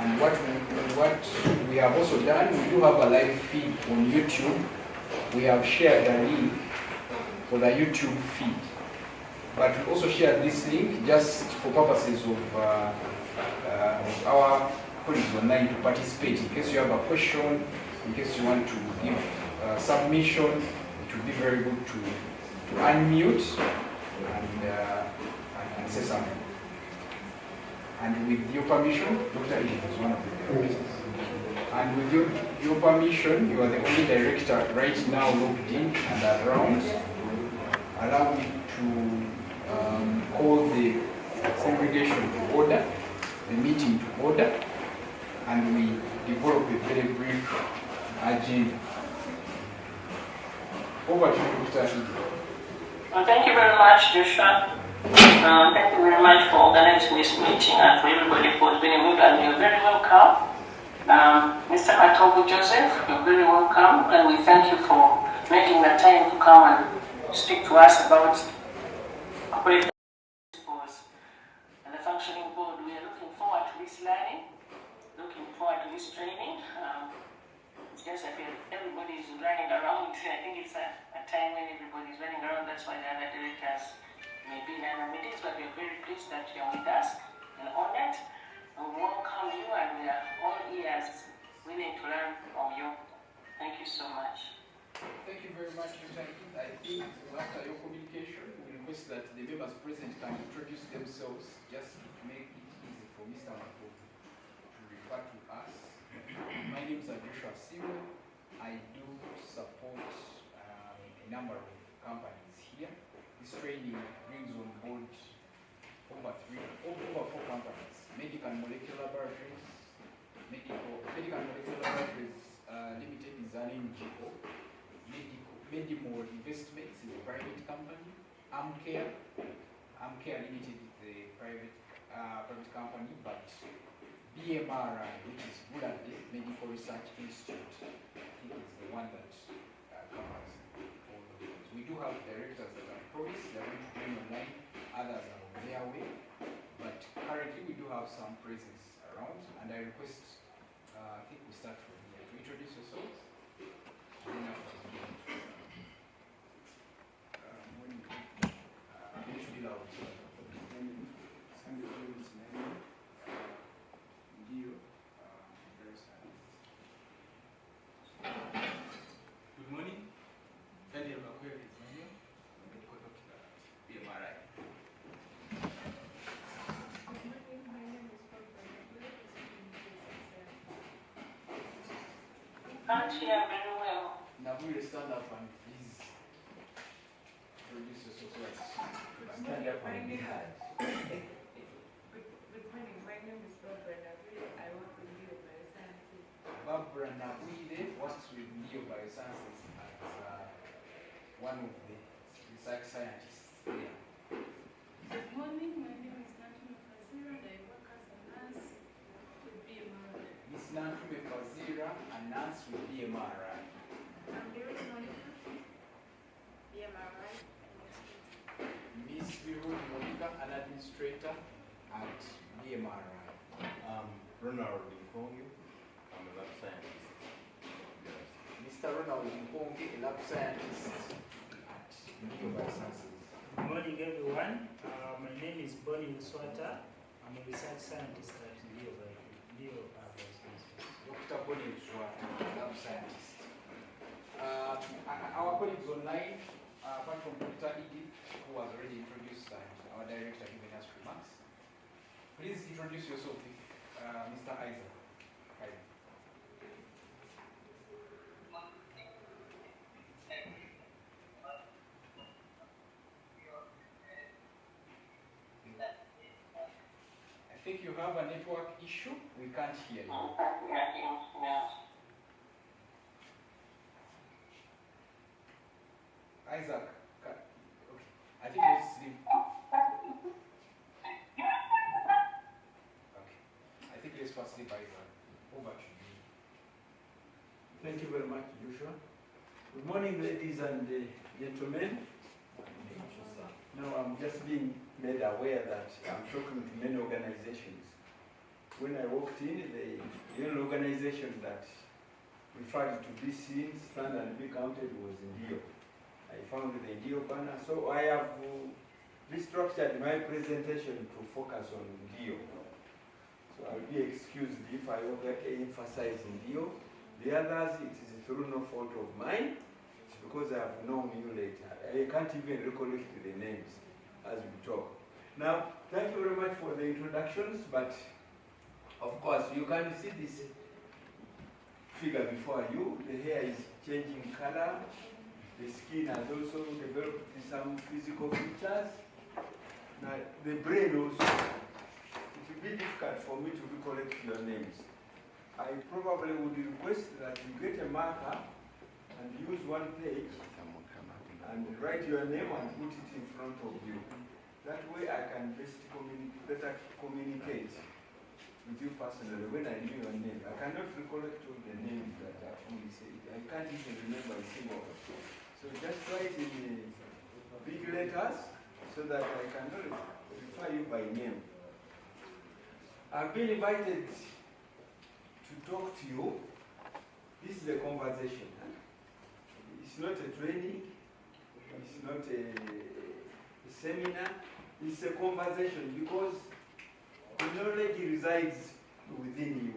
And what we have also done, we do have a live feed on YouTube. We have shared a link for the YouTube feed. But we also shared this link just for purposes of our colleagues online to participate. In case you have a question, in case you want to give submission, it would be very good to unmute and say something. And with your permission, Dr. Edith is one of the directors. And with your permission, you are the only director right now logged in and around. Allow me to call the congregation to order, the meeting to order, and we develop a very brief agenda. Over to you, Dr. Edith. Well, thank you very much, Joshua. Thank you very much for organizing this meeting and for everybody for being good, and you're very welcome. Mr. Atobu Joseph, you're very welcome, and we thank you for making the time to come and speak to us about operating principles and the functioning board. We are looking forward to this learning, looking forward to this training. It's just that everybody is running around. I think it's a time when everybody is running around. That's why the other directors may be in other meetings, but we're very pleased that you're with us and honored. And we welcome you, and we are all ears willing to learn from you. Thank you so much. Thank you very much, Dr. Edith. I think after your communication, we request that the members present can introduce themselves just to make it easy for Mr. Mako to refer to us. My name is Joshua Siwe. I do support a number of companies here. This training brings on board over 4 companies: Medical and Molecular Laboratories, Medical and Molecular Laboratories Limited is an NGO, Medimore Investments is a private company, Amcare Limited is a private company, but BMRI, which is Bulade Medical Research Institute, I think is the one that covers all of those. We do have directors that have promised they're going to join online, others are on their way, but currently we do have some presence around, and I request, I think we start from here, to introduce yourselves. And then after you should be loud. Good morning. Daniel Makweli is my name. I'm the medical doctor at BMRI. Good morning, my name is Paul Bernabeu. Can't hear very well. Now we will stand up and please introduce yourself. Stand up and be heard. Good morning, my name is Barbara Nabile. I work with Leo Biosciences. Barbara Nabile works with Leo Biosciences as one of the research scientists there. Good morning, my name is Natume Fazira and I work as a nurse with BMRI. Miss Natume Fazira, a nurse with BMRI. I'm Doris Monica, BMRI. Miss Birud Monica, an administrator at BMRI. Ronald Nkongi, I'm a lab scientist. Mr. Ronald Nkongi, a lab scientist at Leo Biosciences. Good morning, everyone. My name is Bonnie Uswata. I'm a research scientist at Leo Biosciences. Dr. Bonnie Uswata, lab scientist. Our colleagues online, apart from Dr. Edith, who has already introduced our director giving us remarks, please introduce yourself, Mr. Isaac. I think you have a network issue. We can't hear you. Isaac, okay. I think let's leave. Okay. I think let's first leave Isaac. Over to you. Thank you very much, Joshua. Good morning, ladies and gentlemen. Now I'm just being made aware that I'm talking to many organizations. when I walked in, the only organization that referred to this scene, stand and be counted, was Ndio. I found the Ndio banner, so I have restructured my presentation to focus on Ndio. So I'll be excused if I emphasize Ndio. The others, it is through no fault of mine. It's because I have known you later. I can't even recollect the names as we talk. Now, thank you very much for the introductions, but of course, you can see this figure before you. The hair is changing color. The skin has also developed some physical features. Now, the brain also. It will be difficult for me to recollect your names. I probably would request that you get a marker and use one page and write your name and put it in front of you. That way I can better communicate with you personally when I know your name. I cannot recollect all the names that I only said. I can't even remember a single one. So just write in big letters so that I can refer you by name. I've been invited to talk to you. This is a conversation. It's not a training. It's not a seminar. It's a conversation because the knowledge resides within you.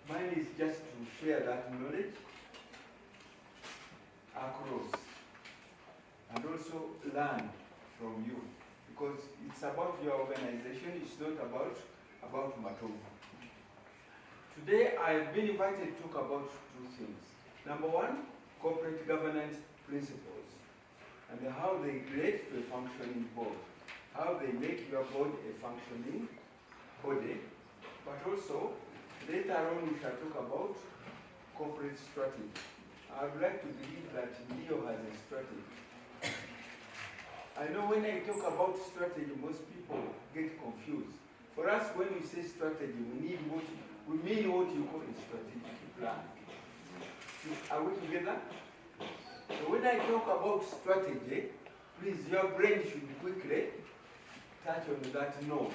Mine is just to share that knowledge across and also learn from you because it's about your organization. It's not about Matovu. Today I've been invited to talk about two things. Number one, corporate governance principles and how they relate to a functioning board, how they make your board a functioning body, but also later on we shall talk about corporate strategy. I would like to believe that Ndio has a strategy. I know when I talk about strategy, most people get confused. For us, when we say strategy, we mean what you call a strategic plan. Are we together? So when I talk about strategy, please, your brain should quickly touch on that note,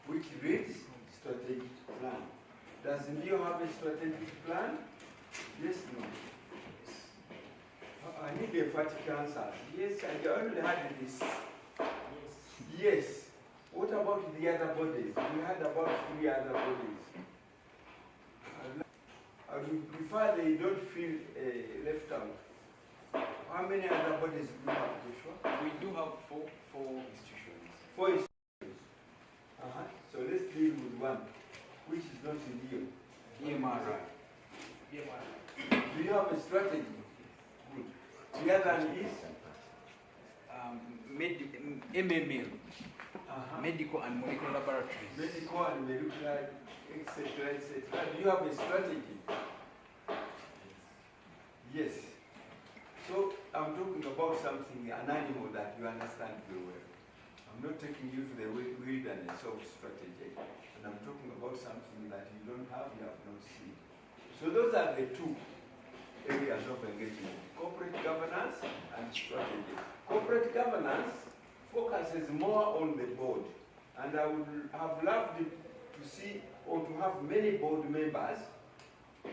which reads strategic plan. Does Ndio have a strategic plan? Yes, no. I need a emphatic answer. Yes, I only had this. Yes. What about the other bodies? We had about 3 other bodies. I would prefer they don't feel left out. How many other bodies do you have, Joshua? We do have four institutions. 4 institutions. So let's deal with one, which is not in you. EMRI. Do you have a strategy? Good. The other is? MML. Medical and molecular laboratories. Medical and molecular, etc., etc. Do you have a strategy? Yes. So I'm talking about something, an animal that you understand very well. I'm not taking you to the wilderness of strategy, and I'm talking about something that you don't have, you have not seen. So those are the 2 areas of engagement: corporate governance and strategy. Corporate governance focuses more on the board, and I would have loved to see or to have many board members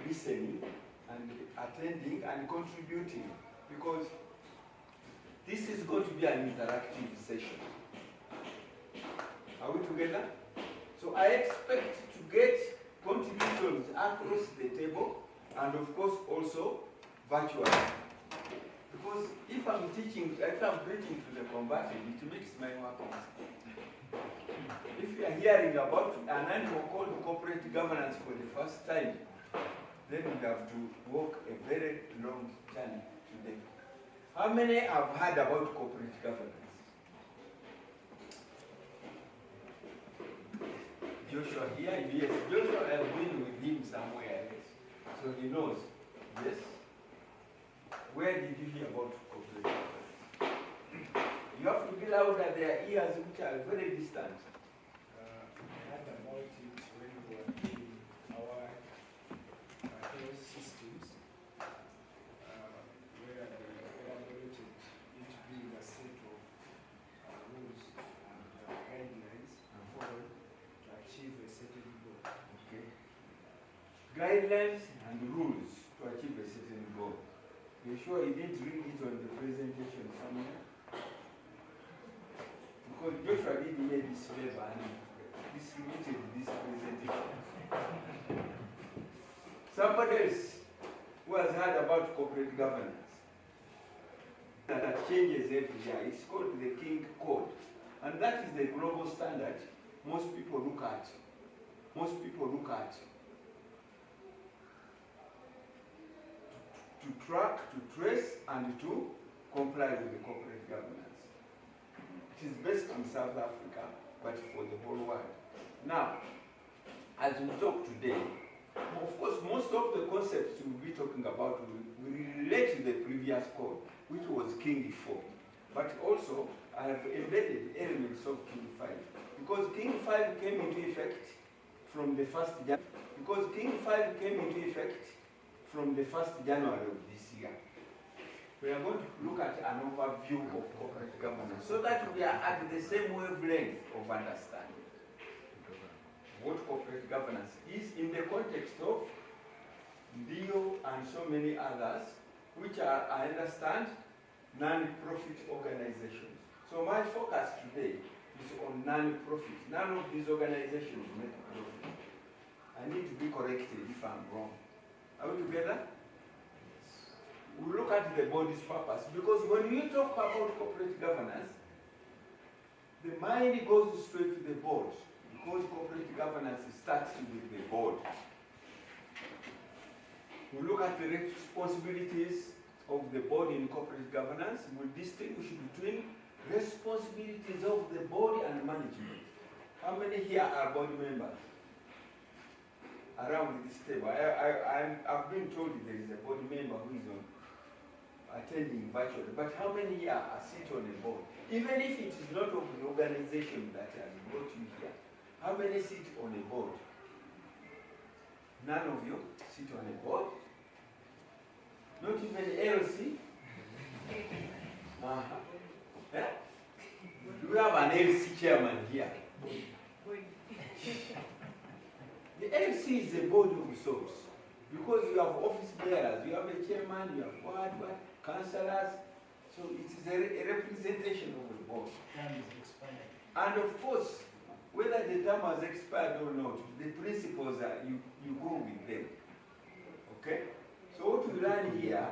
listening and attending and contributing, because this is going to be an interactive session. Are we together? So I expect to get contributions across the table and of course also virtually. Because if I'm preaching to the converted, it makes my work easy. If you are hearing about an animal called corporate governance for the first time, then you have to walk a very long journey today. How many have heard about corporate governance? Joshua here? Yes. Joshua has been with him somewhere else. So he knows. Yes? Where did you hear about corporate governance? You have to be loud at their ears, which are very distant. I heard about it when we were doing our health systems, where they elaborated it being a set of rules and guidelines followed to achieve a certain guidelines and rules to achieve a certain goal. You sure you didn't read it on the presentation somewhere? Because Joshua did me this favor and distributed this presentation. Somebody else who has heard about corporate governance that changes every year, it's called the King Code. And that is the global standard most people look at. Most people look at to track, to trace, and to comply with the corporate governance. It is based on South Africa, but for the whole world. Now, as we talk today, of course, most of the concepts we'll be talking about will relate to the previous code, which was King 4. But also, I have embedded elements of King 5. Because King 5 came into effect from the 1st January. Because King 5 came into effect from the 1st January of this year. We are going to look at an overview of corporate governance so that we are at the same wavelength of understanding what corporate governance is in the context of DEO and so many others, which are, I understand, non-profit organizations. So my focus today is on non-profit. None of these organizations make profit. I need to be corrected if I'm wrong. Are we together? We look at the body's purpose, because when you talk about corporate governance, the mind goes straight to the board, because corporate governance starts with the board. We look at the responsibilities of the board in corporate governance. We distinguish between responsibilities of the board and management. How many here are board members? Around this table, I've been told there is a board member who is attending virtually, but how many here are sit on a board? Even if it is not of the organization that has brought you here, how many sit on a board? None of you sit on a board? Not even LC? Yeah? Do we have an LC chairman here? The LC is the board of resource, because you have office bearers, you have a chairman, you have ward, councillors, so it is a representation of the board. Term is expired. And of course, whether the term has expired or not, the principles are you go with them. Okay? So what we learn here,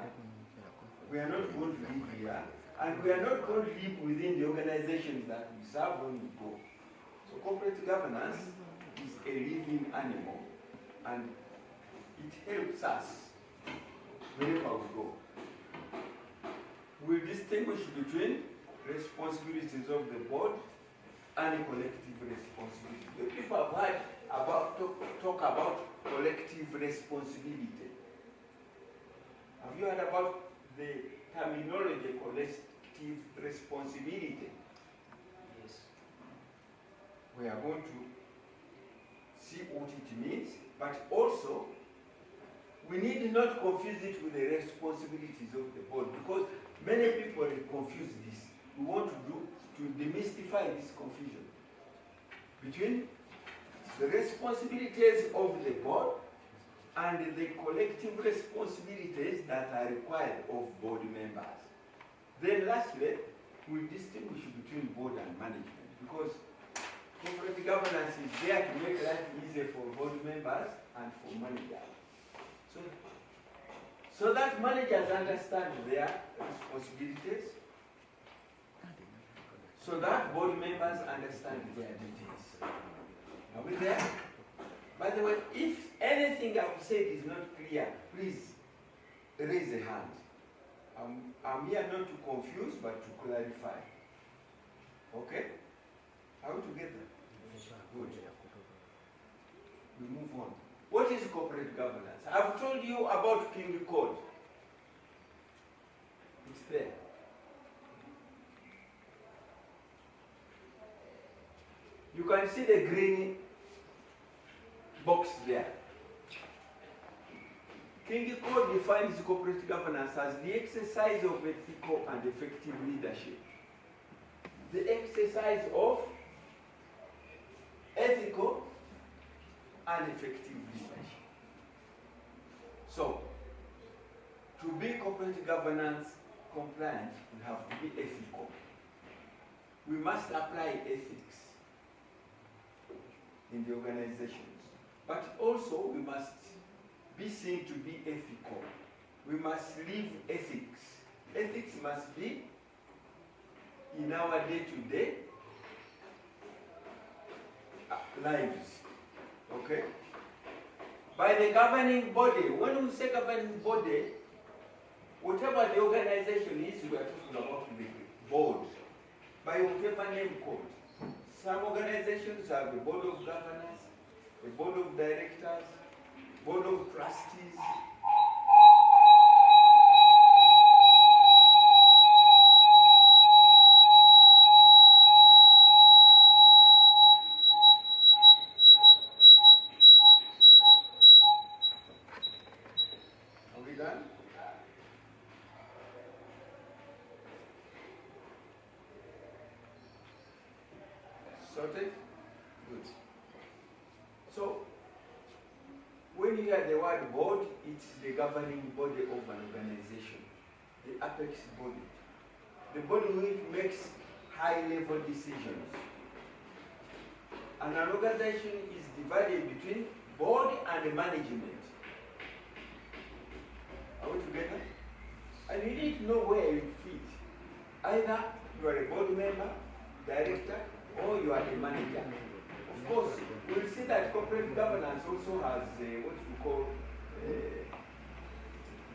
we are not going to live here, and we are not going to live within the organizations that we serve when we go. So corporate governance is a living animal, and it helps us wherever we go. We distinguish between responsibilities of the board and collective responsibility. The people have heard about talk about collective responsibility. Have you heard about the terminology collective responsibility? Yes. We are going to see what it means, but also we need not confuse it with the responsibilities of the board, because many people confuse this. We want to demystify this confusion between the responsibilities of the board and the collective responsibilities that are required of board members. Then lastly, we distinguish between board and management, because corporate governance is there to make life easier for board members and for managers. So that managers understand their responsibilities, so that board members understand their duties. Are we there? By the way, if anything I've said is not clear, please raise a hand. I'm here not to confuse, but to clarify. Okay? Are we together? Good. We move on. What is corporate governance? I've told you about King Code. It's there. You can see the green box there. King Code defines corporate governance as the exercise of ethical and effective leadership. The exercise of ethical and effective leadership. So, to be corporate governance compliant, we have to be ethical. We must apply ethics in the organizations. But also, we must be seen to be ethical. We must live ethics. Ethics must be in our day-to-day lives. Okay? By the governing body, when we say governing body, whatever the organization is, we are talking about the board. By whatever name code. Some organizations have a board of governors, a board of directors, board of trustees. Are we done? Sorted? Good. So, when you hear the word board, it's the governing body of an organization, the apex body. The body which makes high-level decisions. And an organization is divided between board and management. Are we together? And you need to know where you fit. Either you are a board member, director, or you are a manager. Of course, we'll see that corporate governance also has what you call,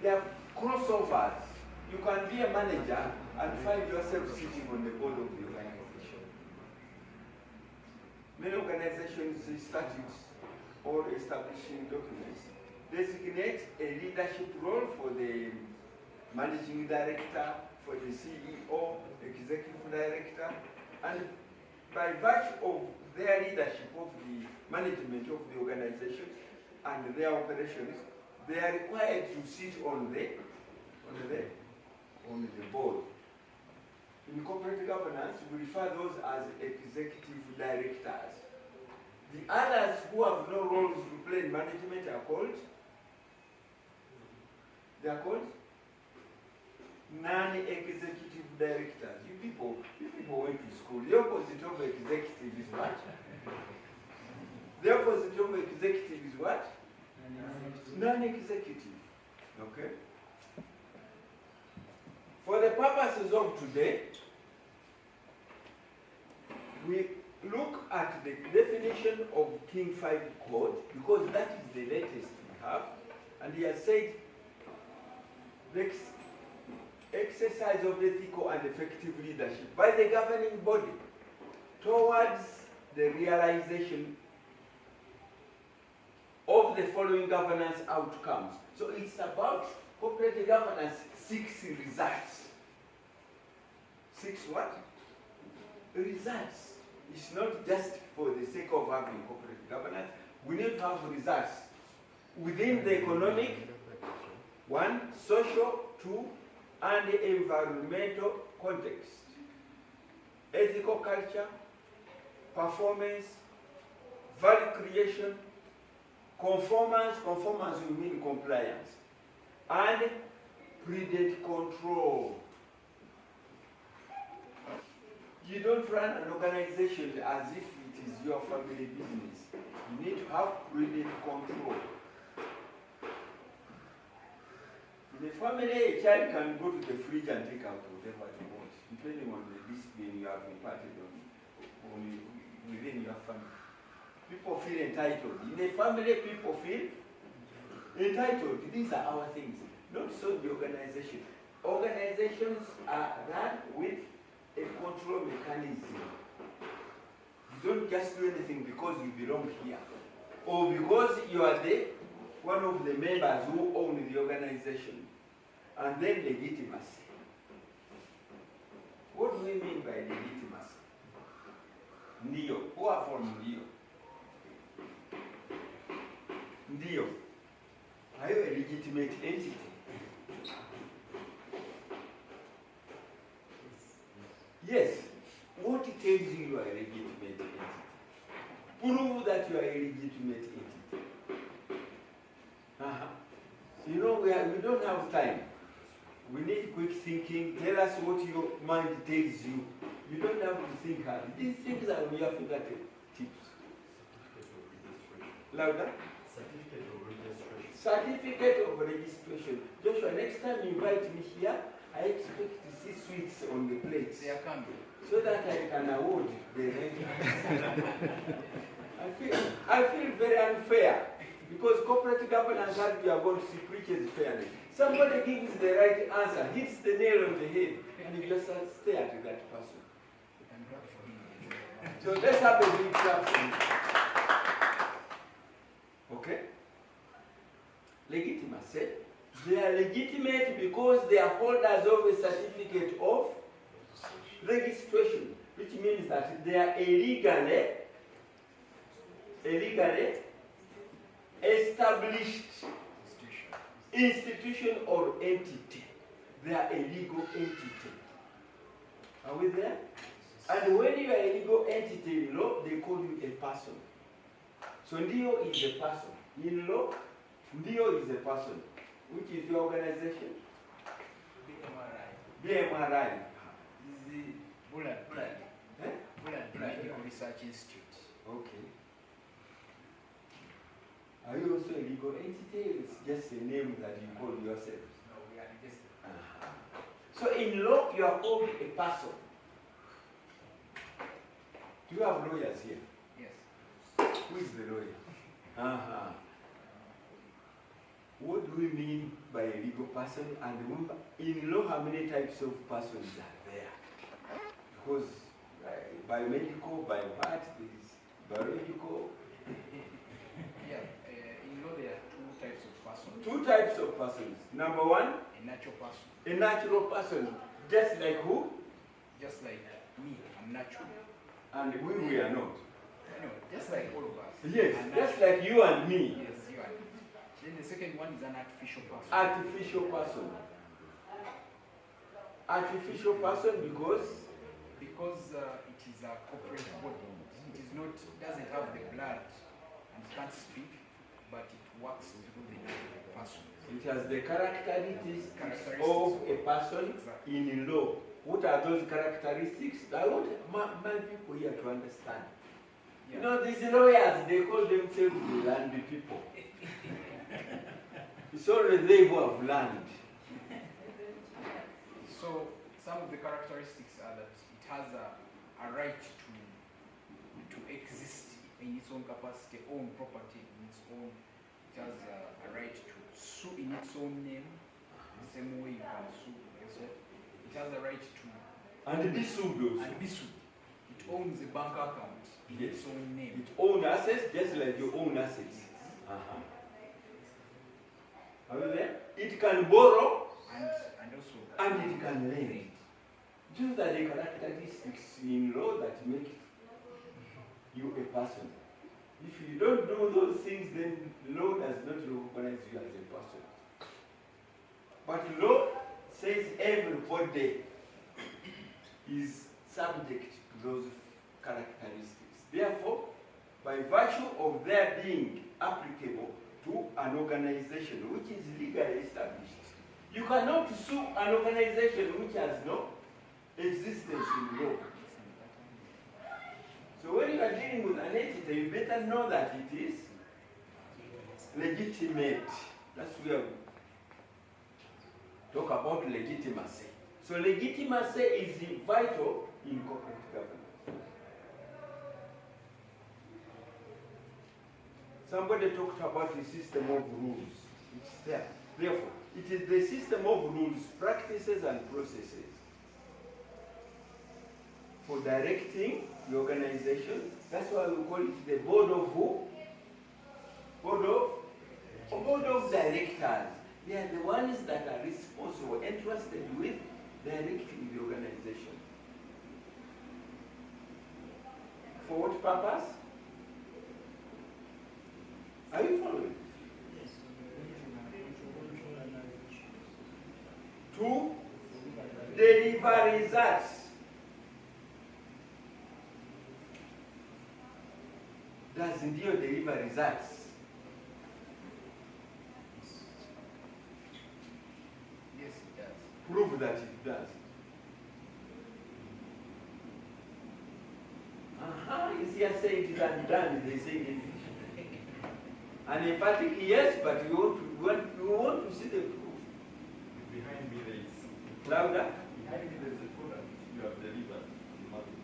there are crossovers. You can be a manager and find yourself sitting on the board of the organization. Many organizations, statutes or establishing documents designate a leadership role for the managing director, for the CEO, executive director, and by virtue of their leadership of the management of the organization and their operations, they are required to sit on the board. In corporate governance, we refer those as executive directors. The others who have no roles to play in management are called? They are called non-executive directors. You people went to school. The opposite of executive is what? The opposite of executive is what? Non-executive. Okay? For the purposes of today, we look at the definition of King 5 Code, because that is the latest we have, and he has said the exercise of ethical and effective leadership by the governing body towards the realization of the following governance outcomes. So it's about corporate governance, 6 results. 6 what? Results. It's not just for the sake of having corporate governance. We need to have results within the economic, 1, social, 2, and the environmental context. Ethical culture, performance, value creation, conformance we mean compliance, and predate control. You don't run an organization as if it is your family business. You need to have predate control. In a family, a child can go to the fridge and take out whatever he wants, depending on the discipline you have imparted on within your family. People feel entitled. In a family, people feel entitled. These are our things. Not so the organization. Organizations are run with a control mechanism. You don't just do anything because you belong here, or because you are one of the members who own the organization. And then legitimacy. What do we mean by legitimacy? Ndio. Who are from Ndio? Ndio. Are you a legitimate entity? Yes. What tells you you are a legitimate entity? Prove that you are a legitimate entity. You we don't have time. We need quick thinking. Tell us what your mind tells you. You don't have to think hard. These things are on your fingertips. Louder. Certificate of registration. Joshua, next time you invite me here, I expect to see sweets on the plates. They are coming. So that I can award the right. I feel very unfair because corporate governance, as we are going to see, preaches fairness. Somebody gives the right answer, hits the nail on the head, and you just stare at that person. So let's have a big clap for him. Okay? Legitimacy. They are legitimate because they are holders of a certificate of registration, which means that they are a legally established institution or entity. They are a legal entity. Are we there? And when you are a legal entity in law, they call you a person. So Ndio is a person. In law, Ndio is a person. Which is your organization? BMRI. Is the Bullard Medical Research Institute. Okay. Are you also a legal entity? It's just a name that you call yourself. No, we are just. So in law, you are called a person. Do you have lawyers here? Yes. Who is the lawyer? What do we mean by a legal person? And in law, how many types of persons are there? Because biomedical, by what? There is biological. Yeah, in law there are two types of persons. Two types of persons. Number one, A natural person. a natural person. Just like who? Just like me, I'm natural. And we are not. No, just like all of us. Yes, I'm just natural. like you and me. Yes, you are. Then the second one is an artificial person. Artificial person. Artificial person because it is a corporate body. It is not, doesn't have the blood and can't speak, but it works through the person. it has the characteristics Characteristics of a person Exactly. in law. What are those characteristics? I want my people here to understand. You know, these lawyers, they call themselves the land people. It's only they who have land. So some of the characteristics are that it has a right to exist in its own capacity, own property in its own. It has a right to sue in its own name, the same way you can sue yourself. It has a right to And be sued also. be sued. It owns a bank account in Yes. its own name. It owns assets just like your own assets. Are you there? It can borrow And also and it can lend. These are the characteristics in law that make you a person. If you don't do those things, then law does not recognize you as a person. But law says everybody is subject to those characteristics. Therefore, by virtue of their being applicable to an organization which is legally established, you cannot sue an organization which has no existence in law. So when you are dealing with an entity, you better know that it is legitimate. That's where we talk about legitimacy. So legitimacy is vital in corporate governance. Somebody talked about the system of rules. It's there. Therefore, it is the system of rules, practices, and processes for directing the organization. That's why we call it the board of who? Board of directors. They are the ones that are responsible, entrusted with directing the organization. For what purpose? Are you following? To deliver results. Does Ndio deliver results? prove that it does. You see, I say it is undone, they say it is. An emphatic yes, but we want to see the proof. Behind me there is Louder? behind me there's a product you have delivered to the market.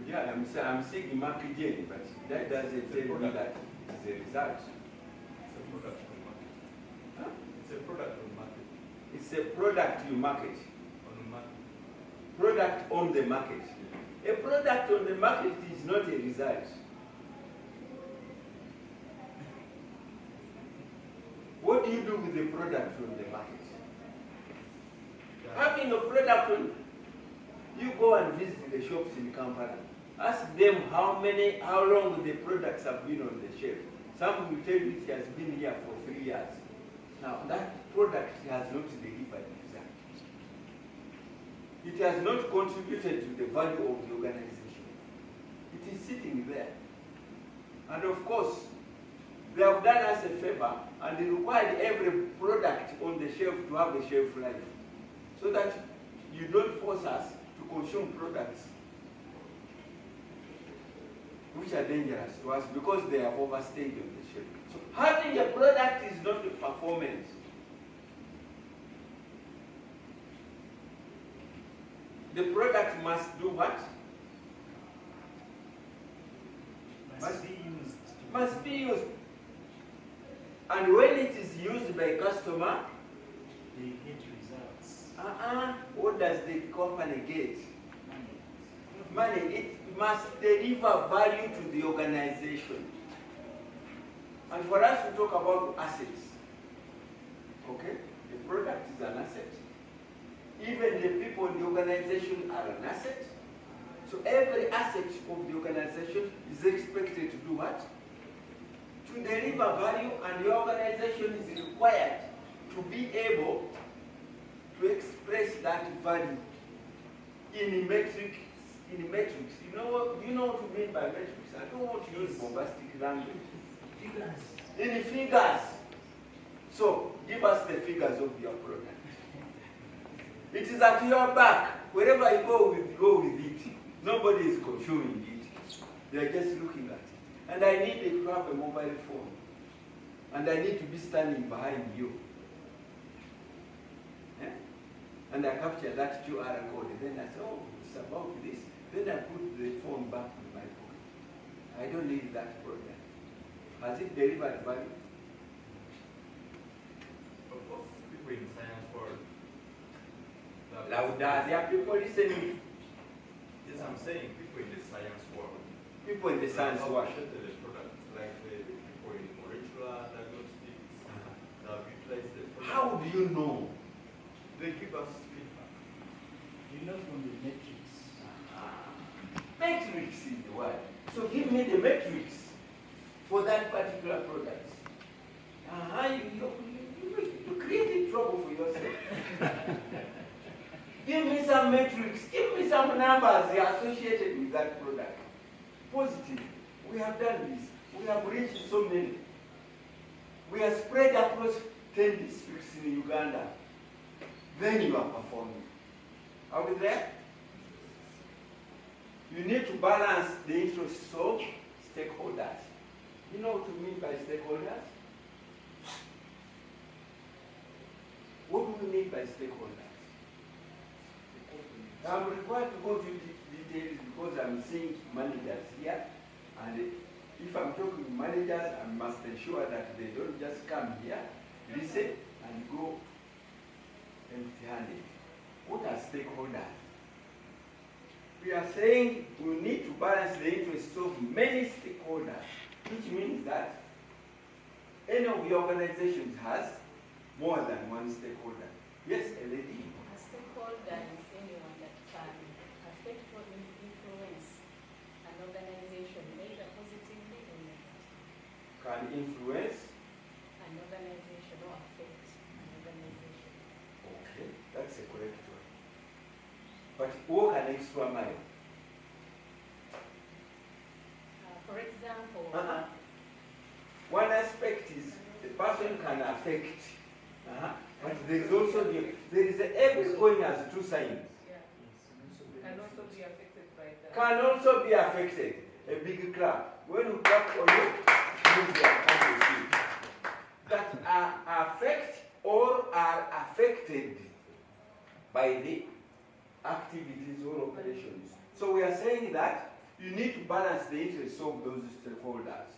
Yeah, I'm seeing market gain, but that doesn't tell me that it's a result. It's a product on market. Huh? It's a product on market. It's a product you market. On the market. Product on the market. A product on the market is not a result. What do you do with the product on the market? Having a product on, you go and visit the shops in Kampala. Ask them how long the products have been on the shelf. Some will tell you it has been here for 3 years. Now that product has not delivered result. It has not contributed to the value of the organization. It is sitting there. And of course, they have done us a favor and they required every product on the shelf to have a shelf life. So that you don't force us to consume products which are dangerous to us because they have overstayed on the shelf. So having a product is not a performance. The product must do what? Must be used. Must be used. And when it is used by customer, They get results. what does the company get? Money. Money. It must deliver value to the organization. And for us to talk about assets, okay? The product is an asset. Even the people in the organization are an asset. So every asset of the organization is expected to do what? To deliver value, and the organization is required to be able to express that value in metrics. You know what I mean by metrics? I don't want to use bombastic language. Figures. In figures. So give us the figures of your product. It is at your back. Wherever you go with it. Nobody is consuming it. They are just looking at it. And I need to have a mobile phone. And I need to be standing behind you. Yeah? And I capture that QR code. Then I say, oh, it's about this. Then I put the phone back in my pocket. I don't need that product. Has it delivered value? Of course, people in science world. Louder. There are people listening. Yes, I'm saying people in the science world. People in the science have world. appreciated the product, like the people in molecular diagnostics that have utilized the product. How do you know? They give us feedback. You know from the metrics. Metrics is the word. So give me the metrics for that particular product. You created trouble for yourself. Give me some metrics. Give me some numbers associated with that product. Positive. We have done this. We have reached so many. We are spread across 10 districts in Uganda. Then you are performing. Are we there? You need to balance the interests of stakeholders. You know what we mean by stakeholders? What do we mean by stakeholders? I'm required to go to details because I'm seeing managers here. And if I'm talking to managers, I must ensure that they don't just come here, listen, and go empty-handed. What are stakeholders? We are saying we need to balance the interests of many stakeholders, which means that any of the organizations has more than one stakeholder. Yes, a lady? A stakeholder is anyone that can affect or influence an organization, either positively or negatively. Can influence. An organization or affect an organization. Okay, that's a correct one. But walk an extra mile. For example, One aspect is the person can affect But there is also every coin has two sides. Yeah. Can also be affected by that. Can also be affected. A big clap. When you clap on you, means they are counterfeit. That are affect or are affected by the activities or operations. So we are saying that you need to balance the interests of those stakeholders.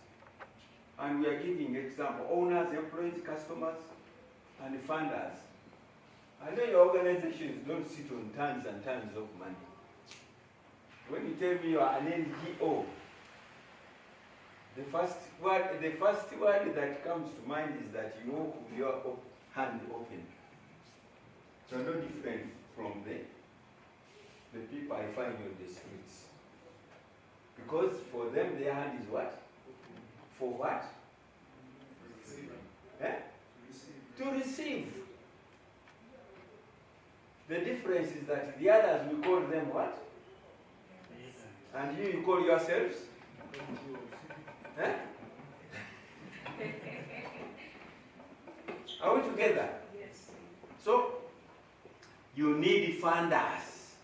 And we are giving example, owners, employees, customers, and funders. I know your organizations don't sit on tons and tons of money. When you tell me you are an NGO, the first word that comes to mind is that you walk with your hand open. So no different from the people I find on the streets. Because for them their hand is what? For what? Eh? To receive. The difference is that the others we call them what? And you call yourselves? Eh? Are we together? Yes. So, you need funders.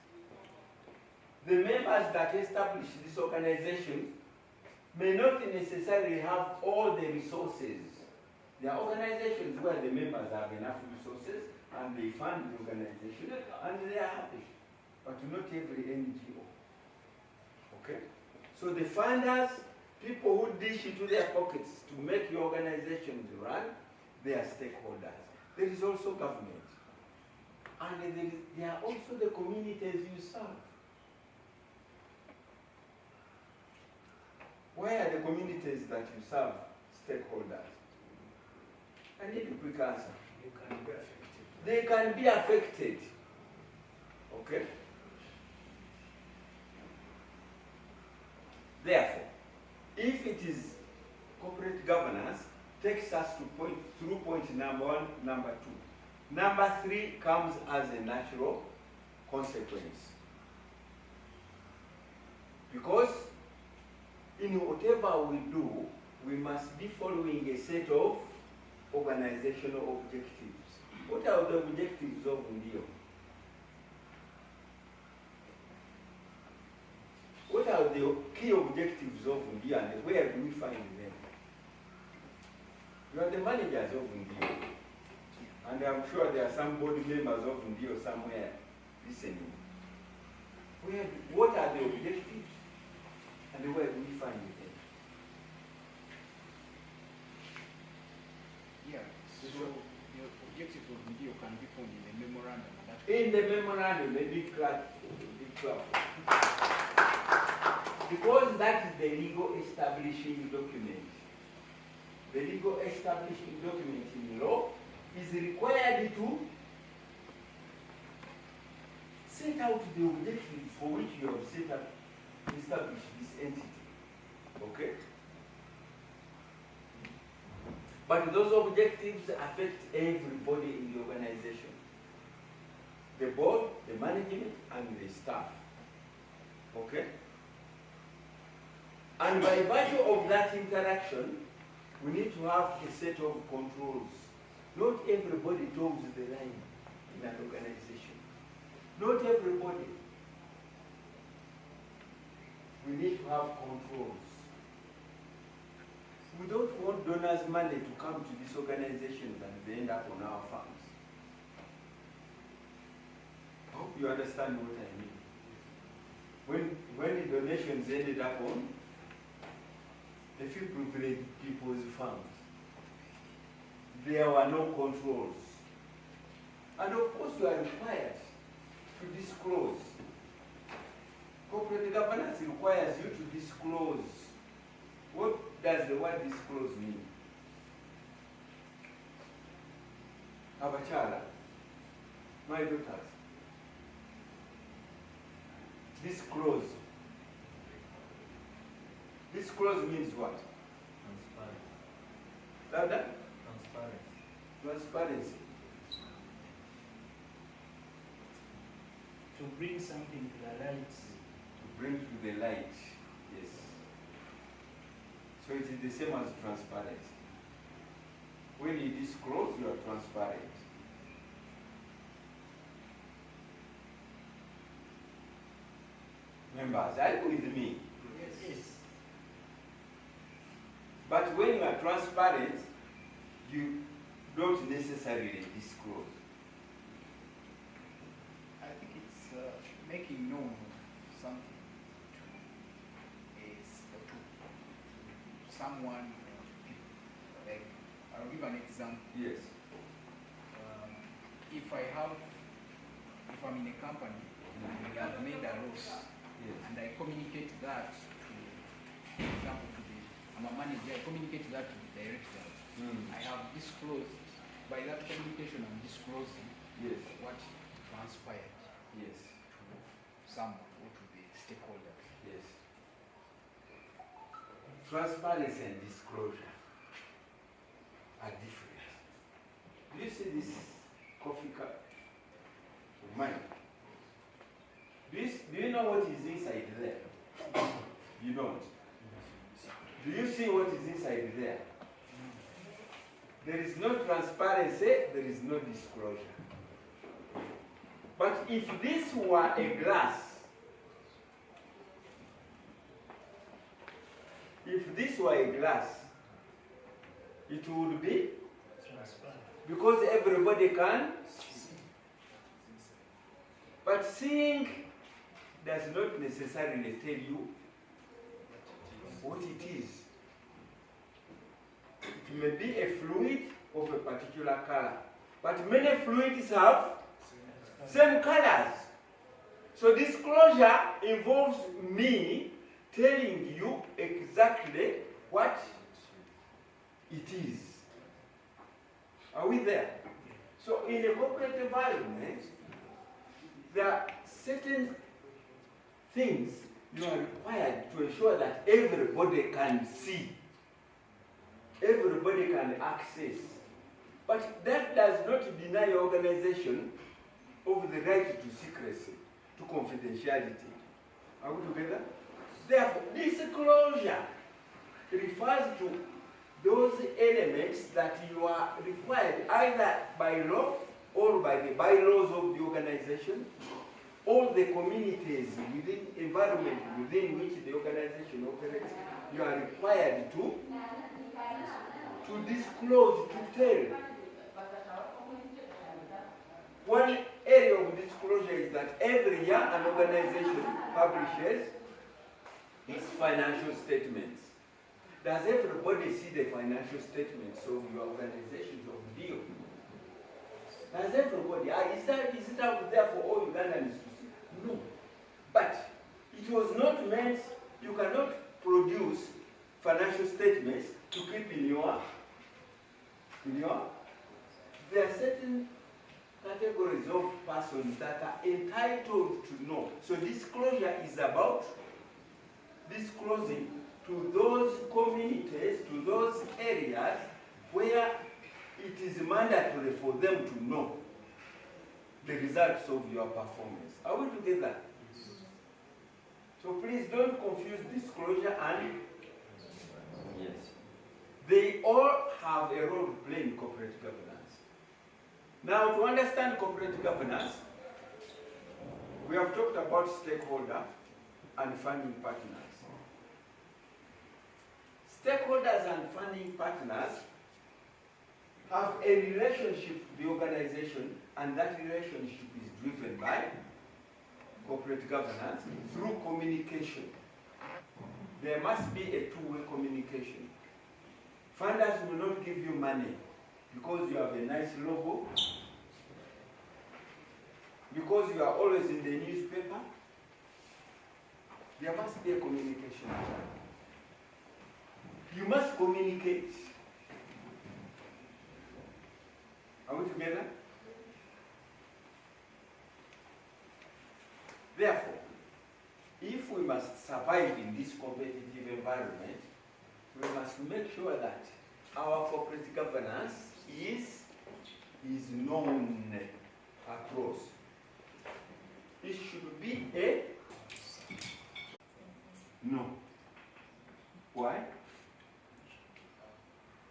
The members that establish this organization may not necessarily have all the resources. There are organizations where the members have enough resources and they fund the organization and they are happy. But not every NGO. Okay? So the funders, people who dish into their pockets to make your organizations run, they are stakeholders. There is also government. And there are also the communities you serve. Where are the communities that you serve stakeholders? I need a quick answer. You can be affected. They can be affected. Okay? Therefore, if it is corporate governance, takes us to point number 1, number 2. Number 3 comes as a natural consequence. Because in whatever we do, we must be following a set of organizational objectives. What are the objectives of UNDIO? What are the key objectives of UNDIO and where do we find them? You are the managers of UNDIO. And I'm sure there are some board members of UNDIO somewhere listening. What are the objectives and where do we find them? Yeah, so the objective of video can be found in the memorandum. In the memorandum, the big clap. Because that is the legal establishing document. The legal establishing document in law is required to set out the objectives for which you have set up, established this entity. Okay? But those objectives affect everybody in the organization. The board, the management, and the staff. Okay? And by virtue of that interaction, we need to have a set of controls. Not everybody toes the line in an organization. Not everybody. We need to have controls. We don't want donors' money to come to these organizations and they end up on our funds. I hope you understand what I mean. When the donations ended up on a few privileged people's funds, there were no controls. And of course you are required to disclose. Corporate governance requires you to disclose. What does the word disclose mean? Abachala, my daughters. Disclose. Disclose means what? Transparent. Louder? Transparent. Transparency. To bring something to the light. To bring to the light. Yes. So it is the same as transparency. When you disclose, you are transparent. members. Are you with me? Yes. But when you are transparent, you don't necessarily disclose. I think it's making known of something to someone or to people. Like, I'll give an example. Yes. If I'm in a company and we have made a loss, Yes. and I communicate that to, for example, I'm a manager, I communicate that to the director. I have disclosed, by that communication I'm disclosing Yes. what transpired Yes. to someone or to the stakeholders. Yes. Transparency and disclosure are different. Do you see this coffee cup of mine? Do you know what is inside there? You don't. Do you see what is inside there? There is no transparency, there is no disclosure. But if this were a glass, it would be, Transparent. because everybody can. But seeing does not necessarily tell you what it is. It may be a fluid of a particular color, but many fluids have same colors. So disclosure involves me telling you exactly what it is. Are we there? So in a corporate environment, there are certain things you are required to ensure that everybody can see, everybody can access. But that does not deny your organization of the right to secrecy, to confidentiality. Are we together? Therefore, disclosure refers to those elements that you are required either by law or by the bylaws of the organization, all the communities within environment within which the organization operates, you are required to disclose, to tell. One area of disclosure is that every year an organization publishes its financial statements. Does everybody see the financial statements of your organizations of deal? Does everybody? Is it out there for all Ugandans to see? No. But it was not meant, you cannot produce financial statements to keep in your, there are certain categories of persons that are entitled to know. So disclosure is about disclosing to those communities, to those areas where it is mandatory for them to know the results of your performance. Are we together? So please don't confuse disclosure and yes. They all have a role to play in corporate governance. Now, to understand corporate governance, we have talked about stakeholder and funding partners. Stakeholders and funding partners have a relationship with the organization, and that relationship is driven by corporate governance through communication. There must be a two-way communication. Funders will not give you money because you have a nice logo, because you are always in the newspaper. There must be a communication. You must communicate. Are we together? Therefore, if we must survive in this competitive environment, we must make sure that our corporate governance is known across. It should be a no. Why?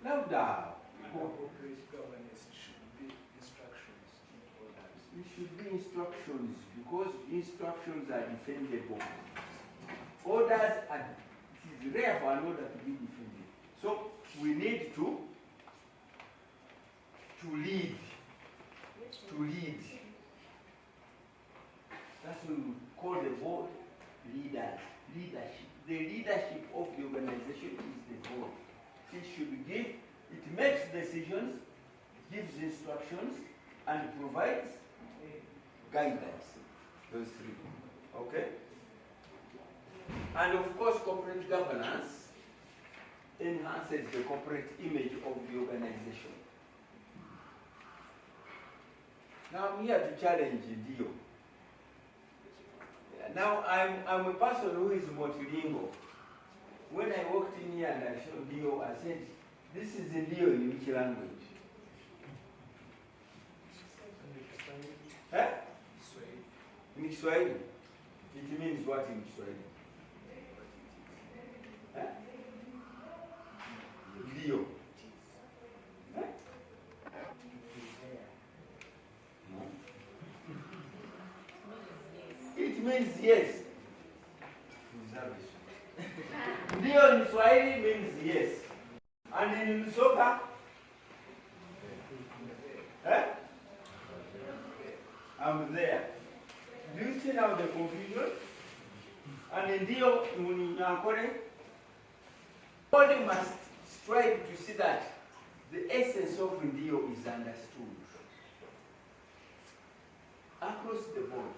Louder. Corporate governance should be instructions, not orders. It should be instructions because instructions are defendable. orders, and it is rare for an order to be defended. So we need to lead. To lead. That's what we call the board leaders. Leadership. The leadership of the organization is the board. It should give, it makes decisions, gives instructions, and provides guidance. Those three. Okay? And of course, corporate governance enhances the corporate image of the organization. Now I'm here to challenge Dio. Now I'm a person who is multilingual. When I walked in here and I showed Dio, I said, this is Dio in which language? Huh? In Kiswahili. It means what in Kiswahili? Huh? Dio. Huh? It means yes. Ndio in Swahili means yes. And in Lusoka? Eh? I'm there. Do you see now the confusion? And in Ndio, in Nyankore, everybody must strive to see that the essence of Ndio is understood across the board.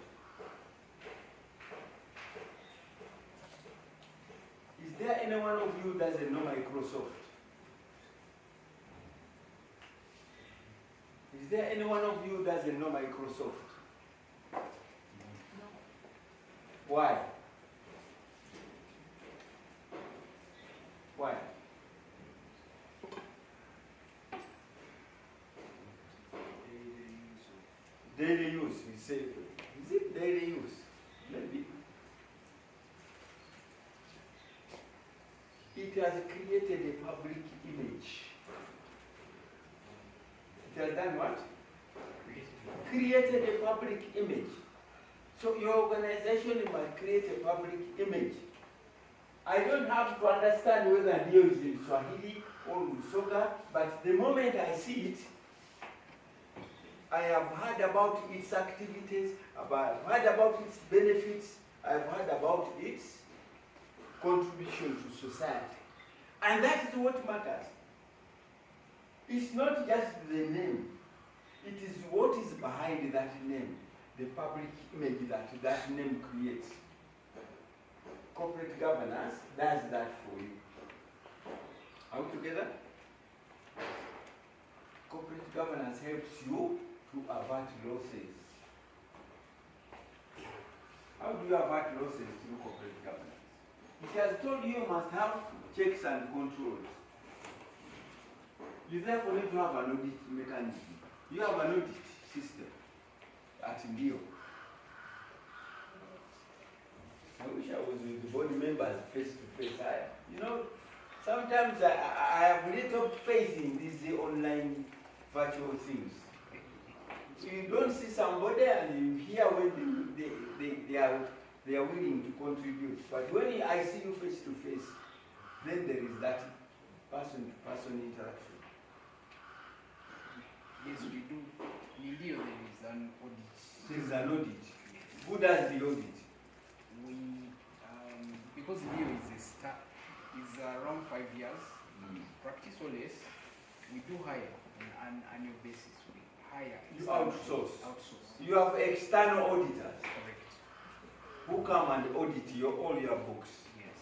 Is there any one of you that doesn't know Microsoft? Is there any one of you that doesn't know Microsoft? No. Why? Why? Daily use, we say. Is it daily use? Maybe. It has created a public image. It has done what? Created a public image. So your organization must create a public image. I don't have to understand whether Dio is in Swahili or Lusoga, but the moment I see it, I have heard about its activities, I've heard about its benefits, I've heard about its contribution to society. And that is what matters. It's not just the name. It is what is behind that name, the public image that that name creates. Corporate governance does that for you. Are we together? Corporate governance helps you to avert losses. How do you avert losses through corporate governance? It has told you must have checks and controls. You therefore need to have an audit mechanism. You have an audit system at Ndio. I wish I was with the board members face to face. You know, sometimes I have little faith in these online virtual things. You don't see somebody and you hear when they are willing to contribute. But when I see you face to face, then there is that person-to-person interaction. Yes, we do. In Ndio, there is an audit. There is an audit. Who does the audit? We, because Ndio is around 5 years, practice or less, we do hire on an annual basis. We hire. You outsource. Outsource. You have external auditors Correct. who come and audit all your books. Yes.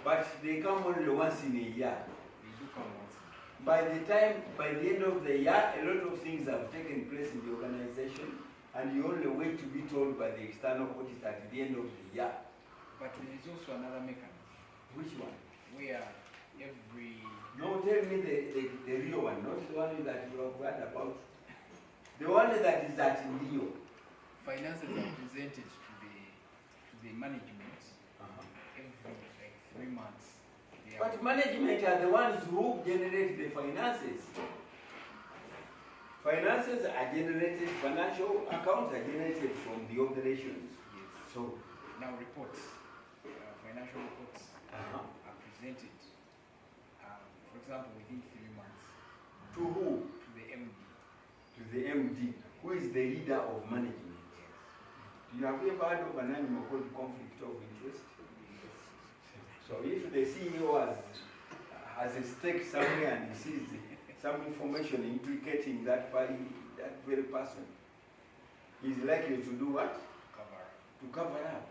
But they come only once in a year. They do come once. By the end of the year, a lot of things have taken place in the organization, and you only wait to be told by the external auditor at the end of the year. But there is also another mechanism. Which one? Where every... No, tell me the real one, not the one that you have heard about. The one that is at Ndio. Finances are presented to the management every 3 months. But management are the ones who generate the finances. Finances are generated, financial accounts are generated from the operations. Yes. So now reports. financial reports Uh-huh. are presented, for example, within 3 months To who? to the MD. To the MD, who is the leader of management. Do you have ever heard of an animal called conflict of interest? So if the CEO has a stake somewhere and he sees some information implicating that party, that very person, he's likely to do what? Cover up. To cover up.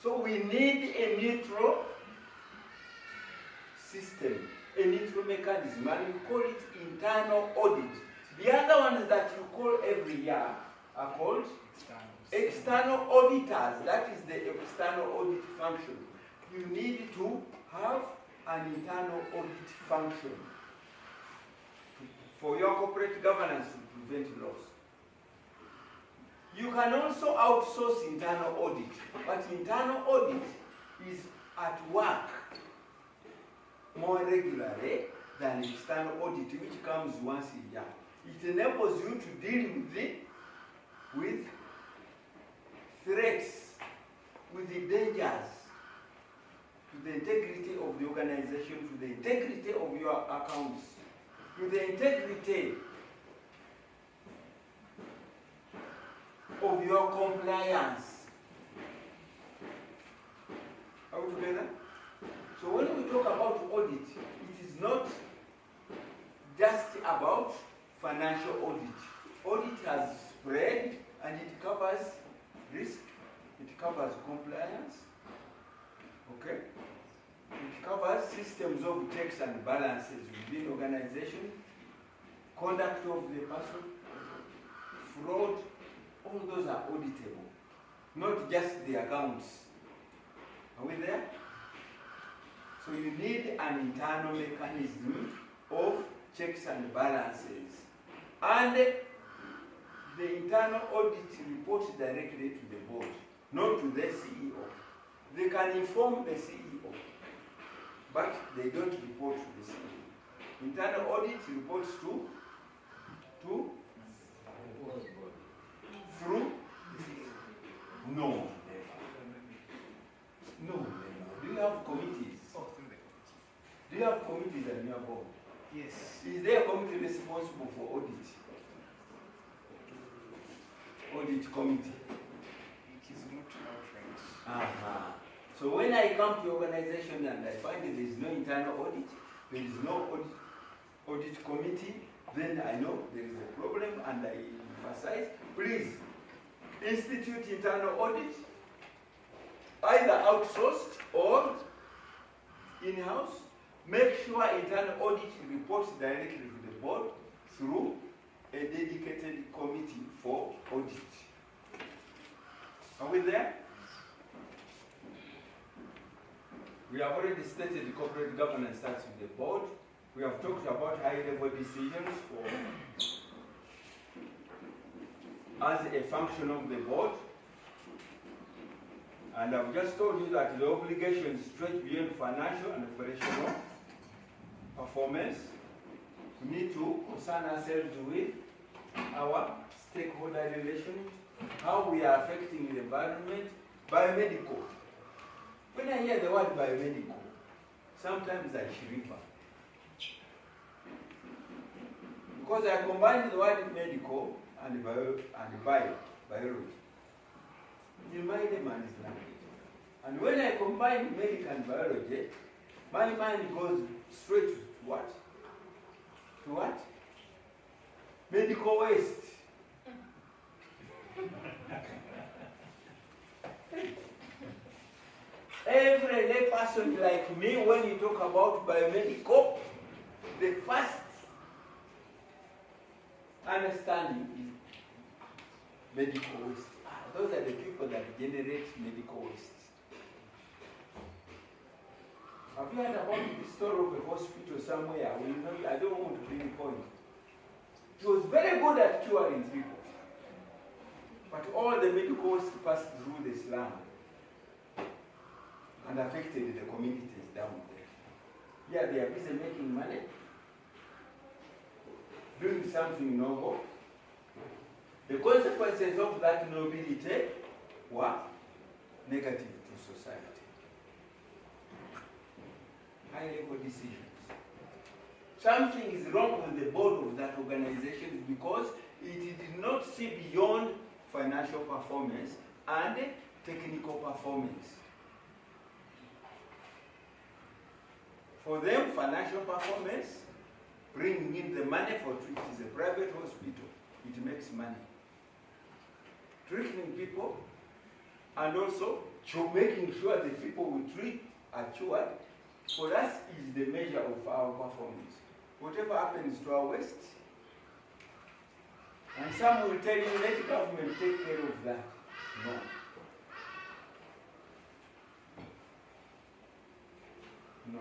So we need a neutral system, a neutral mechanism, and we call it internal audit. The other ones that you call every year are called external auditors. That is the external audit function. You need to have an internal audit function for your corporate governance to prevent loss. You can also outsource internal audit, but internal audit is at work more regularly than external audit, which comes once a year. It enables you to deal with threats, with the dangers to the integrity of the organization, to the integrity of your accounts, to the integrity of your compliance. Are we together? So when we talk about audit, it is not just about financial audit. Audit has spread and it covers risk, it covers compliance, okay? It covers systems of checks and balances within organization, conduct of the person, fraud, all those are auditable, not just the accounts. Are we there? So you need an internal mechanism of checks and balances. And the internal audit reports directly to the board, not to the CEO. They can inform the CEO, but they don't report to the CEO. Internal audit reports to through? No. No. Do you have committees? Oh, through the committee. Do you have committees at your board? Yes. Is there a committee responsible for audit? Audit committee. It is not outright. Uh-huh. So when I come to organization and I find that there is no internal audit, there is no audit committee, then I know there is a problem and I emphasize, please institute internal audit, either outsourced or in-house. Make sure internal audit reports directly to the board through a dedicated committee for audit. Are we there? We have already stated corporate governance starts with the board. We have talked about high-level decisions as a function of the board. And I've just told you that the obligations stretch beyond financial and operational performance. We need to concern ourselves with our stakeholder relations, how we are affecting the environment, biomedical. When I hear the word biomedical, sometimes I shiver. Because I combine the word medical and biology in my layman's language. And when I combine medical and biology, my mind goes straight to what? To what? Medical waste. Every lay person like me, when you talk about biomedical, the first understanding is medical waste. Those are the people that generate medical waste. Have you heard about the story of a hospital somewhere? Well, you know, I don't want to pinpoint. It was very good at curing people. But all the medical waste passed through the slum and affected the communities down there. Yeah, they are busy making money, doing something noble. The consequences of that nobility were negative to society. high-level decisions. Something is wrong with the board of that organization because it did not see beyond financial performance and technical performance. For them, financial performance, bringing in the money for it is a private hospital, it makes money. Treating people and also making sure the people we treat are cured, for us is the measure of our performance. Whatever happens to our waste, and some will tell you, let the government take care of that. No. No.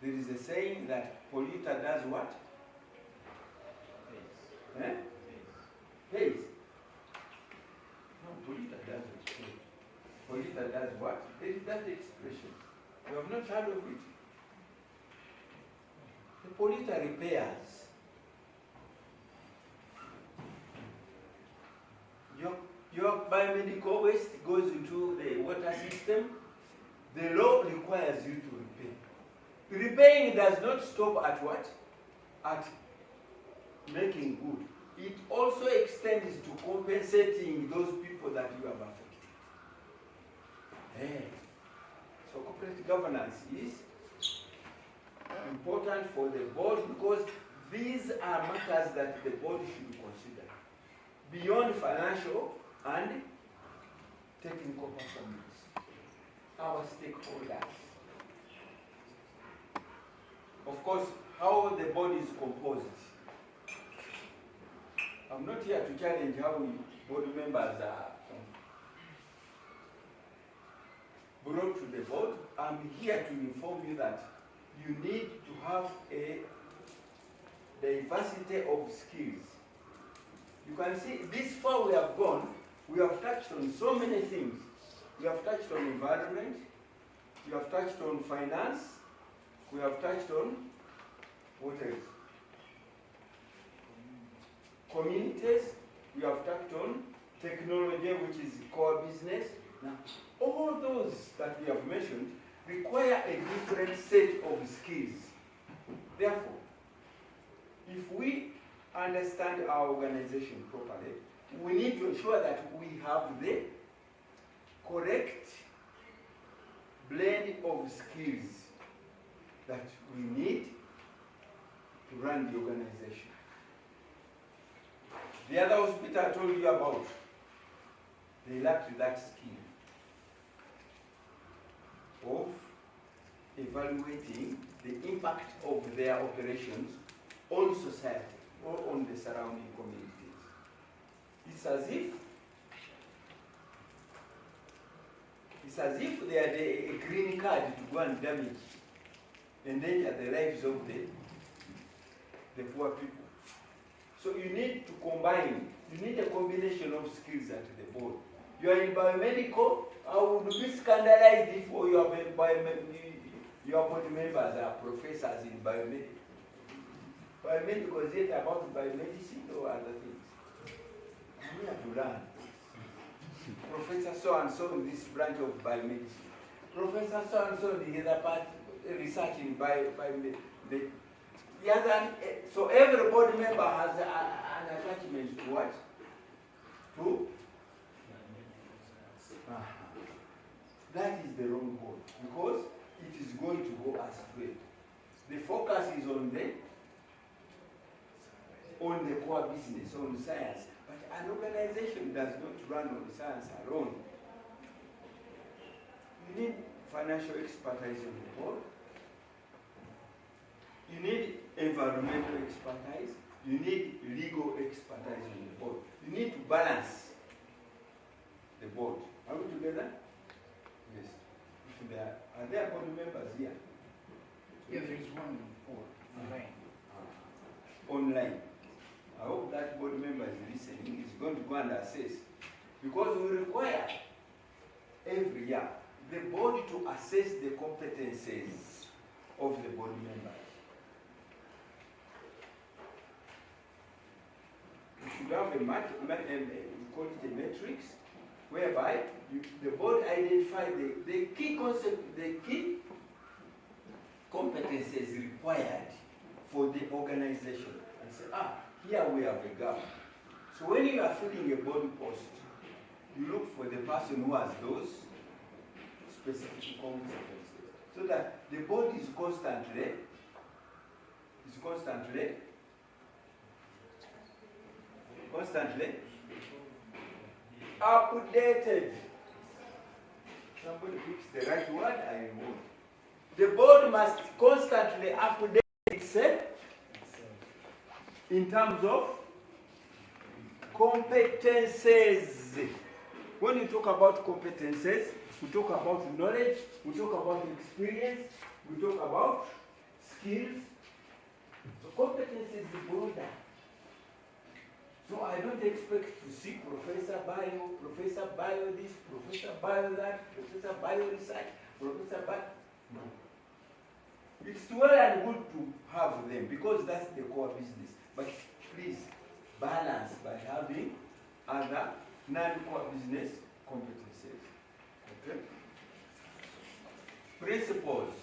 There is a saying that polluter does what? Eh? Pays. No, polluter doesn't pay. Polluter does what? There is that expression. You have not heard of it. The polluter repairs. Your biomedical waste goes into the water system. The law requires you to repair. Repairing does not stop at what? At making good. It also extends to compensating those people that you have affected. Hey. So corporate governance is important for the board because these are matters that the board should consider beyond financial and technical performance. Our stakeholders. Of course, how the board is composed. I'm not here to challenge how board members are brought to the board. I'm here to inform you that you need to have a diversity of skills. You can see this far we have gone, we have touched on so many things. We have touched on environment, we have touched on finance, we have touched on what else? Communities, we have touched on technology, which is core business. Now, all those that we have mentioned require a different set of skills. Therefore, if we understand our organization properly, we need to ensure that we have the correct blend of skills that we need to run the organization. The other hospital I told you about, they lacked that skill of evaluating the impact of their operations on society or on the surrounding communities. It's as if they had a green card to go and damage, endanger the lives of the poor people. So you need to combine, you need a combination of skills at the board. You are in biomedical, I would be scandalized if your board members are professors in biomedical. Biomedical is it about biomedicine or other things? I'm here to learn. Professor so-and-so in this branch of biomedicine. Professor so-and-so in the other part, research in biomedicine. So every board member has an attachment to what? To? That is the wrong board because it is going to go astray. The focus is on the core business, on science. But an organization does not run on science alone. You need financial expertise on the board. You need environmental expertise. You need legal expertise on the board. You need to balance the board. Are we together? Yes. If are there board members here? Yeah, there is one online. Online. I hope that board member is listening, is going to go and assess. Because we require every year the board to assess the competences of the board members. We should have we call it a matrix, whereby the board identified the key concept, the key competencies required for the organization, and say, here we have a gap. So when you are filling a board post, you look for the person who has those specific competencies, so that the board is constantly updated. Somebody picks the right word, I remove. The board must constantly update itself in terms of competences. When you talk about competences, we talk about knowledge, we talk about experience, we talk about skills. So competence is the broader. So I don't expect to see Professor Bio this, Professor Bio that, Professor Bio research, Professor Bio. No. It's well and good to have them because that's the core business. But please balance by having other non-core business competencies. Okay? Principles.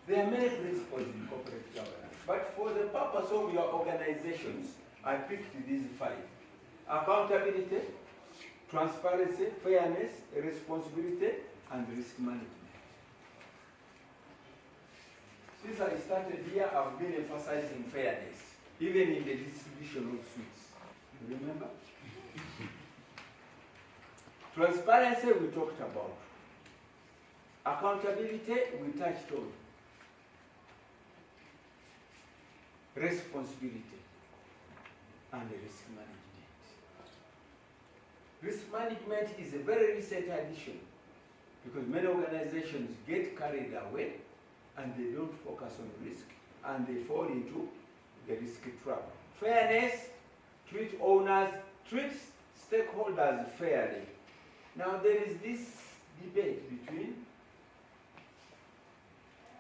There are many principles in corporate governance, but for the purpose of your organizations, I picked these 5. Accountability, transparency, fairness, responsibility, and risk management. Since I started here, I've been emphasizing fairness, even in the distribution of sweets. You remember? Transparency, we talked about. Accountability, we touched on. Responsibility and risk management. Risk management is a very recent addition because many organizations get carried away and they don't focus on risk and they fall into the risk trap. Fairness, treat owners, treat stakeholders fairly. Now there is this debate between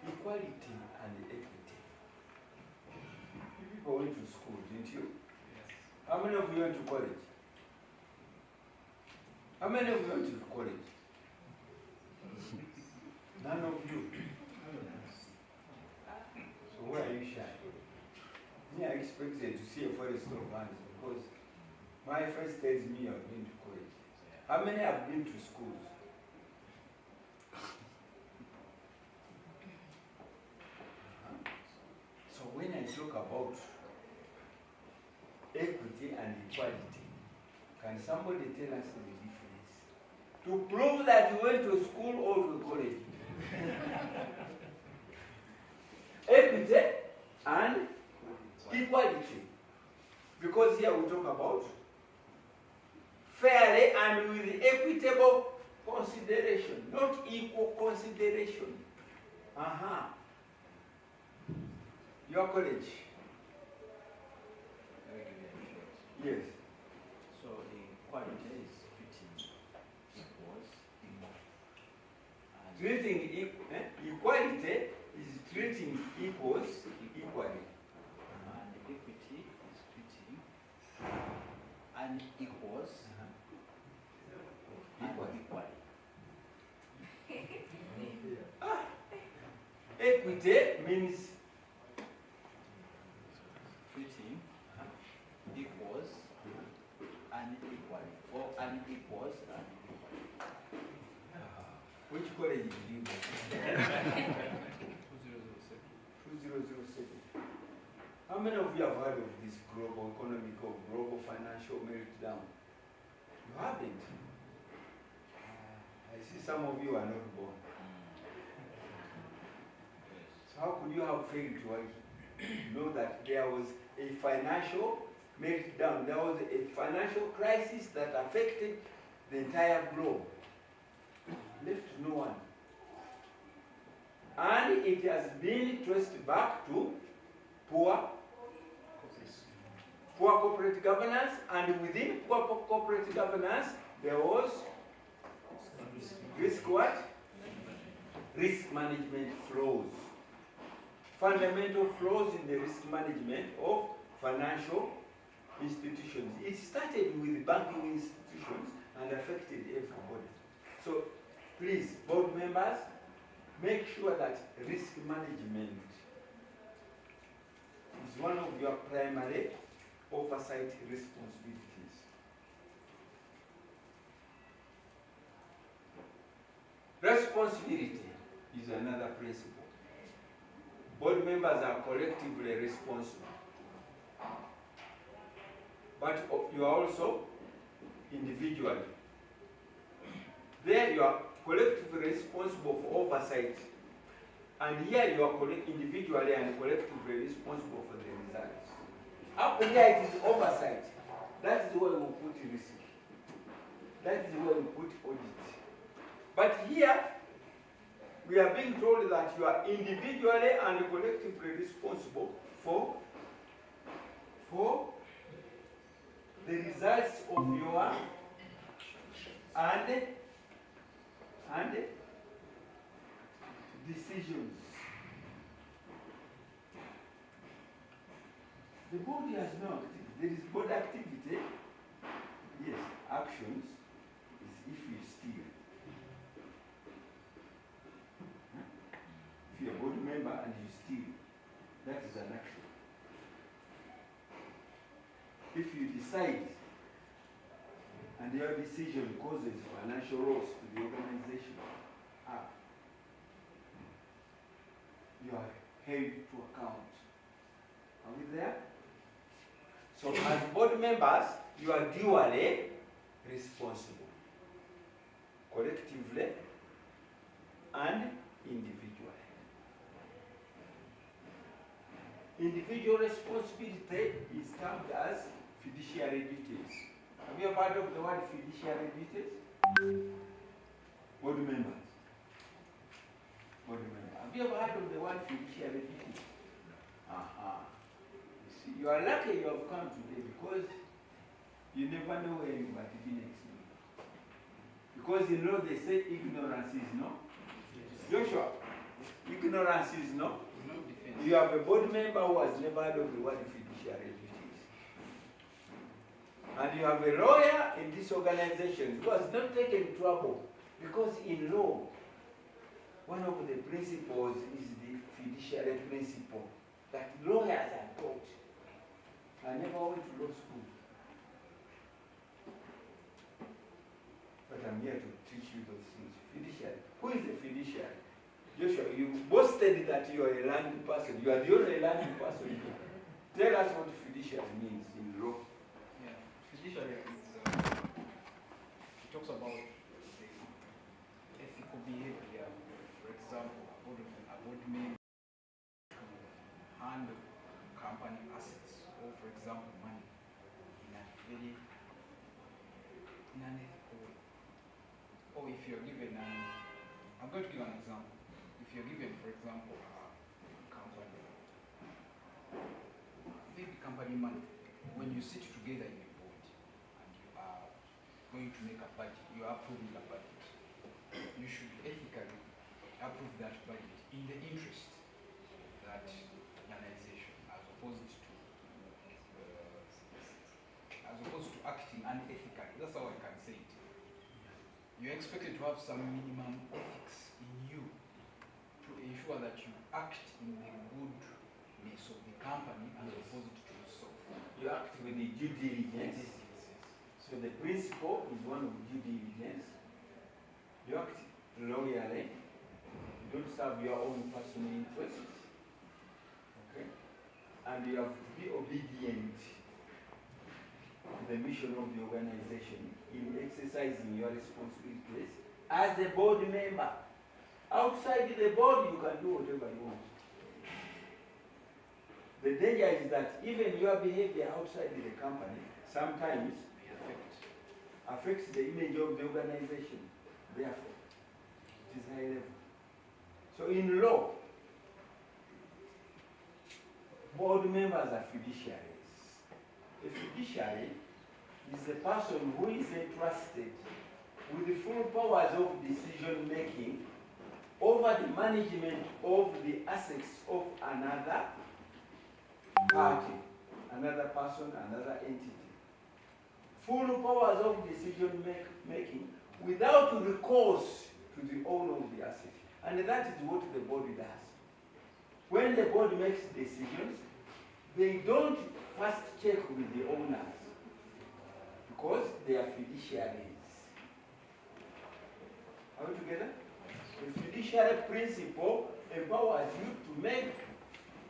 equality and equity. You people went to school, didn't you? Yes. How many of you went to college? How many of you went to college? None of you. So where are you shy? Me, I expected to see a forest of hands because my friend tells me I've been to college. How many have been to schools? So when I talk about equity and equality, can somebody tell us the difference? To prove that you went to school or to college. Equity and equality. Because here we talk about fairly and with equitable consideration, not equal consideration. Your college. Yes. So the quality is treating equals Treating equality is treating equals equally. and equity is treating unequals unequally. Equity means Treating equals unequally or unequals unequally. which college did you go to? 2007. How many of you have heard of this global economic or global financial meltdown? You haven't. I see some of you are not born. So how could you have failed to know that there was a financial meltdown? There was a financial crisis that affected the entire globe. Left no one. And it has been traced back to poor corporate governance, and within poor corporate governance, there was risk what? Risk management flaws. Fundamental flaws in the risk management of financial institutions. It started with banking institutions and affected everybody. So please, board members, make sure that risk management is one of your primary oversight responsibilities. Responsibility is another principle. Board members are collectively responsible, but you are also individually. There you are collectively responsible for oversight, and here you are individually and collectively responsible for the results. Up here it is oversight. That is where we put risk. That is where we put audit. But here, we are being told that you are individually and collectively responsible for the results of your and decisions. The board has no activity. There is board activity. Yes, actions is if you steal. If you're a board member and you steal, that is an action. If you decide and your decision causes financial loss to the organization, you are held to account. Are we there? So as board members, you are dually responsible, collectively and individually. Individual responsibility is termed as fiduciary duties. Have you ever heard of the word fiduciary duties? Board members. Board members. Have you ever heard of the word fiduciary duties? You see, you are lucky you have come today because you never know where you might be next week. Because you know they say ignorance is no. Joshua, ignorance is no. You have a board member who has never heard of the word fiduciary duties. And you have a lawyer in this organization who has not taken trouble because in law, one of the principles is the fiduciary principle that lawyers are taught. I never went to law school. But I'm here to teach you those things. Fiduciary. Who is a fiduciary? Joshua, you boasted that you are a learned person. You are the only learned person here. Tell us what fiduciary means in law. Yeah, fiduciary is, it talks about the ethical behavior. For example, a board member to handle company assets, or for example, money in an ethical way. Or if you're given I'm going to give an example. If you're given, for example, a company, maybe company money, when you sit together in a board and you are going to make a budget, you are approving a budget, you should ethically approve that budget in the interest of that organization, as opposed to acting unethically. That's how I can say it. You're expected to have some minimum ethics in you to ensure that you act in the goodness of the company as opposed to yourself. You act with the due diligence. So the principle is one of due diligence. You act loyally. You don't serve your own personal interests. Okay? And you have to be obedient to the mission of the organization in exercising your responsibilities as a board member. Outside the board, you can do whatever you want. The danger is that even your behavior outside the company sometimes affects the image of the organization. Therefore, it is high level. So in law, board members are fiduciaries. A fiduciary is a person who is entrusted with the full powers of decision making over the management of the assets of another party. another person, another entity. Full powers of decision making without recourse to the owner of the asset. And that is what the body does. When the board makes decisions, they don't first check with the owners because they are fiduciaries. Are we together? The fiduciary principle empowers you with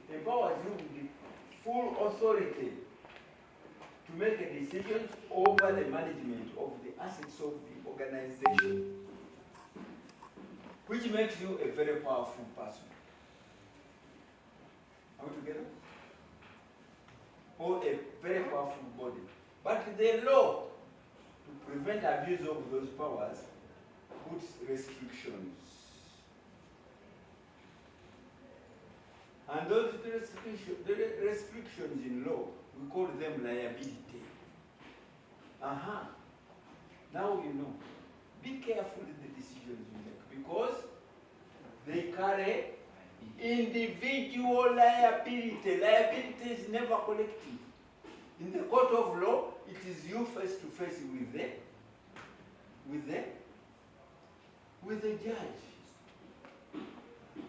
the full authority to make a decision over the management of the assets of the organization, which makes you a very powerful person. Are we together? Or a very powerful body. But the law, to prevent abuse of those powers, puts restrictions. And those restrictions in law, we call them liability. Now you know. Be careful with the decisions you make because they carry individual liability. Liability is never collective. In the court of law, it is you face to face with the judge.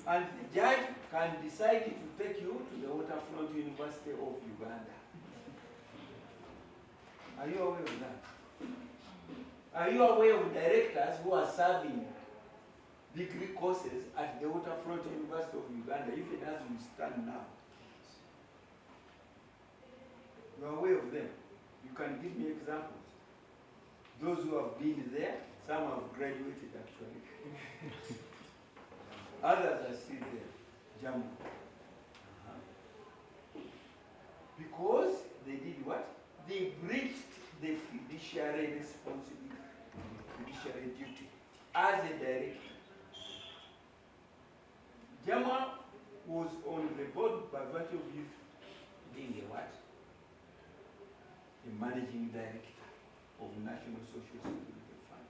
And the judge can decide to take you to the Waterfront University of Uganda. Are you aware of that? Are you aware of directors who are serving degree courses at the Waterfront University of Uganda, even as we stand now? You are aware of them. You can give me examples. Those who have been there, some have graduated actually. Others are still there. Jumbo. Because they did what? They breached the fiduciary responsibility, fiduciary duty as a director. Jama was on the board by virtue of his being a what? A managing director of National Social Security Fund.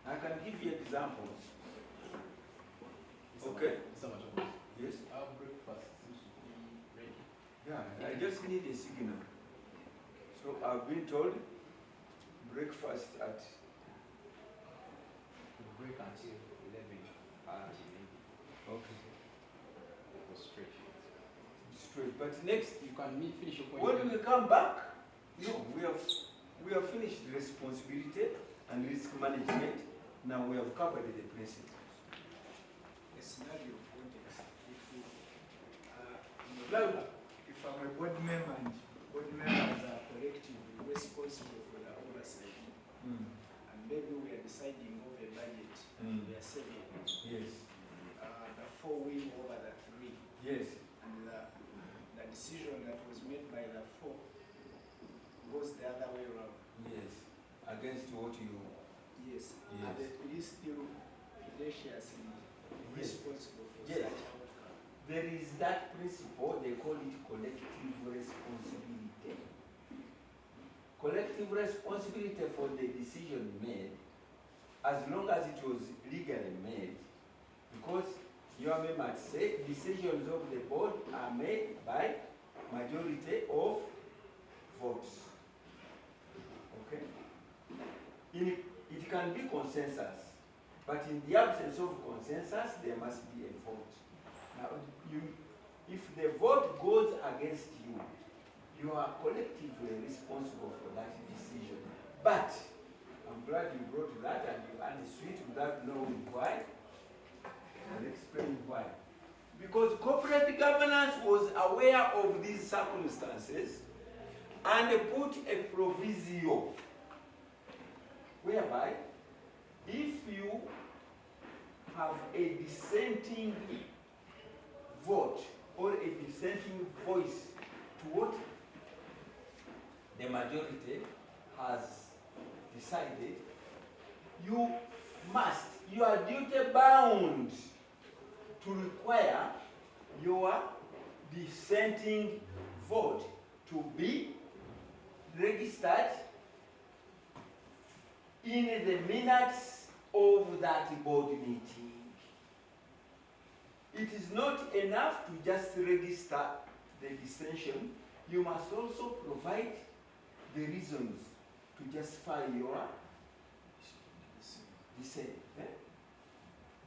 I can give you examples. Okay? Yes? Our breakfast seems to be ready. Yeah, I just need a signal. So I've been told breakfast at We'll break until 11 maybe. okay. Or straight. Straight. But next, You can finish your point. when we come back, no, we have finished responsibility and risk management. Now we have covered the principles. A scenario of context. Louder. If I'm a board member and board members are collectively responsible for the oversight, and maybe we are deciding of a budget, we are saving. Yes. The 4 win over the 3, Yes. and the decision that was made by the 4 goes the other way around. Yes. Against what you. Yes. Yes. And it is still fiducious and responsible for Yes. such outcome. There is that principle, they call it collective responsibility. Collective responsibility for the decision made, as long as it was legally made, because you might say decisions of the board are made by majority of votes. Okay? It can be consensus, but in the absence of consensus, there must be a vote. Now, if the vote goes against you, you are collectively responsible for that decision. But I'm glad you brought that and you understood it without knowing why. I'll explain why. Because corporate governance was aware of these circumstances and put a proviso whereby if you have a dissenting vote or a dissenting voice to what the majority has decided, you are duty bound to require your dissenting vote to be registered in the minutes of that board meeting. It is not enough to just register the dissension. you must also provide the reasons to justify your dissent.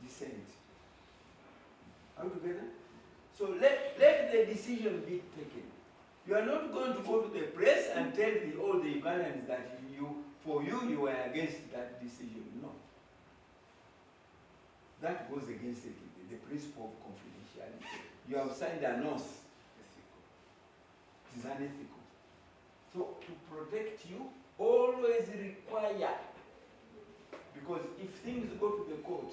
Dissent. Are we together? So let the decision be taken. You are not going to go to the press and tell all the Ugandans that you were against that decision. No. That goes against the principle of confidentiality. You have signed an oath. It is unethical. So to protect you, always require, because if things go to the court,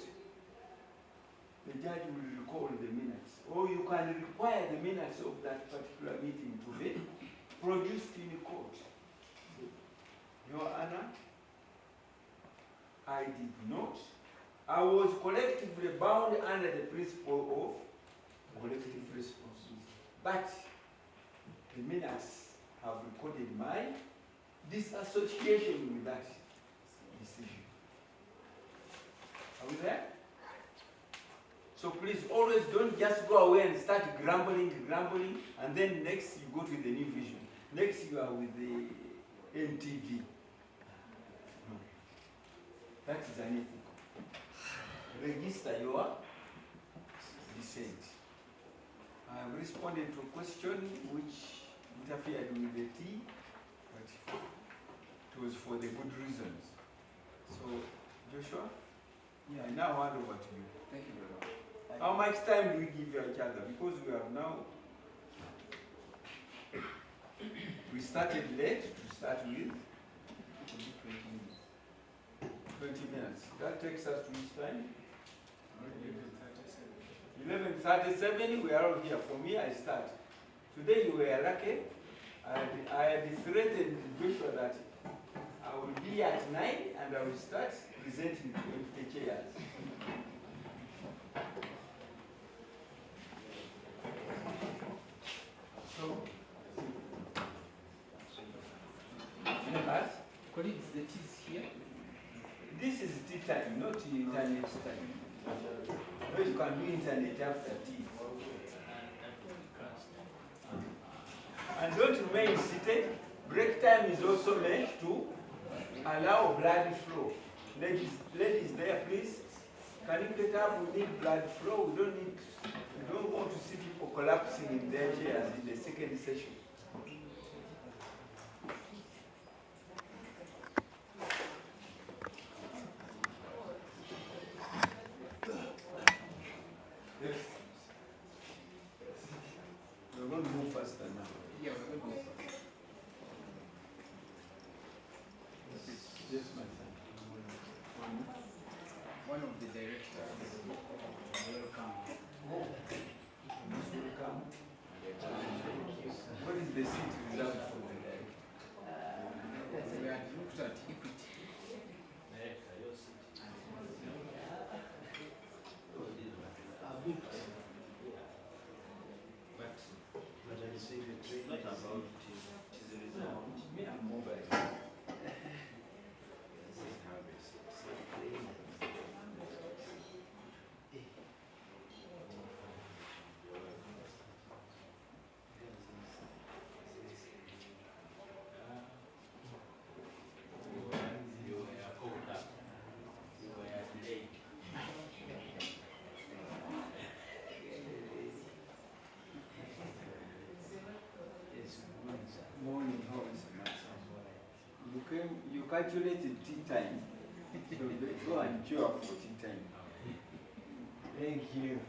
the judge will recall the minutes. Or you can require the minutes of that particular meeting to be produced in court. Your Honor, I did not. I was collectively bound under the principle of collective responsibility. But the minutes have recorded my disassociation with that decision. Are we there? So please always don't just go away and start grumbling, and then next you go to the New Vision. Next you are with the NTV. No. That is unethical. Register your dissent. I have responded to a question which interfered with the T, but it was for the good reasons. So, Joshua, I now hand over to you. Thank you very much. How much time do we give each other? Because we have now, we started late to start with. 20 minutes. That takes us to which time? 11:37. We are all here. For me, I start. Today you were lucky. I had threatened Joshua that I will be at 9 and I will start presenting the chairs. So, members, Colleagues, the tea is here. this is tea time, not internet time. No, you can do internet after tea. And don't remain seated. Break time is also meant to allow blood flow. Ladies there, please. Can you get up? We need blood flow. We don't want to see people collapsing in their chairs in the second session. Yes. We're going to move faster now. Yeah, we're going to go. Yes, my son. One of the directors. Welcome. Welcome. What is the seat reserved for the day? We had looked at equity. Me, I'm mobile. Morning, how is it, my son? You calculated tea time, so go and cheer up for tea time. Thank you.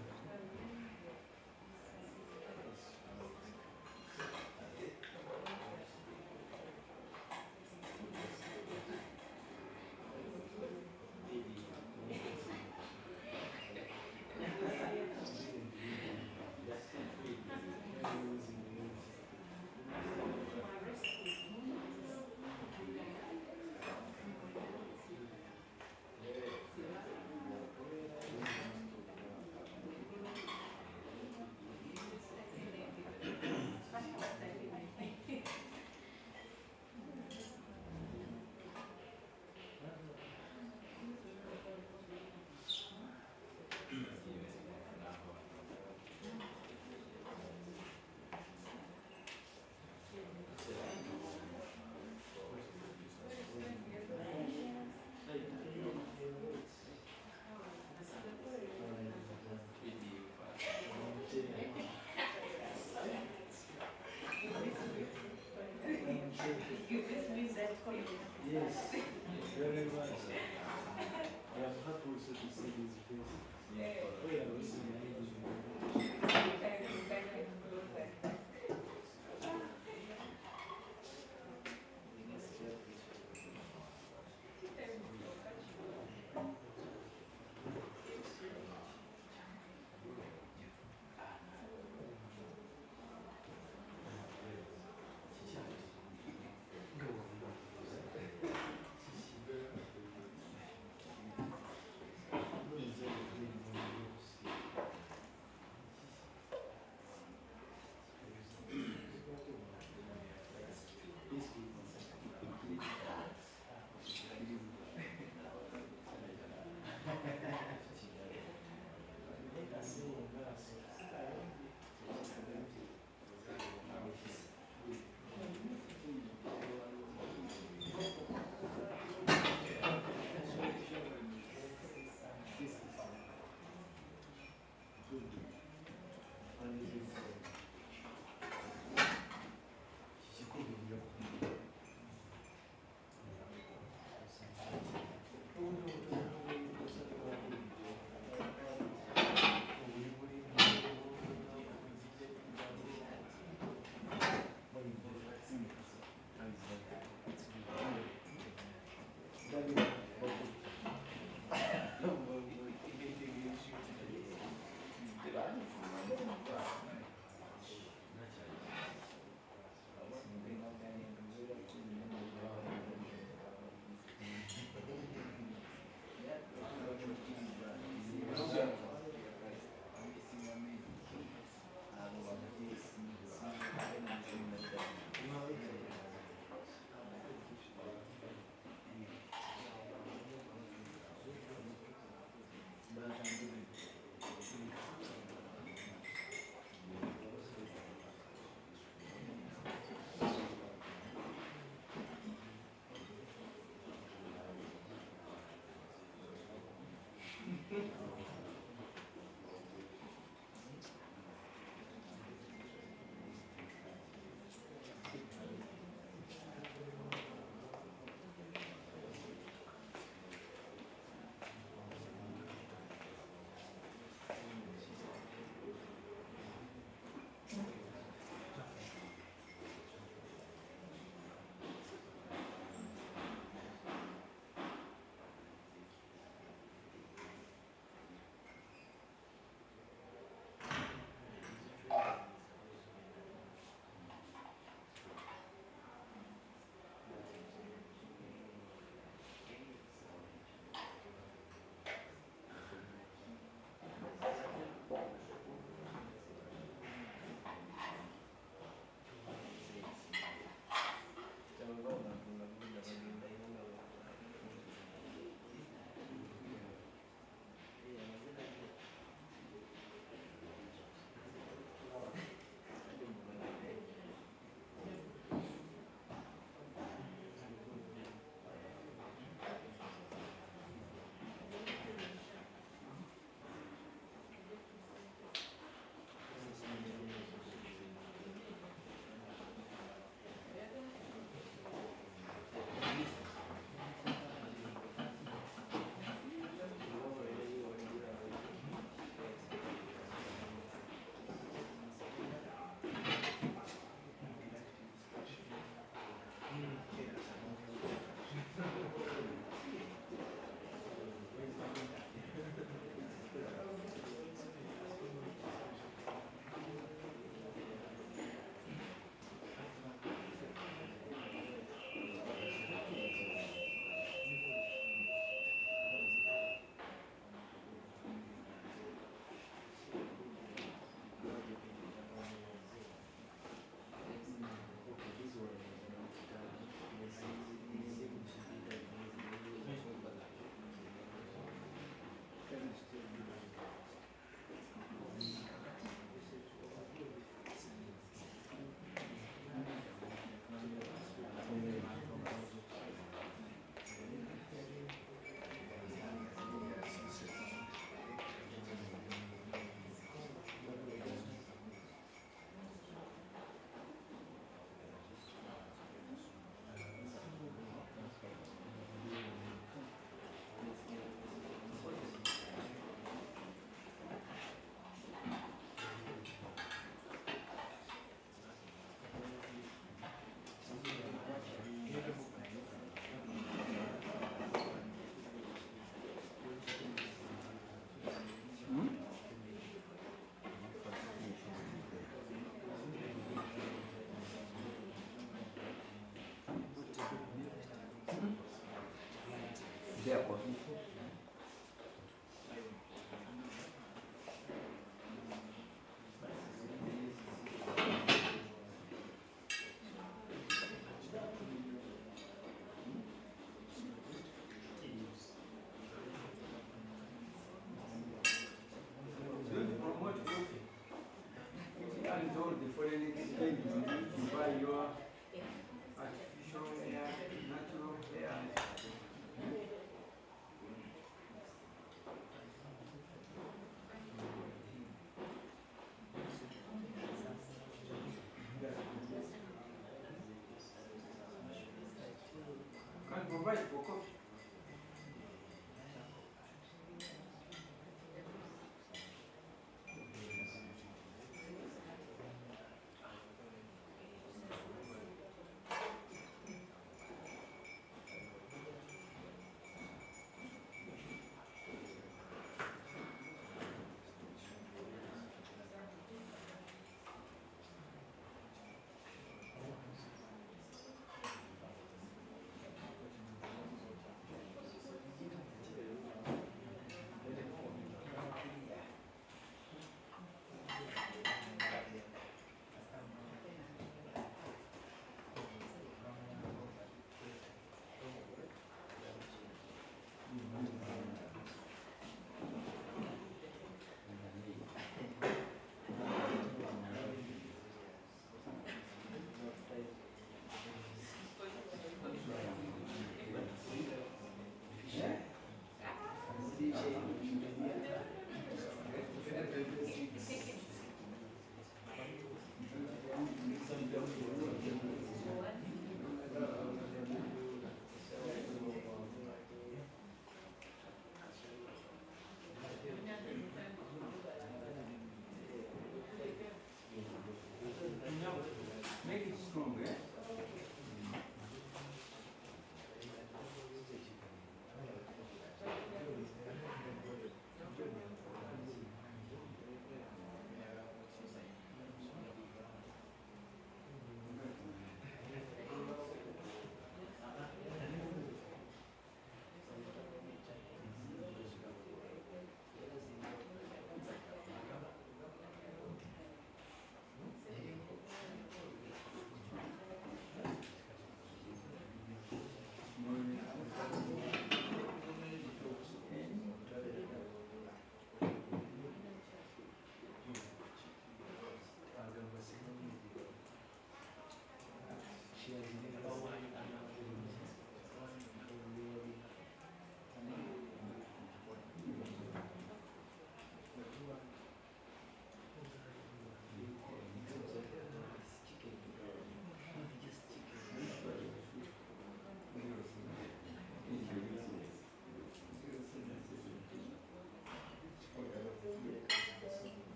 provide for coffee.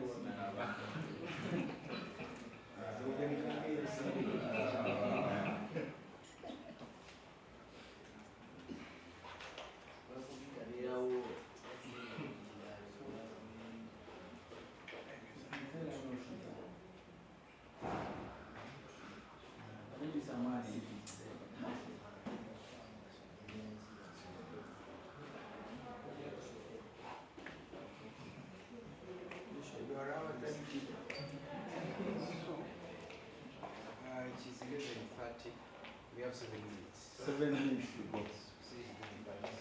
You are our timekeeper. It is 11:30. We have 7 minutes. 7 minutes to go. Say it's 25.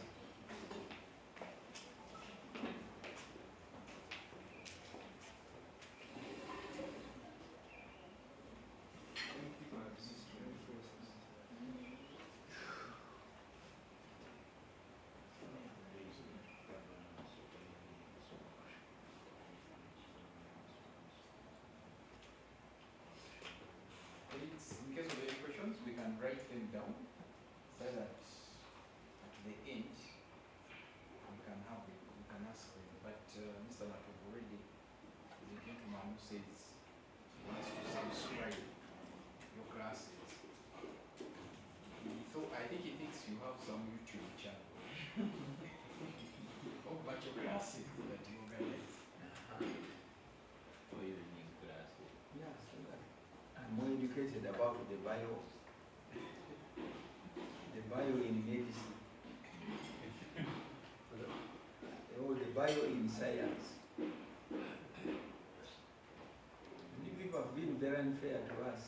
In case of any questions, we can write them down so that at the end we can ask them. But Mr. Lato already is a gentleman who says he wants to subscribe your classes. I think he thinks you have some YouTube channel of bunch of classes that you organize. Or even in classes. Yeah, so that I'm more educated about the bio in medicine. Or the bio in science. Many people have been very unfair to us.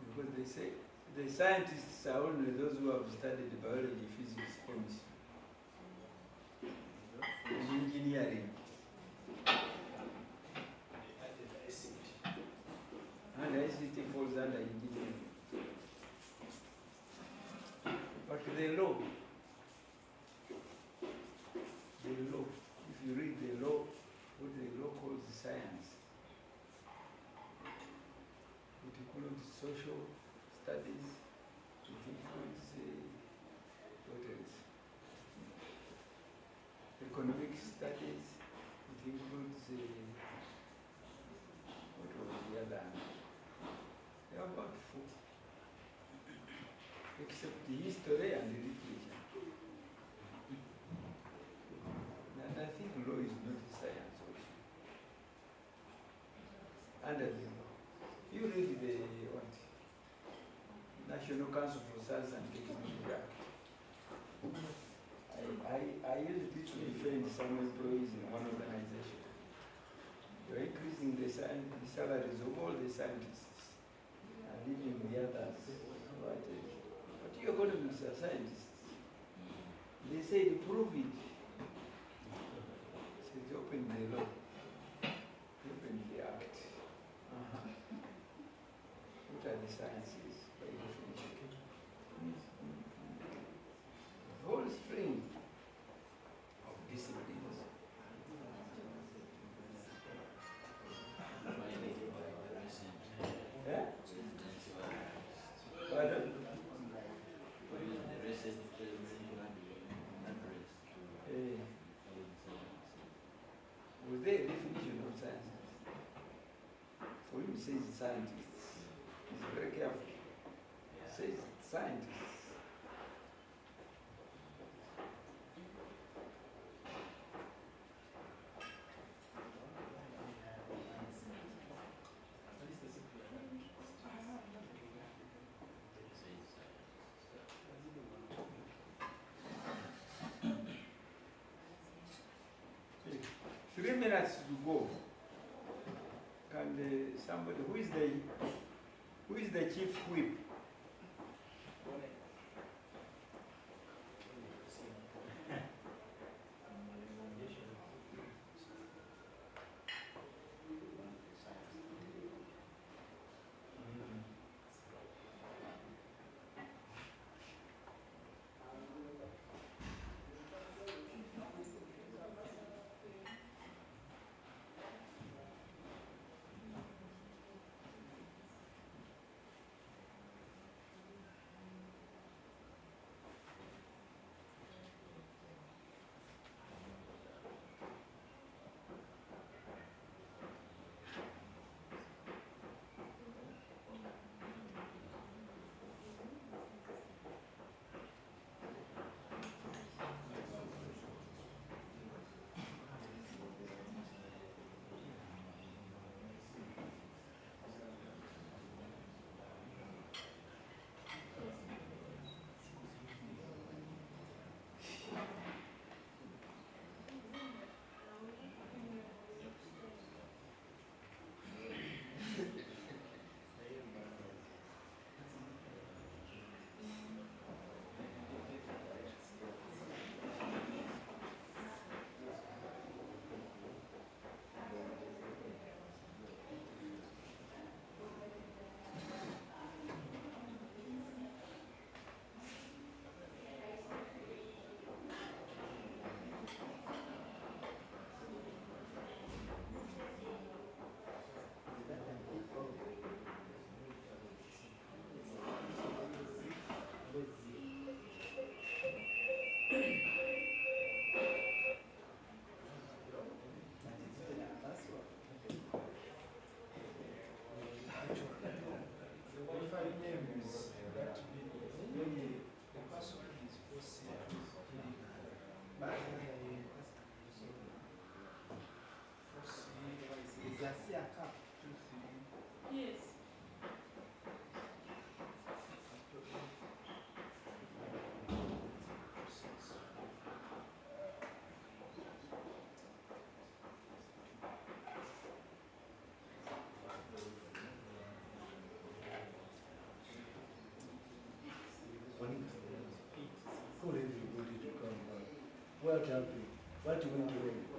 Because they say the scientists are only those who have studied biology, physics, chemistry, and engineering. And ICT falls under engineering. But the law, if you read the law, what the law calls science, it includes social studies, it includes what else? Economic studies, it includes what was the other? There are about 4, except the history and the literature. And I think law is not a science also. Under the law, you read the what? National Council for Science and Technology Act. I used it to defend some employees in one organization. They were increasing the salaries of all the scientists and leaving the others. But you economists are scientists. They say to prove it. So they open the law, open the act. What are the sciences by definition? The whole string of disciplines. Yeah? Pardon? Was there a definition of sciences? For him, it says scientists. He's very careful. It says scientists. Okay. 3 minutes to go. Can somebody, who is the chief whip? what happened? What went wrong?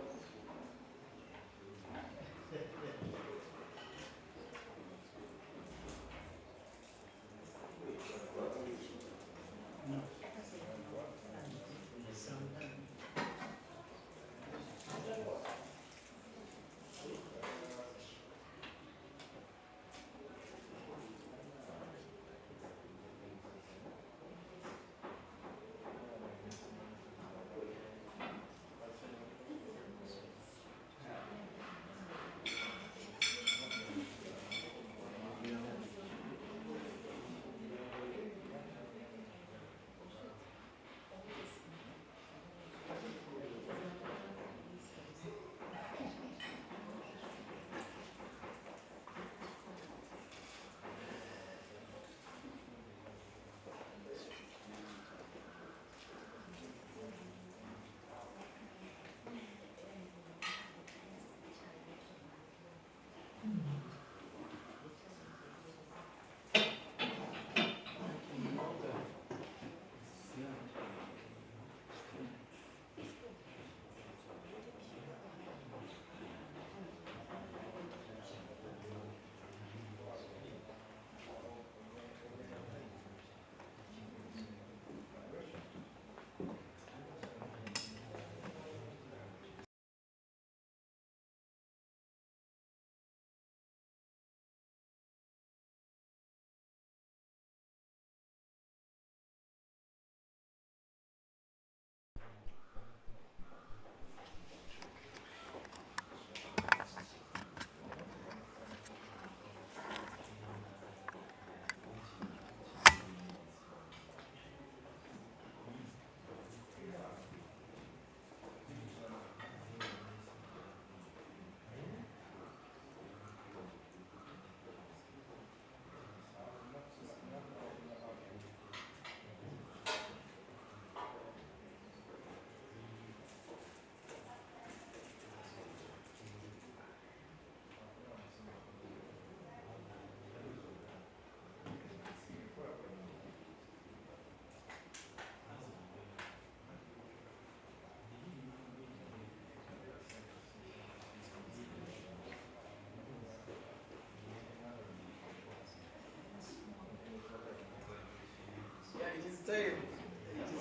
It is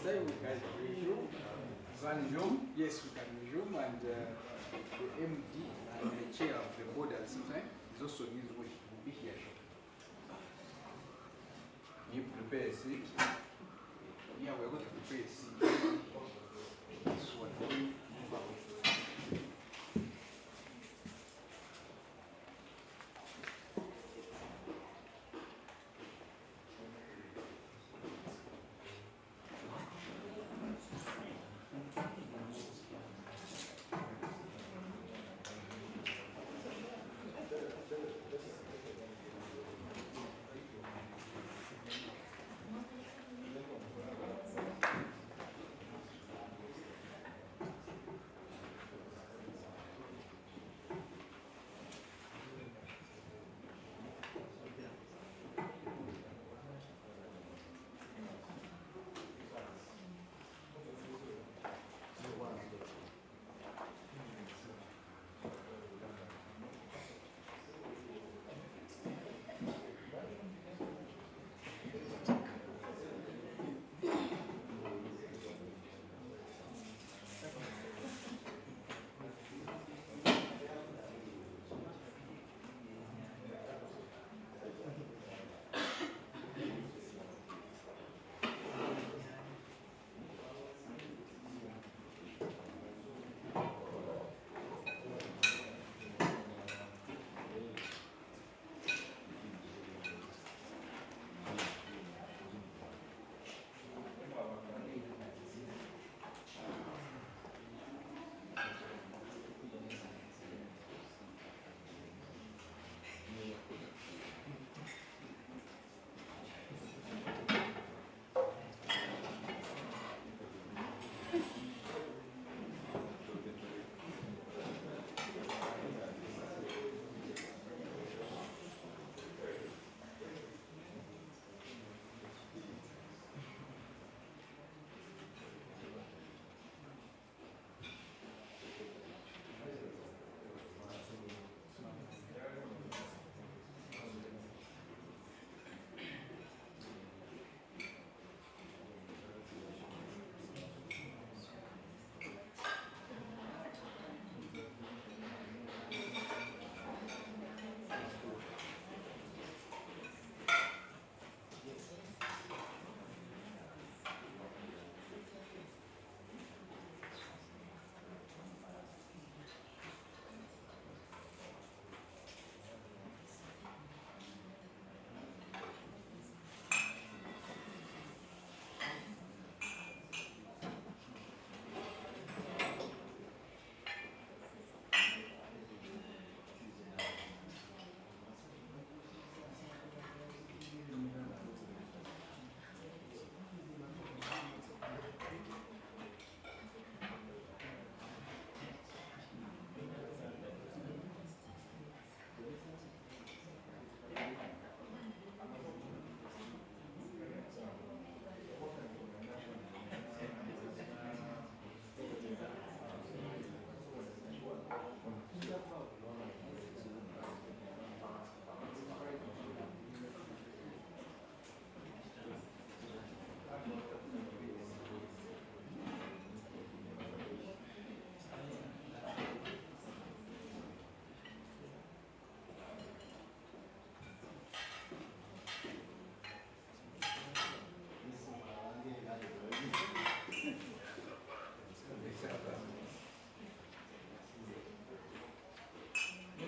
time we can resume. Yes, we can resume, and the MD and the chair of the board at the same time is also will be here. You prepare a seat. Yeah, we're going to prepare a seat. This one.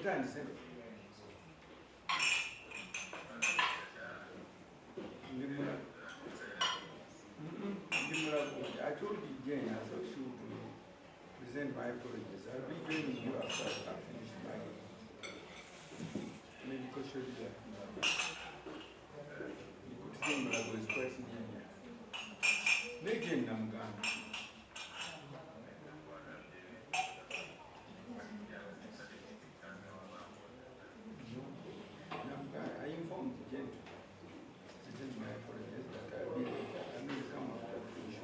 Utandise. I told you Jane, I thought she would present my apologies. I'll be joining you after I finish my medical schedule. You could think I was quite near. Megan Namgana. I informed Jen to present my apologies that I will come after the finish.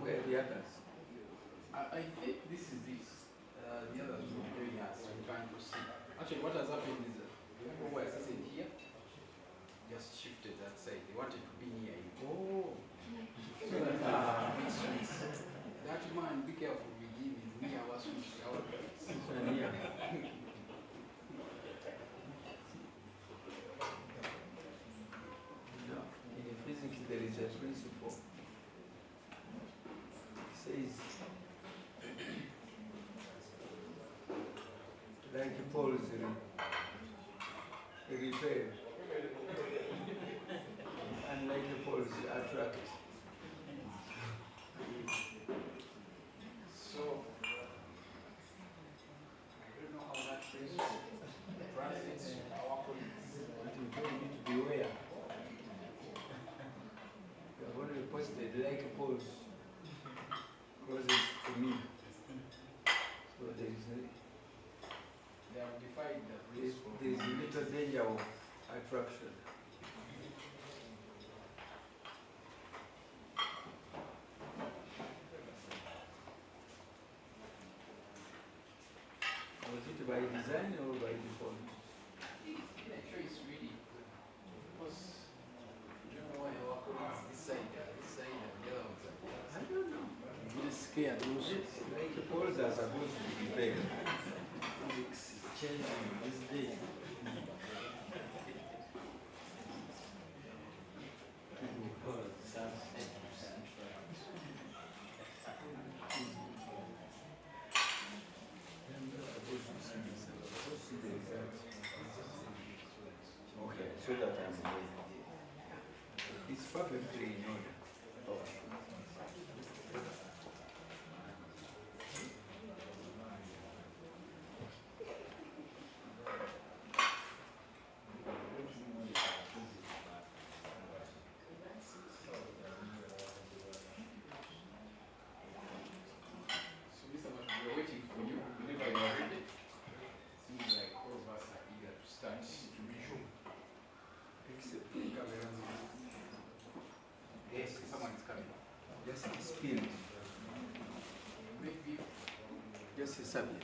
Where are the others? I think this is this. The others will be doing us. We can't proceed. Actually, what has happened is remember who I started here? Just shifted that side. They wanted to be near you. Oh. So that makes sense. That man, be careful with him. Is near our switch. Our In physics, there is a principle. It says, like poles repel, and like poles attract. So, I don't know how that principle translates to our colleagues. But you don't need to be aware. You have only posted like poles closest to me. So there is They have defined the principle. there is a little danger of attraction. Was it by design or by default? Actually, it's really because you don't know why our colleagues this side, and the other ones are there. I don't know. I'm scared. Like the poles are supposed to be big. Physics is changing these days. Okay, so that I'm ready. It's perfectly in order. C'est ça, bien.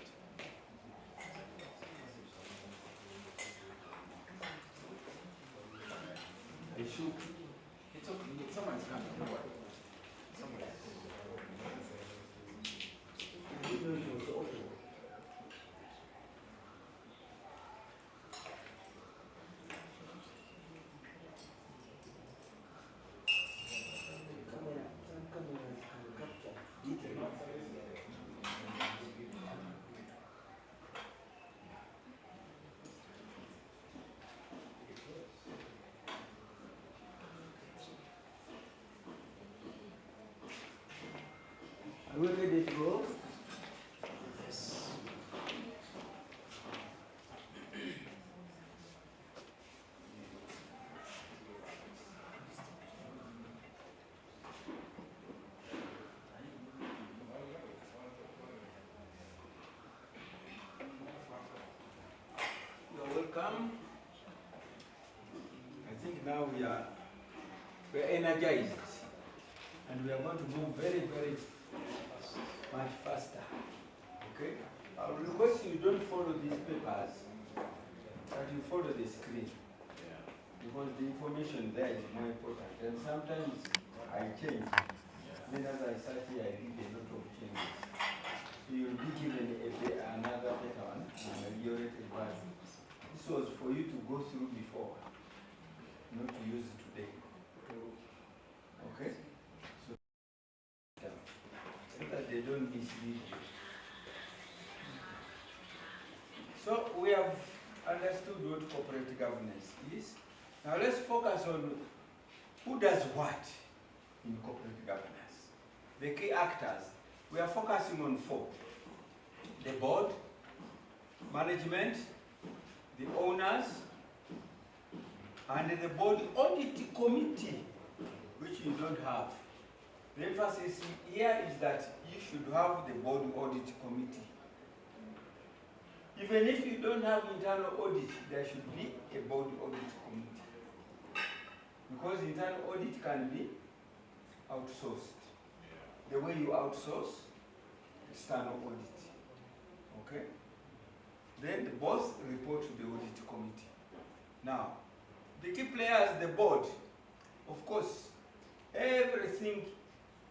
I should. It's okay. Someone's coming. Don't worry. Someone is. Are we ready to go? Yes. You're welcome. I think now we're energized and we are going to move very, very much faster. Okay? I'll request you don't follow these papers, but you follow the screen. Because the information there is more important. And sometimes I change. Then as I start here, I did a lot of changes. So you'll be given another better one, and a reiterated version. This was for you to go through before, not to use it today. Okay? So that they don't mislead you. So we have understood what corporate governance is. Now let's focus on who does what in corporate governance. The key actors. We are focusing on 4. The board, management, the owners, and the board audit committee, which you don't have. The emphasis here is that you should have the board audit committee. Even if you don't have internal audit, there should be a board audit committee. Because internal audit can be outsourced. The way you outsource external audit. Okay? Then the boss report to the audit committee. Now, the key players, the board, of course, everything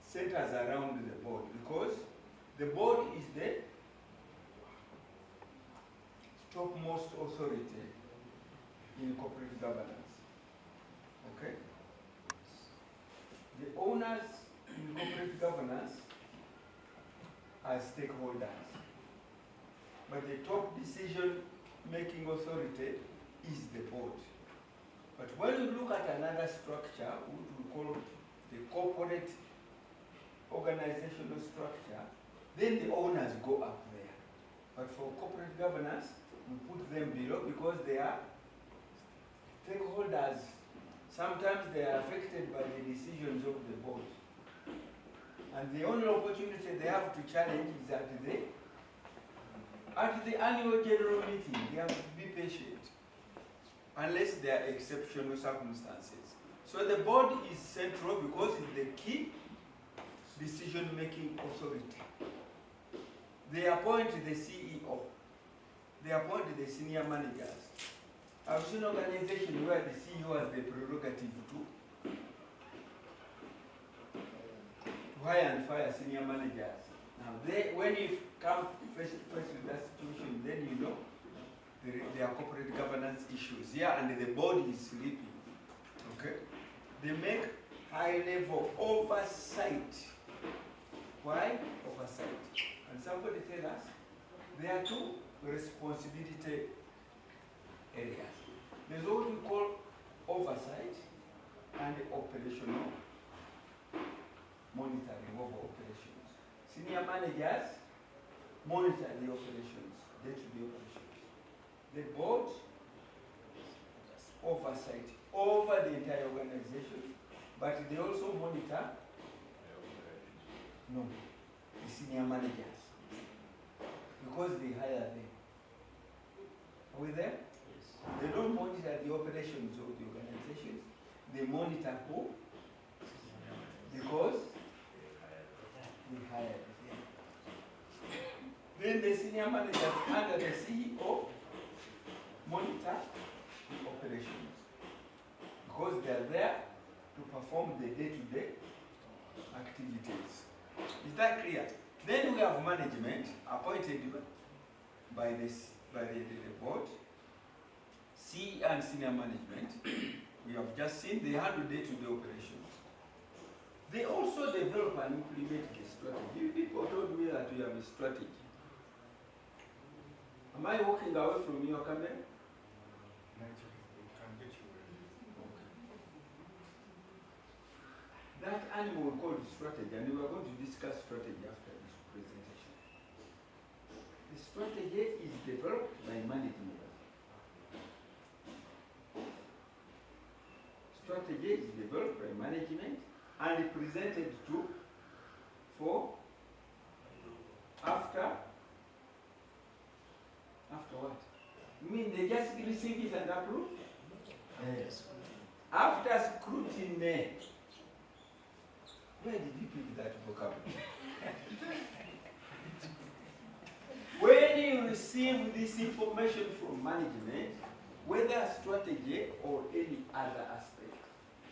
centers around the board because the board is the topmost authority in corporate governance. Okay? The owners in corporate governance are stakeholders. But the top decision-making authority is the board. But when you look at another structure, which we call the corporate organizational structure, then the owners go up there. But for corporate governance, we put them below because they are stakeholders. Sometimes they are affected by the decisions of the board. And the only opportunity they have to challenge is at the annual general meeting. They have to be patient, unless there are exceptional circumstances. So the board is central because it's the key decision-making authority. They appoint the CEO. They appoint the senior managers. I've seen organizations where the CEO has the prerogative to hire and fire senior managers. Now, when you come face with that situation, then you know there are corporate governance issues here, and the board is sleeping. Okay? They make high-level oversight. Why? Oversight. And somebody tell us there are 2 responsibility areas. There's what we call oversight and operational monitoring of operations. Senior managers monitor the operations, day-to-day operations. The board oversight over the entire organization, but they also monitor the senior managers because they hire them. Are we there? Yes. They don't monitor the operations of the organizations. They monitor who? Because they hire them. Then the senior managers under the CEO monitor the operations because they are there to perform the day-to-day activities. Is that clear? Then we have management appointed by the board, C and senior management. We have just seen they handle day-to-day operations. They also develop and implement the strategy. People told me that we have a strategy. Am I walking away from your camera? That animal we call strategy, and we are going to discuss strategy after this presentation. The strategy is developed by management. Strategy is developed by management and presented to after what? You mean they just receive it and approve? Yes. After scrutiny. Where did you pick that vocabulary? When you receive this information from management, whether strategy or any other aspect,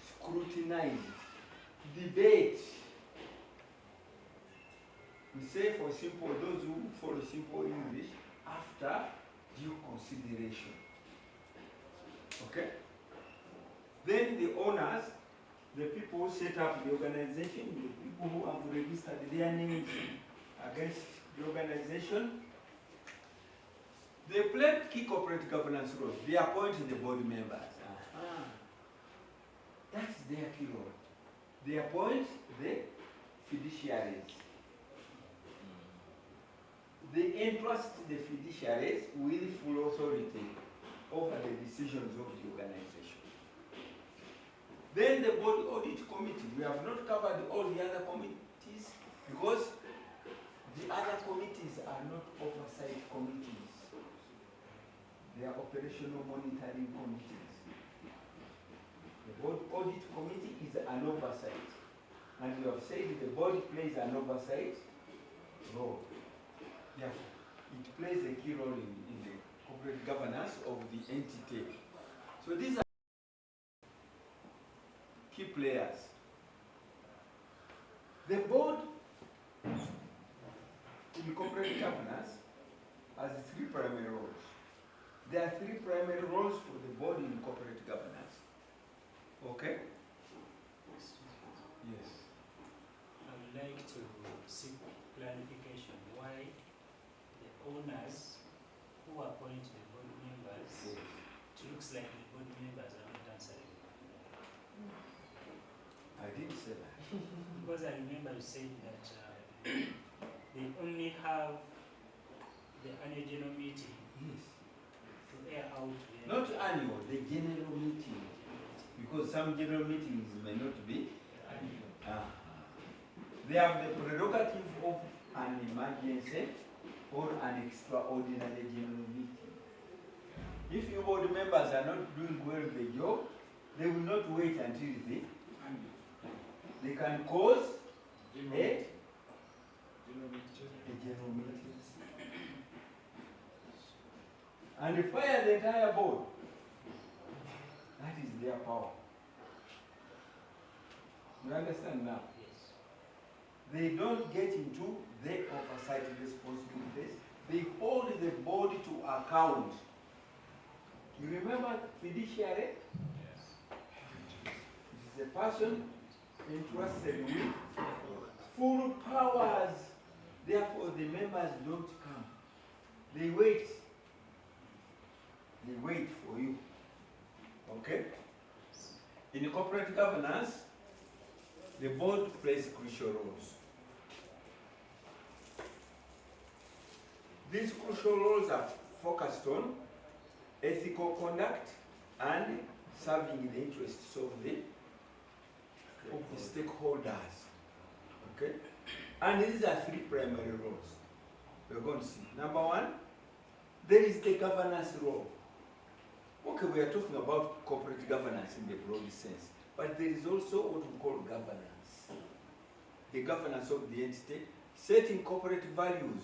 scrutinize it, debate. We say for simple, those who follow simple English, after due consideration. Okay? Then the owners, the people who set up the organization, the people who have registered their names against the organization, they play key corporate governance roles. They appoint the board members. That's their key role. They appoint the fiduciaries. They entrust the fiduciaries with full authority over the decisions of the organization. Then the board audit committee. We have not covered all the other committees because the other committees are not oversight committees. They are operational monitoring committees. The board audit committee is an oversight. And we have said the board plays an oversight role. Therefore, it plays a key role in the corporate governance of the entity. So these are key players. The board in corporate governance has three primary roles. There are three primary roles for the board in corporate governance. Okay? Yes. I would like to seek clarification why the owners who appoint the board members, it looks like the board members are not answering. I didn't say that. Because I remember you said that they only have the annual general meeting Yes. to air out their... Not annual, the general meeting. Because some general meetings may not be. They have the prerogative of an emergency or an extraordinary general meeting. If your board members are not doing well the job, they will not wait until they can cause a general meeting. And fire the entire board. That is their power. You understand now? Yes. They don't get into their oversight responsibilities. They hold the board to account. You remember fiduciary? Yes. This is a person entrusted with full powers. Therefore, the members don't come. They wait. They wait for you. Okay? In corporate governance, the board plays crucial roles. These crucial roles are focused on ethical conduct and serving the interests of the stakeholders. Okay? And these are three primary roles. We're going to see. Number one, there is the governance role. Okay, we are talking about corporate governance in the broad sense, but there is also what we call governance. The governance of the entity, setting corporate values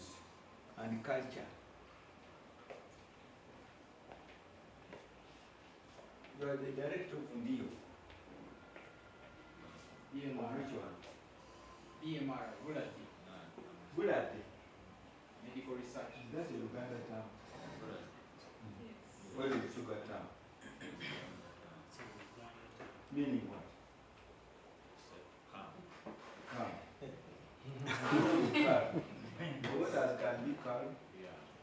and culture. You are the director of Ndio. BMR. Which one? BMR, Bulati, Bulati. Medical Research. That's a Uganda town. Yes. Where is Sugar town? Meaning what? Calm. Calm. The waters can be calm.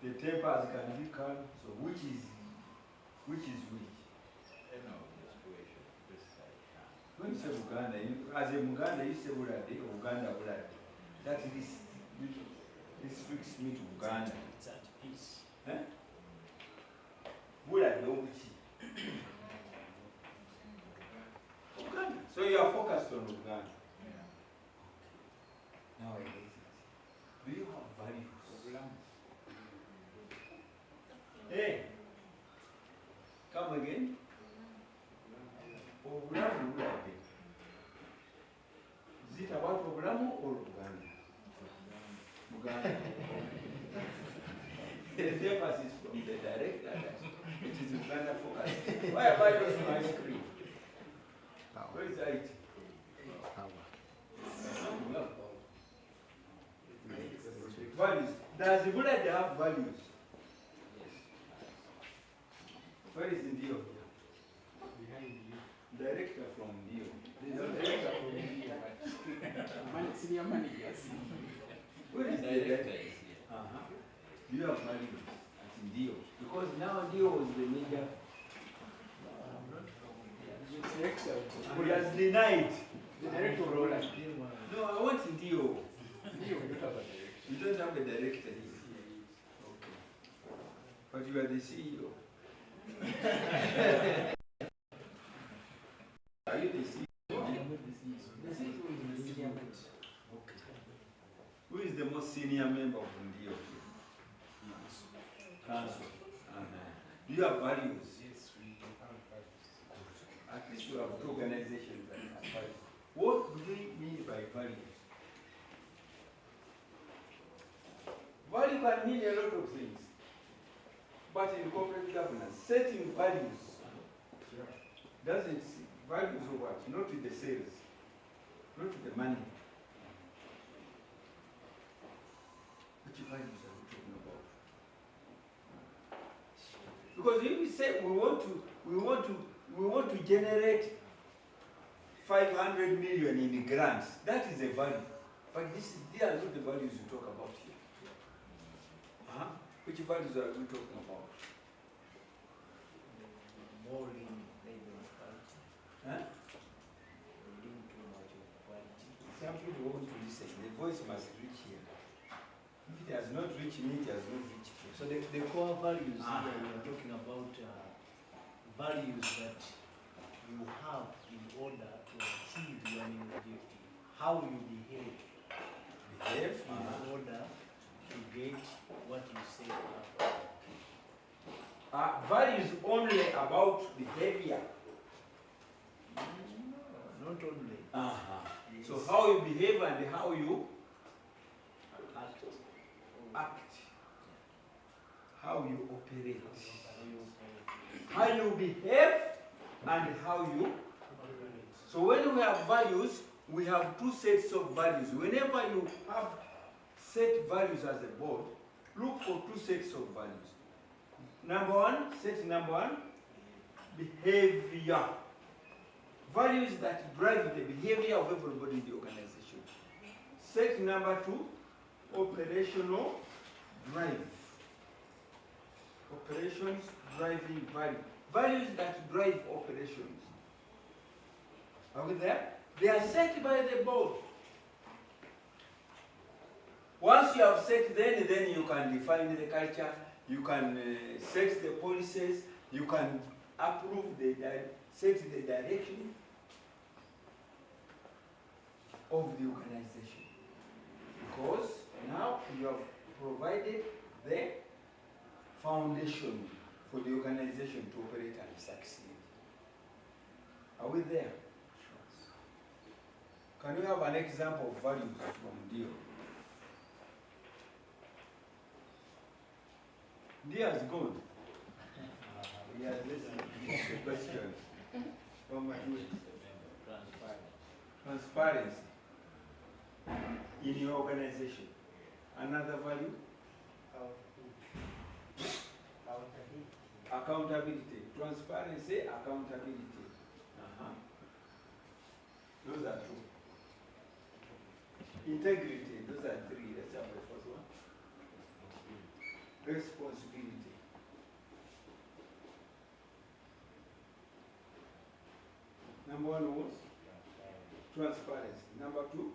The tempers can be calm. So which is which? When you say Uganda, as a Muganda, you say Bulati, Uganda Bulati. That is restricts me to Uganda. It's at peace. Eh? Bulati Obuchi. Uganda. So you are focused on Uganda. Now I get it. Do you have values? Hey, come again. Obulamu bulade. Is it about Obulamu or Uganda? Uganda. The emphasis from the director that it is Uganda focus. Why am I losing my screen? Where is it? Values. Does the bullet have values? Where is Ndio? Behind you. Director from Ndio. There's no director from India, but senior managers. Where is the director? Do you have values at Ndio? Because now Ndio was the major. The director. He has denied. The director of Bulati. No, I want Ndio. You don't have a director. You don't have a director here. Okay. But you are the CEO. Are you the CEO? The CEO is the senior. Okay. Who is the most senior member of Ndio? Council. Do you have values? Yes, we have values. At least you have two organizations that have values. What do they mean by values? Value can mean a lot of things. But in corporate governance, setting values doesn't values of what? Not with the sales, not with the money. Which values are we talking about? Because if we say we want to generate 500 million in grants, that is a value. But these are not the values you talk about here. Which values are we talking about? More in labor and quality. Huh? Lean too much of quality. Some people want to listen. The voice must reach here. If it has not reached me, it has not reached you. So the core values here, we are talking about values that you have in order to achieve your main objective. How you behave in order to get what you say you have. Values only about behavior. No, not only. Yes. So how you behave and how you act. How you operate. How you behave and how you. So when we have values, we have two sets of values. Whenever you have set values as a board, look for two sets of values. Set number one, behavior. Values that drive the behavior of everybody in the organization. Set number two, operational drive. Operations driving value. Values that drive operations. Are we there? They are set by the board. Once you have set, then you can define the culture, you can set the policies, you can approve set the direction of the organization. Because now you have provided the foundation for the organization to operate and succeed. Are we there? Can you have an example of values from Dio? Dia has gone. He has listened to the questions. From my transparency in your organization. Another value? Accountability. Transparency, accountability. Those are two. Integrity, those are three. Let's have the first one. Responsibility. Number one was transparency. Number two,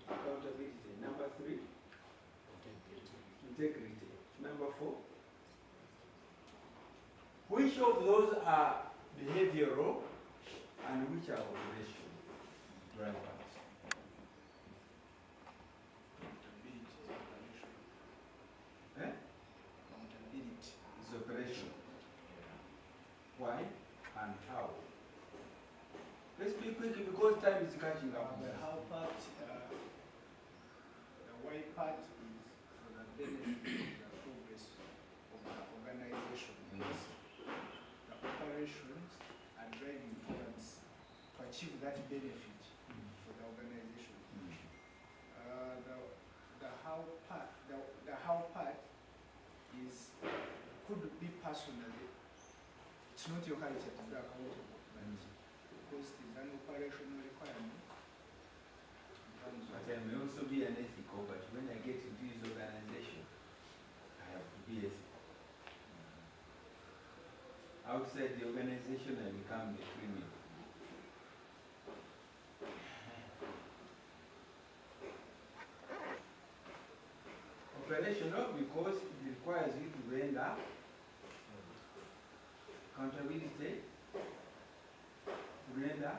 accountability. Number three, integrity. Number four, which of those are behavioral and which are operational drivers? Accountability Is operation. Why and how? Let's be quick because time is catching up. The how part, the why part is for the benefit of the progress of the organization. The operations are driving towards to achieve that benefit for the organization. The how part, the how part is could be personally. It's not your culture to be accountable, but because it is an operational requirement. in terms of- But I may also be unethical, but when I get into this organization, I have to be ethical. Outside the organization, I become the criminal. Operational because it requires you to render accountability, to render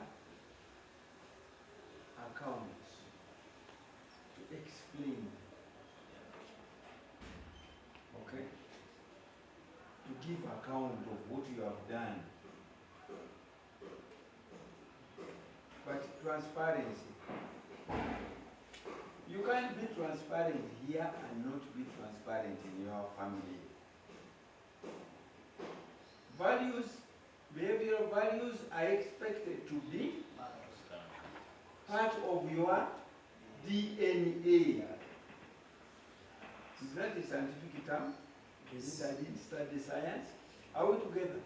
accounts, to explain, okay, to give account of what you have done. But transparency, you can't be transparent here and not be transparent in your family. Values, behavioral values are expected to be part of your DNA. Is that a scientific term? Is it I didn't study science? Are we together?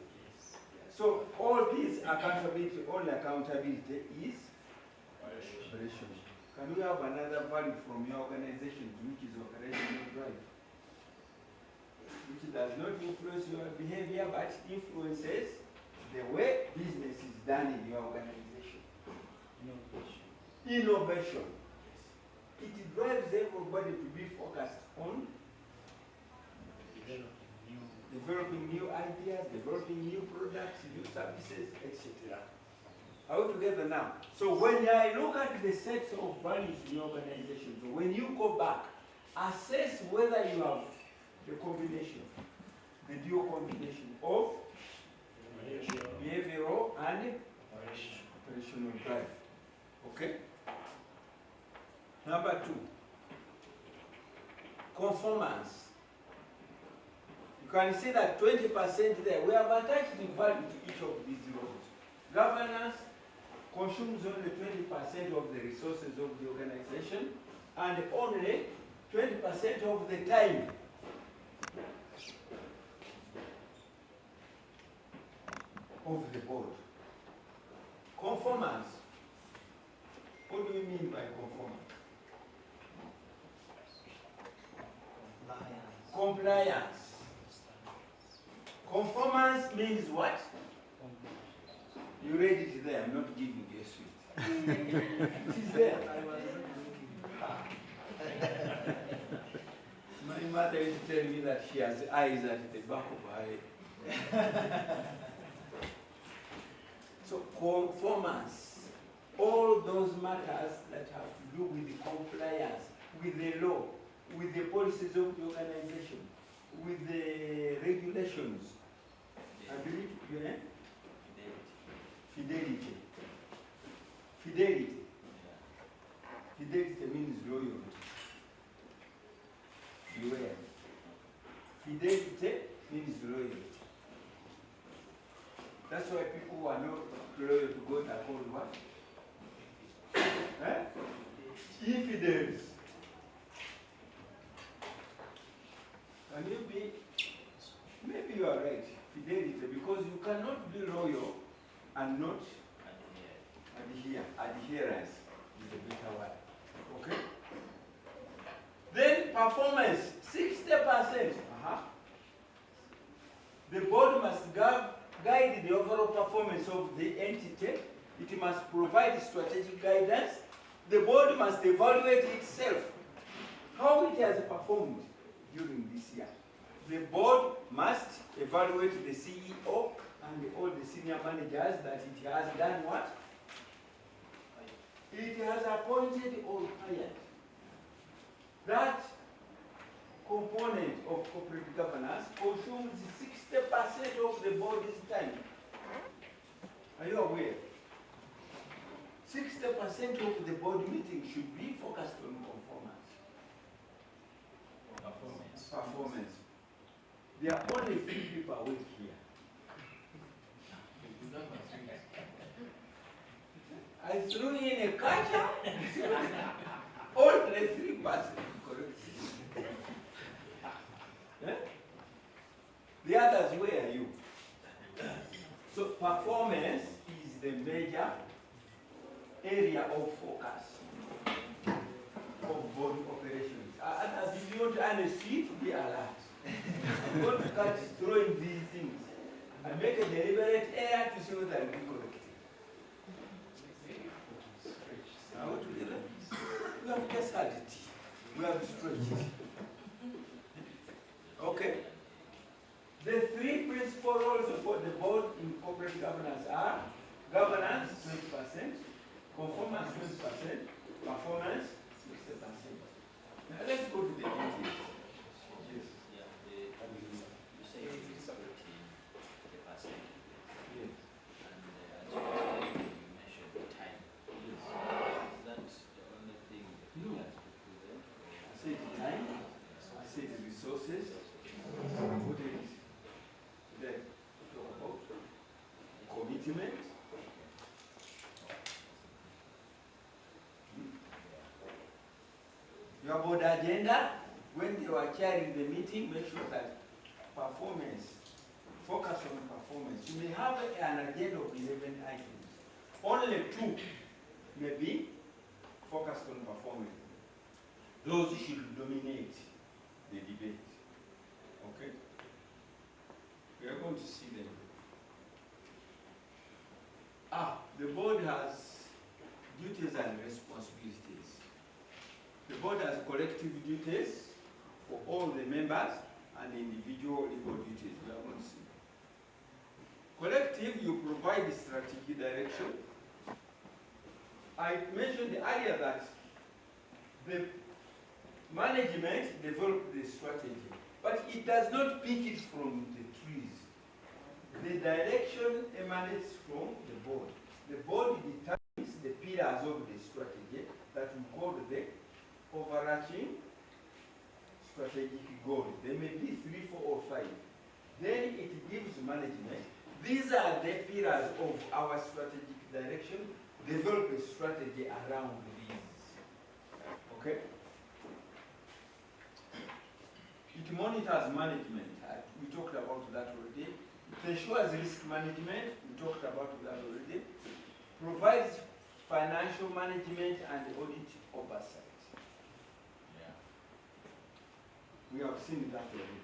So all this accountability, all accountability is operation. Can we have another value from your organization which is operational drive? Which does not influence your behavior but influences the way business is done in your organization. Innovation. It drives everybody to be focused on developing new ideas, developing new products, new services, etc. Are we together now? So when I look at the sets of values in your organization, so when you go back, assess whether you have the combination, the dual combination of behavioral and operational drive. Okay? Number two, conformance. You can see that 20% there. We have attached the value to each of these roles. Governance consumes only 20% of the resources of the organization and only 20% of the time. Of the board. Conformance. What do we mean by conformance? Compliance. Conformance means what? You read it there, I'm not giving you a sweet. It is there. My mother used to tell me that she has eyes at the back of her head. So conformance, all those matters that have to do with the compliance, with the law, with the policies of the organization, with the regulations. I believe you know? Fidelity. Fidelity. Fidelity means loyalty. Beware. fidelity means loyalty. That's why people who are not loyal to God are called what? Eh? Infidels. Can you be? Maybe you are right. Fidelity, because you cannot be loyal and not adhere. Adherence is a better word. Okay? Then performance, 60%. The board must guide the overall performance of the entity. It must provide strategic guidance. The board must evaluate itself, how it has performed during this year. The board must evaluate the CEO and all the senior managers that it has done what? It has appointed or hired. That component of corporate governance consumes 60% of the board's time. Are you aware? 60% of the board meeting should be focused on performance. There are only 3 people awake here. I threw in a culture, only 3%. Correct. Eh? The others, where are you? So performance is the major area of focus of board operations. And as if you want to earn a seat, be alert. I'm going to catch throwing these things and make a deliberate error to see whether I'm being corrected. Are we together? We have just had it. We have stretched. Okay. The 3 principal roles of the board in corporate governance are governance 20%, conformance 20%, performance 60%. Now let's go to the details. Yes. You say 70%. Yes. And you mentioned time. Yes. Is that the only thing the figures to present? I said time, I said resources, what else? Then talk about commitment. Your board agenda, when they were chairing the meeting, make sure that performance, focus on performance. You may have an agenda of 11 items. Only 2 may be focused on performance. Those should dominate the debate. Okay? We are going to see them. The board has duties and responsibilities. The board has collective duties for all the members and individual legal duties. We are going to see. Collective, you provide strategic direction. I mentioned earlier that the management develops the strategy, but it does not pick it from the trees. The direction emanates from the board. The board determines the pillars of the strategy that we call the overarching strategic goals. There may be 3, 4, or 5. Then it gives management. These are the pillars of our strategic direction. Develop a strategy around these. Okay? It monitors management. We talked about that already. It ensures risk management. We talked about that already. Provides financial management and audit oversight. Yeah. We have seen that already.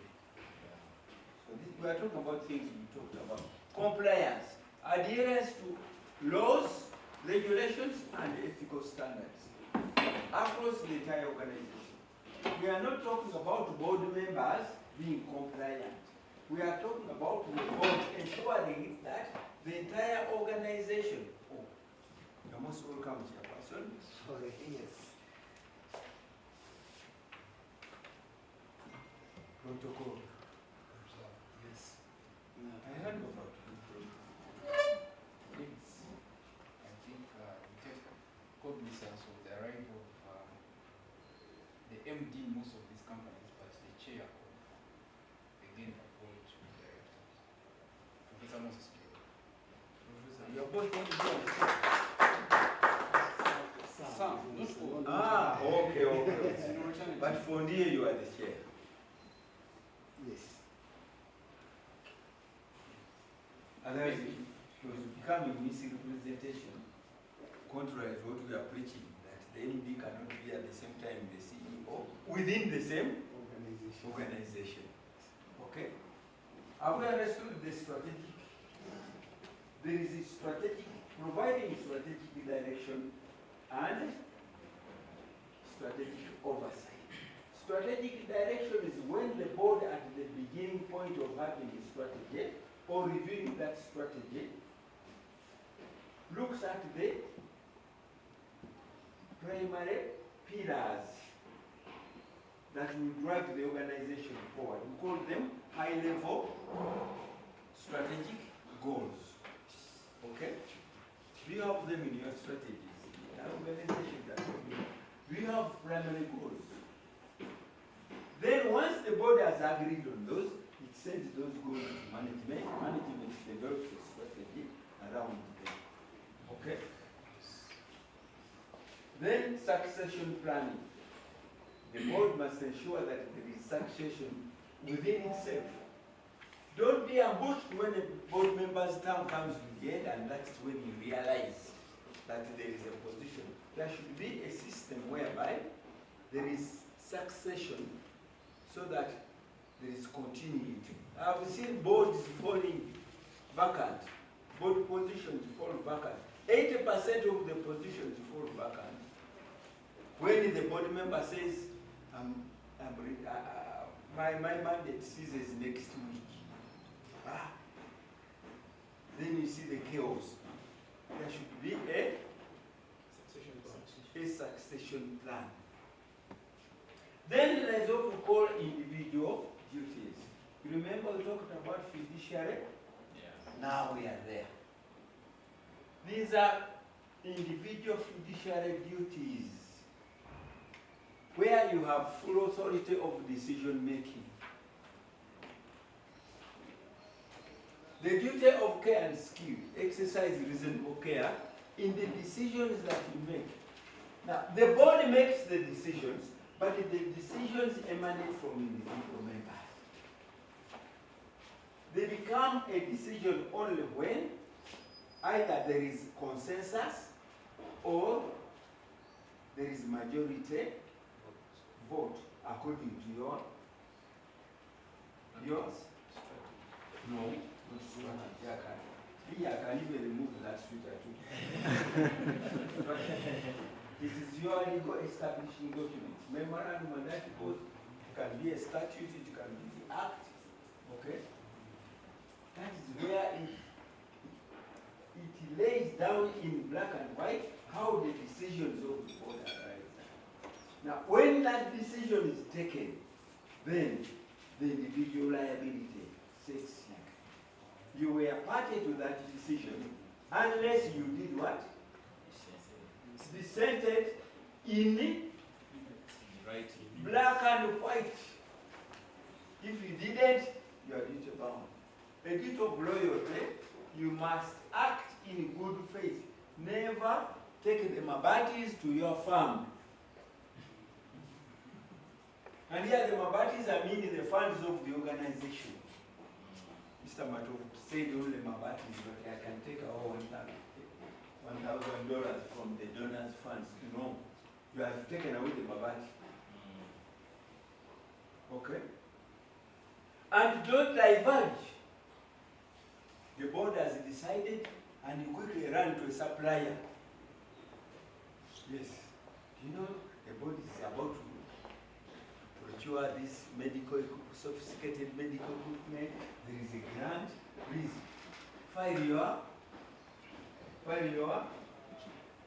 So we are talking about things we talked about. Compliance, adherence to laws, regulations, and ethical standards across the entire organization. We are not talking about board members being compliant. We are talking about the board ensuring that the entire organization. Oh, you're most welcome, Chairperson. Sorry, yes. Protocol. Yes. I hand over to you. I think we take cognizance of the arrival of the MD in most of these companies, but the chair of the again a board director. Professor Moses Kiro. Professor. You're both going to be on the same. Some, not all. Ah, okay, okay. It's in alternate. But for Ndiye, you are the chair. Yes. Otherwise, it was becoming misrepresentation, contrary to what we are preaching, that the MD cannot be at the same time the CEO within the same organization. Okay? Have we understood the strategic? There is a strategic, providing strategic direction and strategic oversight. Strategic direction is when the board at the beginning point of having a strategy or reviewing that strategy looks at the primary pillars that will drive the organization forward. We call them high-level strategic goals. Okay? Do you have them in your strategies? Organization that we have primary goals. Then once the board has agreed on those, it sends those goals to management. Management develops a strategy around them. Okay? Then succession planning. The board must ensure that there is succession within itself. Don't be ambushed when a board member's term comes to the end, and that's when you realize that there is a position. There should be a system whereby there is succession so that there is continuity. I've seen boards falling vacant, board positions fall vacant. 80% of the positions fall vacant. When the board member says, my mandate ceases next week, then you see the chaos. There should be a succession plan. Then there's what we call individual duties. You remember we talked about fiduciary? Yeah. Now we are there. These are individual fiduciary duties where you have full authority of decision making. The duty of care and skill, exercise reasonable care in the decisions that you make. Now, the board makes the decisions, but the decisions emanate from individual members. They become a decision only when either there is consensus or there is majority vote according to yours. No, not strategy. I can even remove that sweeter too. It is your legal establishing documents. Memorandum and articles, it can be a statute, it can be the act. Okay? That is where it lays down in black and white how the decisions of the board arise. Now, when that decision is taken, then the individual liability sets in. You were party to that decision unless you did what? Dissented in black and white. If you didn't, you are duty bound. A duty of loyalty, you must act in good faith. Never take the Mabatis to your farm. And here the Mabatis are meaning the funds of the organization. Mr. Mato said only Mabatis, but I can take our $1,000 from the donors' funds. No, you have taken away the Mabati. Okay? And don't diverge. The board has decided and you quickly run to a supplier. Yes. You know, the board is about to procure this sophisticated medical equipment. There is a grant. Please, file your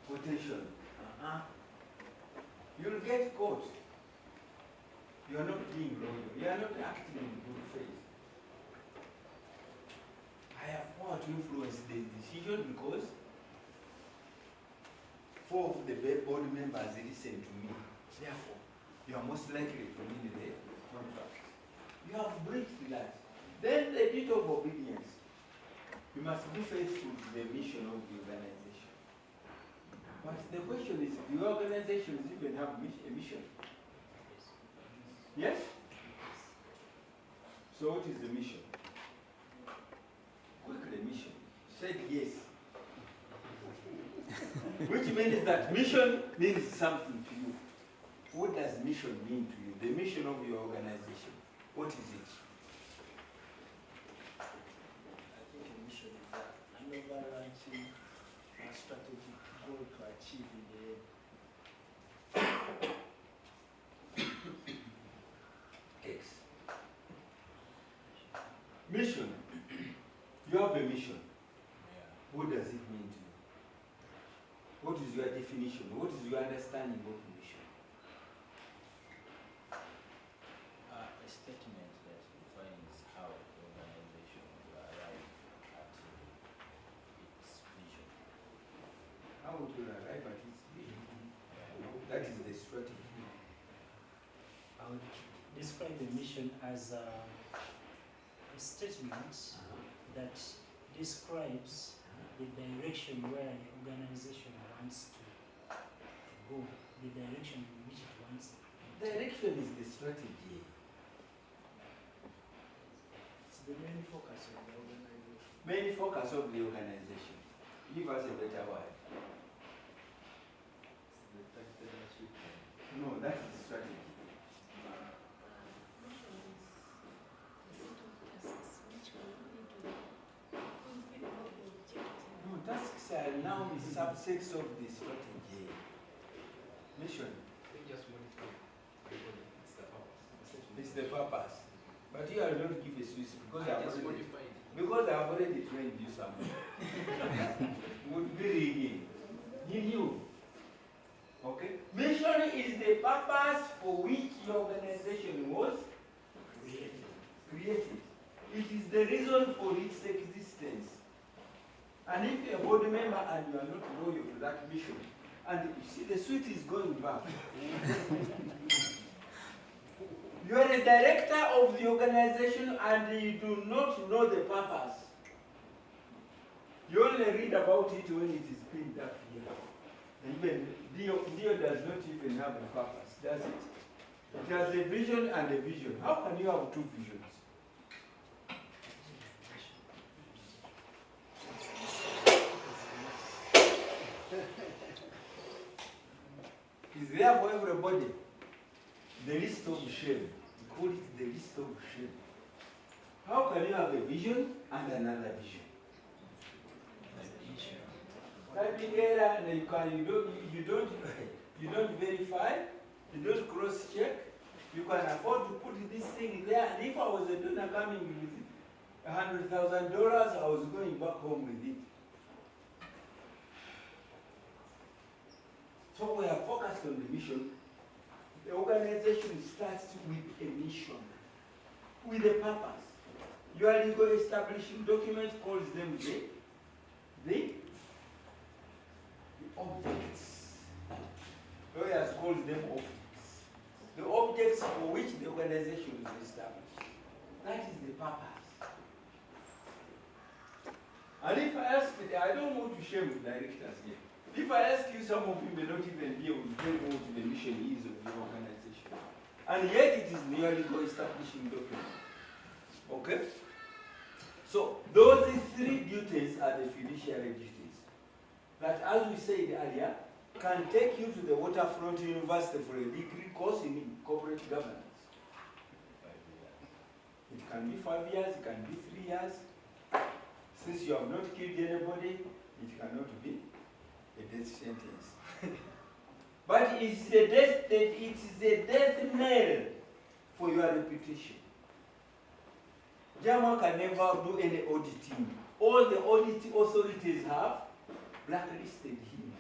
quotation. You'll get caught. You are not being loyal. You are not acting in good faith. I have power to influence the decision because 4 of the board members listen to me. Therefore, you are most likely to win the contract. You have breached that. Then the bit of obedience. You must be faithful to the mission of the organization. But the question is, do organizations even have a mission? Yes? So what is the mission? Quickly, mission. Said yes. Which means that mission means something to you. What does mission mean to you? The mission of your organization. What is it? I think a mission is an overarching strategic goal to achieve in the end. X. Mission. You have a mission. What does it mean to you? What is your definition? What is your understanding of mission? A statement that defines how the organization will arrive at its vision. How would you arrive at its vision? That is the strategy. I would describe the mission as a statement that describes the direction where the organization wants to go, the direction in which it wants to go. Direction is the strategy. It's the main focus of the organization. Main focus of the organization. Give us a better word. The targeted achievement. No, that is strategy. No, tasks are now subsets of the strategy. Mission. They just modify it's the purpose. It's the purpose. But you are not give a Swiss because I just have already, modified. because I have already trained you somewhere. Would be rigging. You knew. Okay? Mission is the purpose for which your organization was created. It is the reason for its existence. And if you're a board member and you are not loyal to that mission, and you see the suite is going back. You are a director of the organization and you do not know the purpose. You only read about it when it is pinned up here. Even Dio does not even have a purpose, does it? It has a vision and a vision. How can you have two visions? It's there for everybody. The list of shame. We call it the list of shame. How can you have a vision and another vision? Typing error and you don't verify, you don't cross check. You can afford to put this thing there. And if I was a donor coming with $100,000, I was going back home with it. So we are focused on the mission. The organization starts with a mission, with a purpose. Your legal establishing document calls them the objects. Lawyers call them objects. The objects for which the organization is established. That is the purpose. And if I ask, I don't want to shame the directors here. If I ask you, some of you may not even be able to tell me what the mission is of your organization. And yet it is the legal establishing document. Okay? So those three duties are the fiduciary duties. That, as we said earlier, can take you to the Waterfront University for a degree course in corporate governance. It can be 5 years, it can be 3 years. Since you have not killed anybody, it cannot be a death sentence. But it's a death knell for your reputation. JAMA can never do any auditing. All the audit authorities have blacklisted him.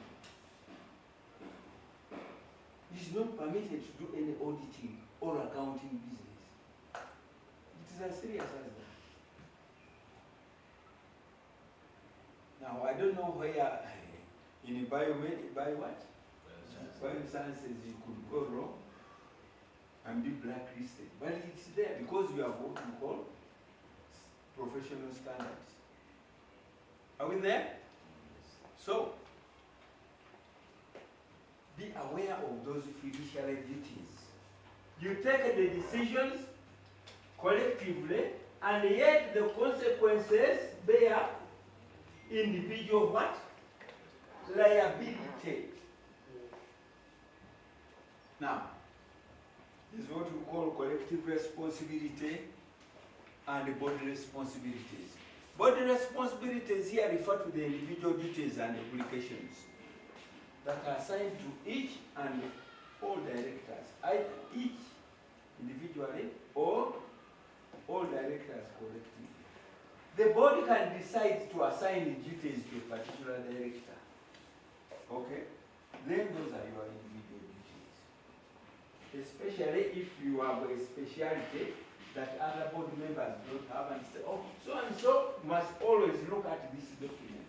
He is not permitted to do any auditing or accounting business. It is as serious as that. Now, I don't know where in biosciences you could go wrong and be blacklisted. But it's there because you have what we call professional standards. Are we there? So, be aware of those fiduciary duties. You take the decisions collectively, and yet the consequences bear individual what? Liability. Now, this is what we call collective responsibility and body responsibilities. Body responsibilities here refer to the individual duties and obligations that are assigned to each and all directors, either each individually or all directors collectively. The body can decide to assign duties to a particular director. Okay? Then those are your individual duties. Especially if you have a specialty that other board members don't have, and say, oh, so and so must always look at this document.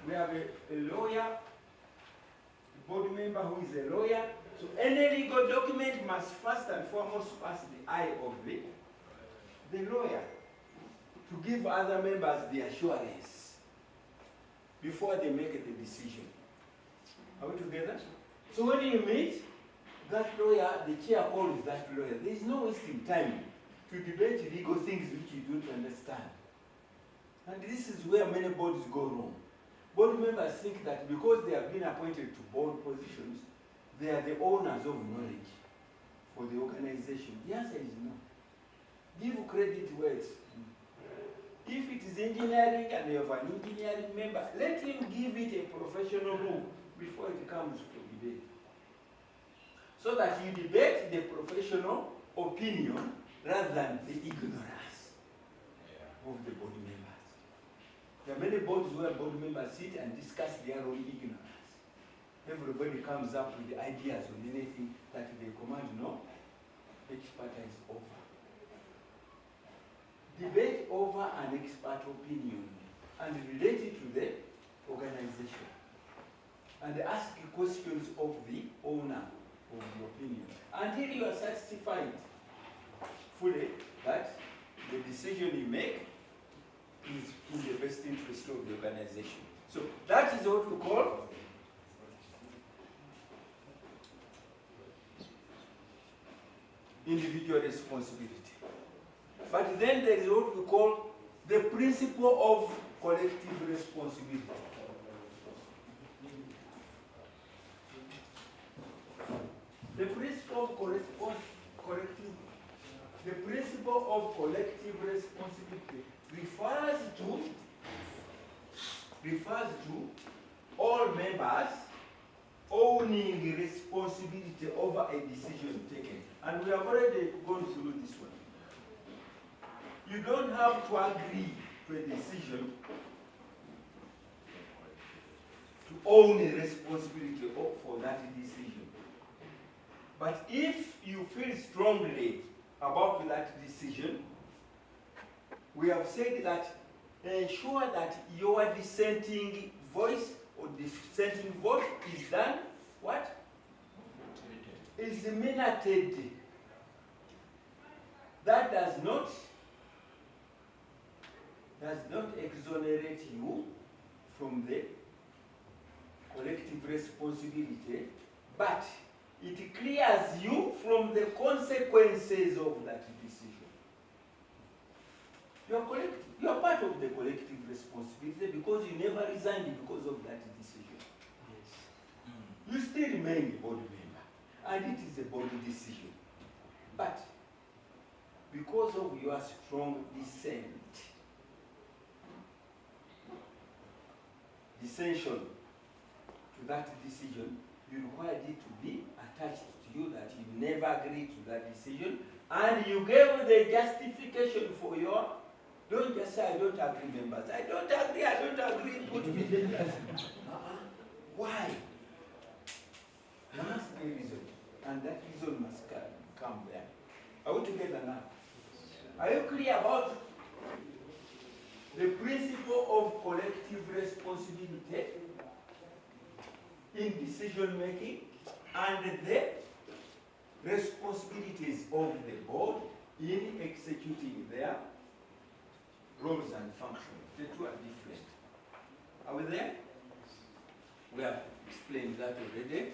We have a lawyer, a board member who is a lawyer, so any legal document must first and foremost pass the eye of the lawyer to give other members the assurance before they make the decision. Are we together? So when you meet that lawyer, the chair calls that lawyer. There is no wasting time to debate legal things which you don't understand. And this is where many boards go wrong. Board members think that because they have been appointed to board positions, they are the owners of knowledge for the organization. The answer is no. Give credit where it's due. If it is engineering and you have an engineering member, let him give it a professional look before it comes to debate. So that you debate the professional opinion rather than the ignorance of the board members. There are many boards where board members sit and discuss their own ignorance. Everybody comes up with the ideas on anything that they command. No, expertise over. Debate over an expert opinion and relate it to the organization. And ask questions of the owner of the opinion until you are satisfied fully that the decision you make is in the best interest of the organization. So that is what we call individual responsibility. But then there is what we call the principle of collective responsibility. The principle of collective responsibility refers to all members owning responsibility over a decision taken. And we have already gone through this one. You don't have to agree to a decision to own a responsibility for that decision. But if you feel strongly about that decision, we have said that ensure that your dissenting voice or dissenting vote is done, what? Is minuted. That does not exonerate you from the collective responsibility, but it clears you from the consequences of that decision. You are part of the collective responsibility because you never resigned because of that decision. Yes. You still remain a board member, and it is a board decision. But because of your strong dissension to that decision, you required it to be attached to you that you never agreed to that decision, and you gave the justification for your, don't just say, I don't agree, members. I don't agree, put me members. Why? There must be a reason, and that reason must come there. Are we together now? Are you clear about the principle of collective responsibility in decision making and the responsibilities of the board in executing their roles and functions. The two are different. Are we there? We have explained that already.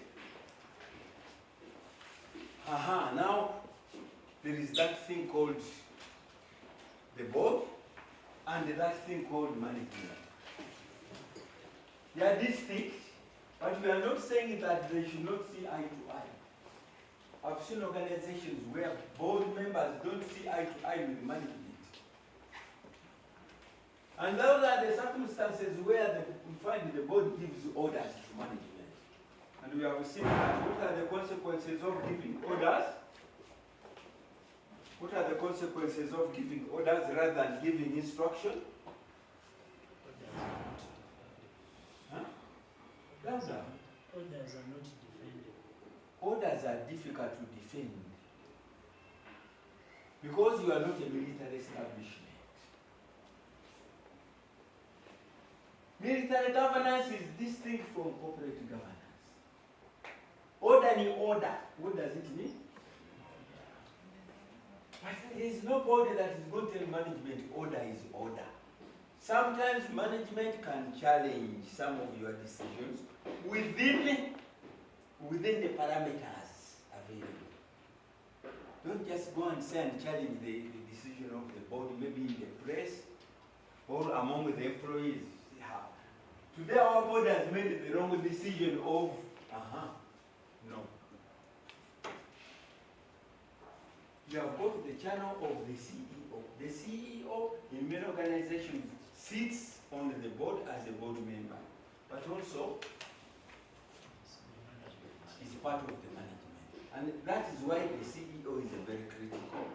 Now there is that thing called the board and that thing called management. They are distinct, but we are not saying that they should not see eye to eye. I've seen organizations where board members don't see eye to eye with management. And those are the circumstances where we find the board gives orders to management. And we have seen that. What are the consequences of giving orders? What are the consequences of giving orders rather than giving instruction? Louder. Orders are not defended. Orders are difficult to defend because you are not a military establishment. Military governance is distinct from corporate governance. Order in order, what does it mean? There is nobody that is going to tell management order is order. Sometimes management can challenge some of your decisions within the parameters available. Don't just go and say and challenge the decision of the board, maybe in the press or among the employees. Today our board has made the wrong decision of, no. You have got the channel of the CEO. The CEO in many organizations sits on the board as a board member, but also is part of the management. And that is why the CEO is a very critical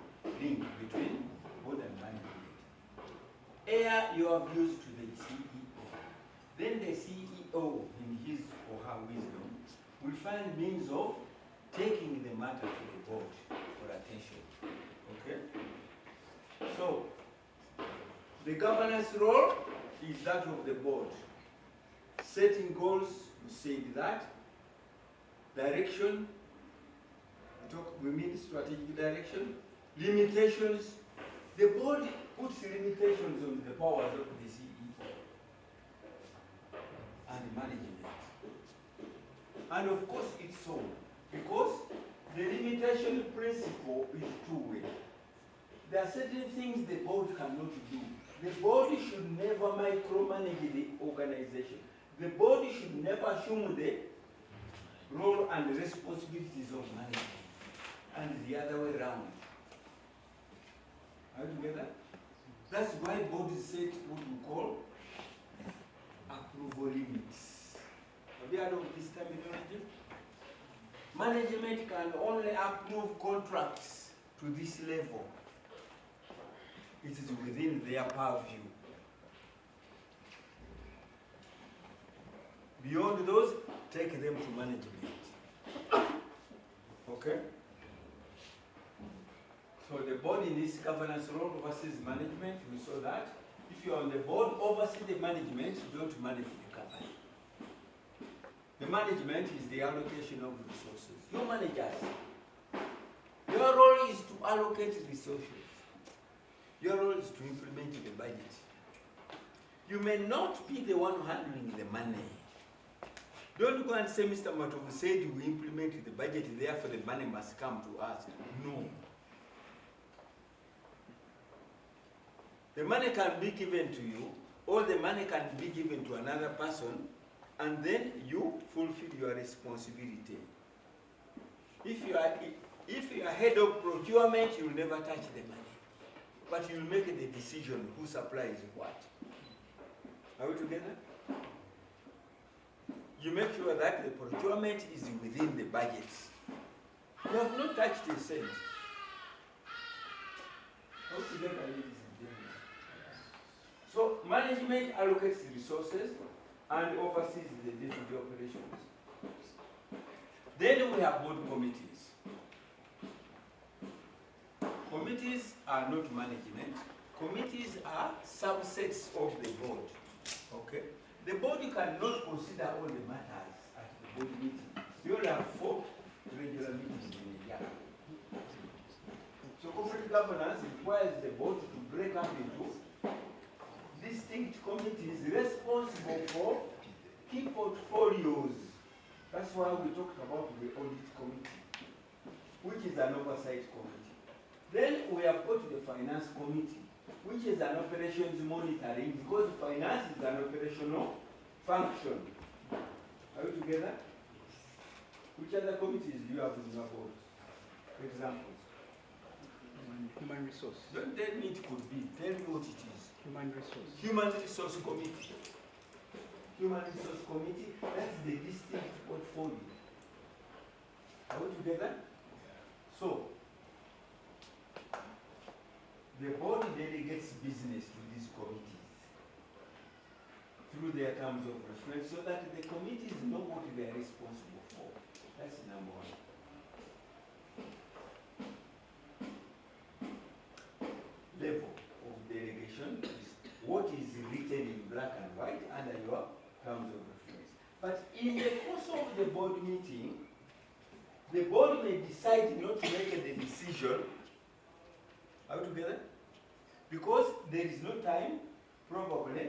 link between board and management. Air you have used to the CEO. Then the CEO, in his or her wisdom, will find means of taking the matter to the board for attention. Okay? So, the governance role is that of the board. Setting goals, we said that. Direction, we mean strategic direction. Limitations, the board puts limitations on the powers of the CEO and management. And of course it's so, because the limitation principle is two-way. There are certain things the board cannot do. The board should never micromanage the organization. The board should never assume the role and responsibilities of management, and the other way around. Are you together? That's why boards set what we call approval limits. Have you heard of this terminology? Management can only approve contracts to this level. It is within their purview. Beyond those, take them to management. Okay? So the board in this governance role oversees management. We saw that. If you are on the board, oversee the management, don't manage the company. The management is the allocation of resources. You managers, your role is to allocate resources. Your role is to implement the budget. You may not be the one handling the money. Don't go and say, Mr. Matovu said we implement the budget, therefore the money must come to us. No. The money can be given to you, or the money can be given to another person, and then you fulfill your responsibility. If you are head of procurement, you'll never touch the money. But you'll make the decision who supplies what. Are we together? You make sure that the procurement is within the budget. You have not touched a cent. Are we together, ladies and gentlemen? So management allocates resources and oversees the day-to-day operations. Then we have board committees. Committees are not management. Committees are subsets of the board. Okay? The board cannot consider all the matters at the board meeting. You only have 4 regular meetings in a year. So corporate governance requires the board to break up into distinct committees responsible for key portfolios. That's why we talked about the audit committee, which is an oversight committee. Then we have got the finance committee, which is an operations monitoring, because finance is an operational function. Are we together? Which other committees do you have in your board? Examples. Human resource. Don't tell me it could be. Tell me what it is. Human resource. Human Resource Committee. Human Resource Committee, that's the distinct portfolio. Are we together? So, the board delegates business to these committees through their terms of reference so that the committees know what they are responsible for. That's number one. Level of delegation is what is written in black and white under your terms of reference. But in the course of the board meeting, the board may decide not to make a decision. Are we together? Because there is no time, probably.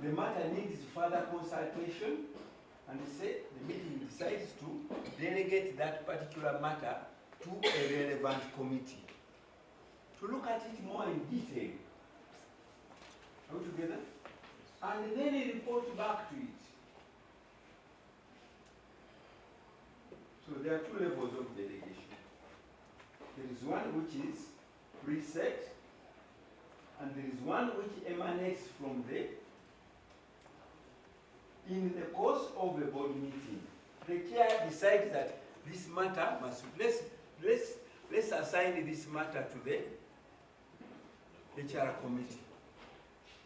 The matter needs further consultation, and they say the meeting decides to delegate that particular matter to a relevant committee to look at it more in detail. Are we together? And then report back to it. So there are two levels of delegation. There is one which is preset, and there is one which emanates from the, in the course of a board meeting, the chair decides that this matter must, let's assign this matter to the HR committee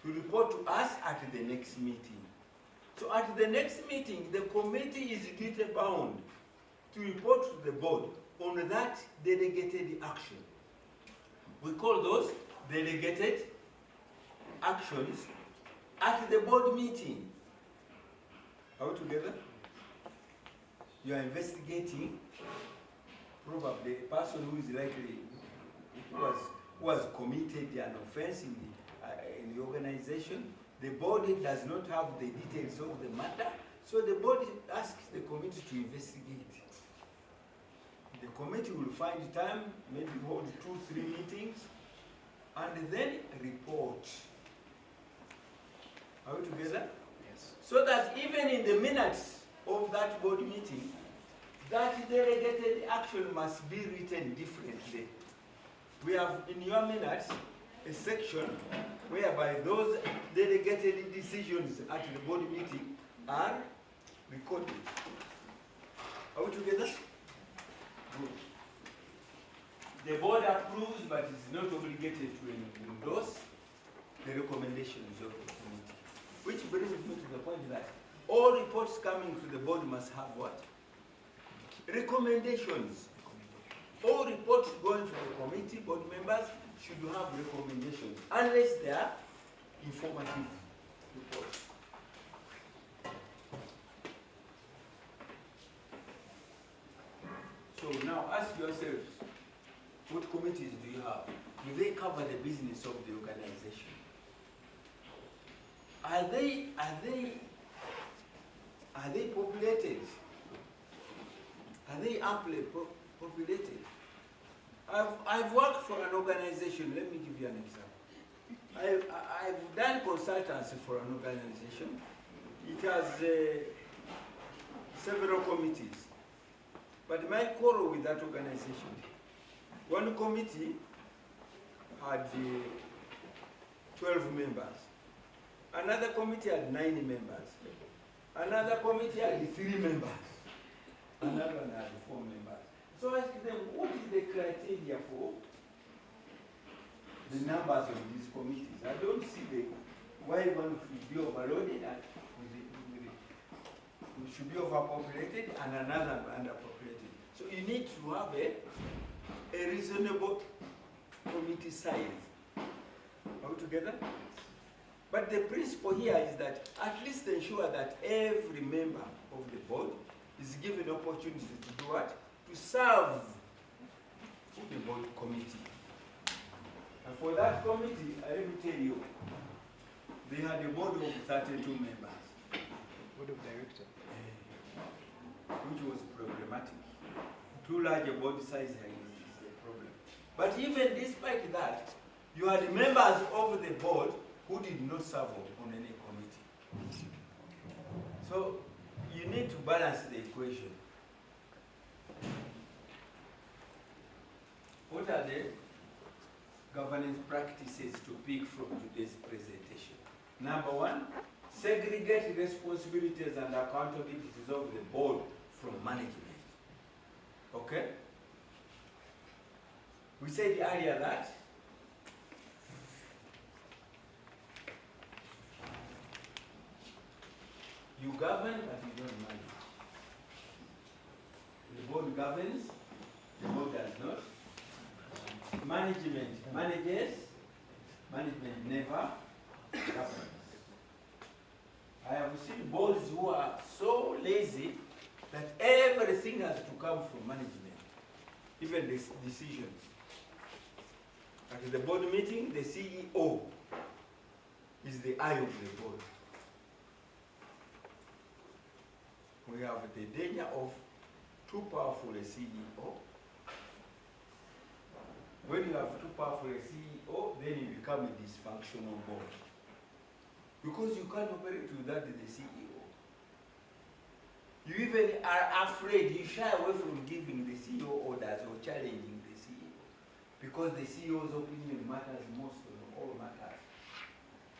to report to us at the next meeting. So at the next meeting, the committee is duty bound to report to the board on that delegated action. We call those delegated actions at the board meeting. Are we together? You are investigating probably a person who is likely, who has committed an offense in the organization. The board does not have the details of the matter, so the board asks the committee to investigate. The committee will find time, maybe hold 2-3 meetings, and then report. Are we together? Yes. So that even in the minutes of that board meeting, that delegated action must be written differently. We have in your minutes a section whereby those delegated decisions at the board meeting are recorded. Are we together? Good. The board approves, but is not obligated to endorse the recommendations of the committee. Which brings me to the point that all reports coming to the board must have what? Recommendations. All reports going to the committee, board members, should have recommendations, unless they are informative reports. So now ask yourselves, what committees do you have? Do they cover the business of the organization? Are they populated? Are they amply populated? I've worked for an organization. Let me give you an example. I've done consultancy for an organization. It has several committees. But my quarrel with that organization, one committee had 12 members. Another committee had 9 members. Another committee had 3 members. Another one had 4 members. So I asked them, what is the criteria for the numbers of these committees? I don't see why one should be overloaded and should be overpopulated and another underpopulated. So you need to have a reasonable committee size. Are we together? But the principle here is that at least ensure that every member of the board is given opportunity to do what? To serve the board committee. Are For that committee, let me tell you, they had a board of 32 members. Board of Directors. Which was problematic. Too large a body size is a problem. But even despite that, you had members of the board who did not serve on any committee. So you need to balance the equation. What are the governance practices to pick from today's presentation? Number one, segregate responsibilities and accountabilities of the board from management. Okay? We said earlier that you govern but you don't manage. The board governs, the board does not. Management manages, management never governs. I have seen boards who are so lazy that everything has to come from management, even the decisions. At the board meeting, the CEO is the eye of the board. We have the danger of too powerful a CEO. When you have too powerful a CEO, then you become a dysfunctional board. Because you can't operate without the CEO. You even are afraid, you shy away from giving the CEO orders or challenging the CEO. Because the CEO's opinion matters most of all matters.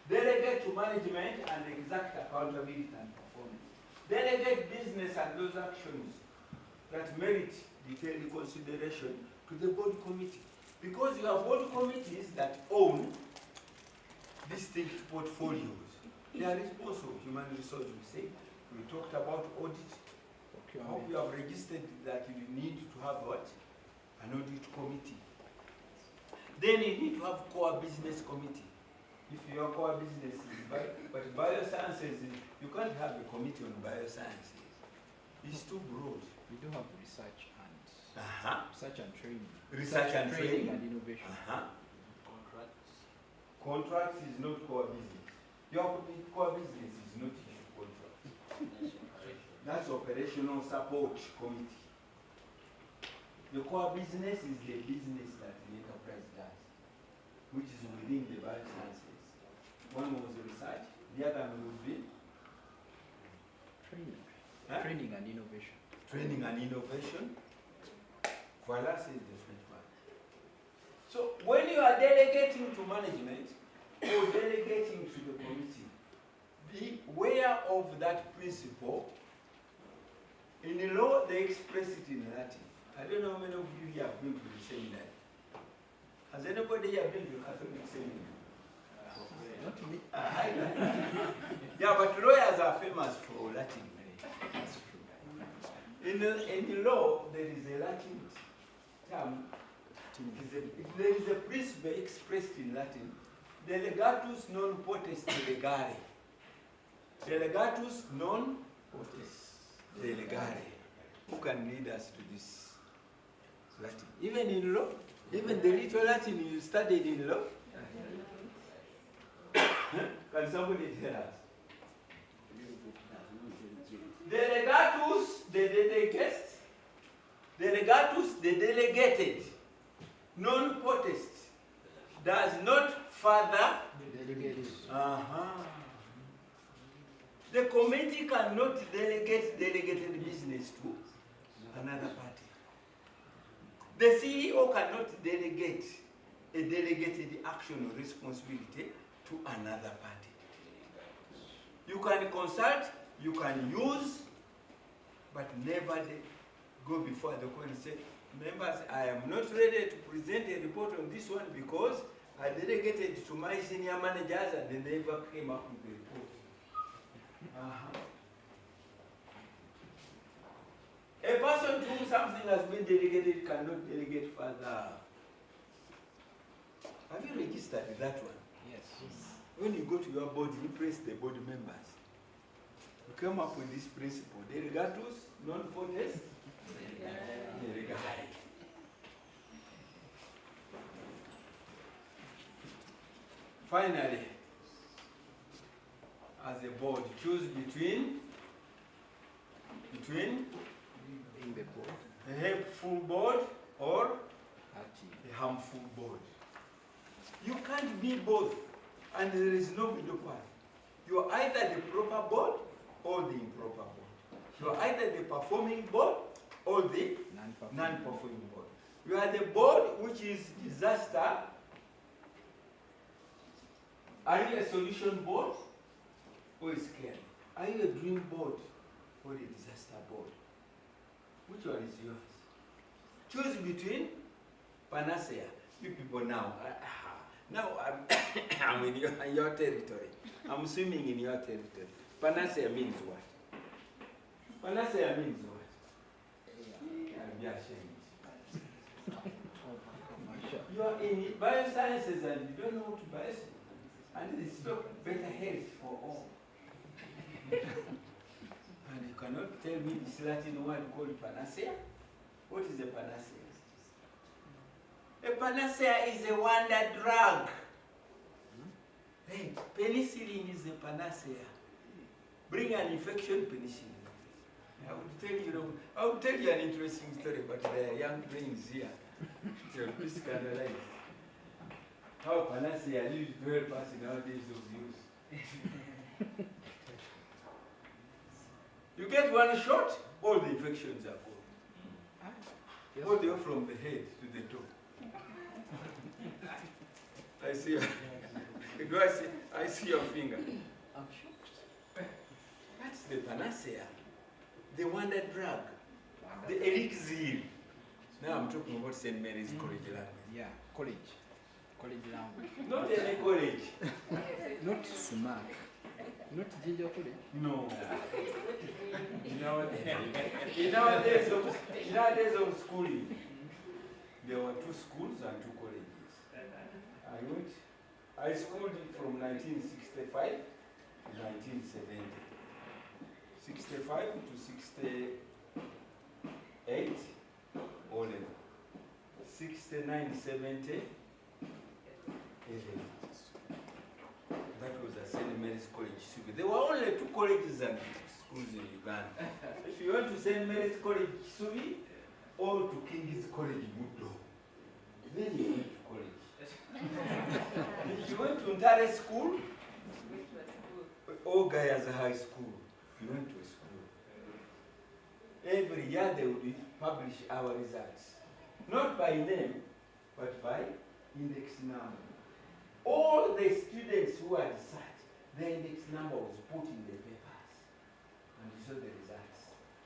Delegate to management and exact accountability and performance. Delegate business and those actions that merit detailed consideration to the board committee. Because you have board committees that own distinct portfolios. They are responsible, human resource, we say. We talked about audit. I hope you have registered that you need to have what? An audit committee. Then you need to have core business committee. If your core business is but biosciences, you can't have a committee on biosciences. It's too broad. We do have research and research and training. Research and training and innovation. Contracts is not core business. Your core business is not issue contracts. That's operational support committee. The core business is the business that the enterprise does, which is within the biosciences. One was research, the other one would be Training. Training and innovation. Training and innovation. For us is the first one. So when you are delegating to management or delegating to the committee, be aware of that principle. In the law, they express it in Latin. I don't know how many of you here have been to the seminary. Has anybody here been to Catholic seminary? Not me. Yeah, but lawyers are famous for Latin. That's true. In the law, there is a Latin term. There is a principle expressed in Latin. Delegatus non potest delegare. Delegatus non potest delegare. Who can lead us to this Latin? Even in law, even the little Latin you studied in law. Can somebody tell us? Delegatus, the delegate. Delegatus, the delegated. Non potest does not further. The committee cannot delegate delegated business to another party. The CEO cannot delegate a delegated action or responsibility to another party. You can consult, you can use, but never go before the court and say, members, I am not ready to present a report on this one because I delegated to my senior managers and they never came up with the report. A person to whom something has been delegated cannot delegate further. Have you registered that one? Yes. When you go to your board, you press the board members. You come up with this principle. Delegatus non potest delegare. finally, as a board, choose between Being the board. a helpful board or a harmful board. You can't be both, and there is no middle path. You are either the proper board or the improper board. You are either the performing board or the non-performing board. You are the board which is disaster. Are you a solution board or a scare? Are you a dream board or a disaster board? Which one is yours? Choose between panacea. You people now, now I'm in your territory. I'm swimming in your territory. Panacea means what? Panacea means what? I'll be ashamed. You are in biosciences and you don't know what biosciences. And it's not better health for all. And you cannot tell me this Latin word called panacea. What is a panacea? A panacea is a wonder drug. Hey, penicillin is a panacea. Bring an infection, penicillin. I would tell you an interesting story, but there are young brains here. You'll be scandalized. How panacea used to help us in our days of use. You get one shot, all the infections are gone. All the way from the head to the toe. I see. I see your finger. I'm shocked. That's the panacea, the wonder drug, the elixir. Now I'm talking about St. Mary's College language. Yeah, college. College language. Not any college. Not smart. Not ginger college. No. In our days of schooling, there were 2 schools and 2 colleges. I schooled from 1965 to 1970. 65 to 68, O level. 69, 70, A level. That was at St. Mary's College, Subi. There were only 2 colleges and schools in Uganda. If you went to St. Mary's College, Subi, or to King's College, Budo, then you went to college. If you went to Ntare School, or Gayaza High School, you went to a school. Every year they would publish our results. Not by name, but by index number. All the students who had sat, their index number was put in the papers. And you saw the results.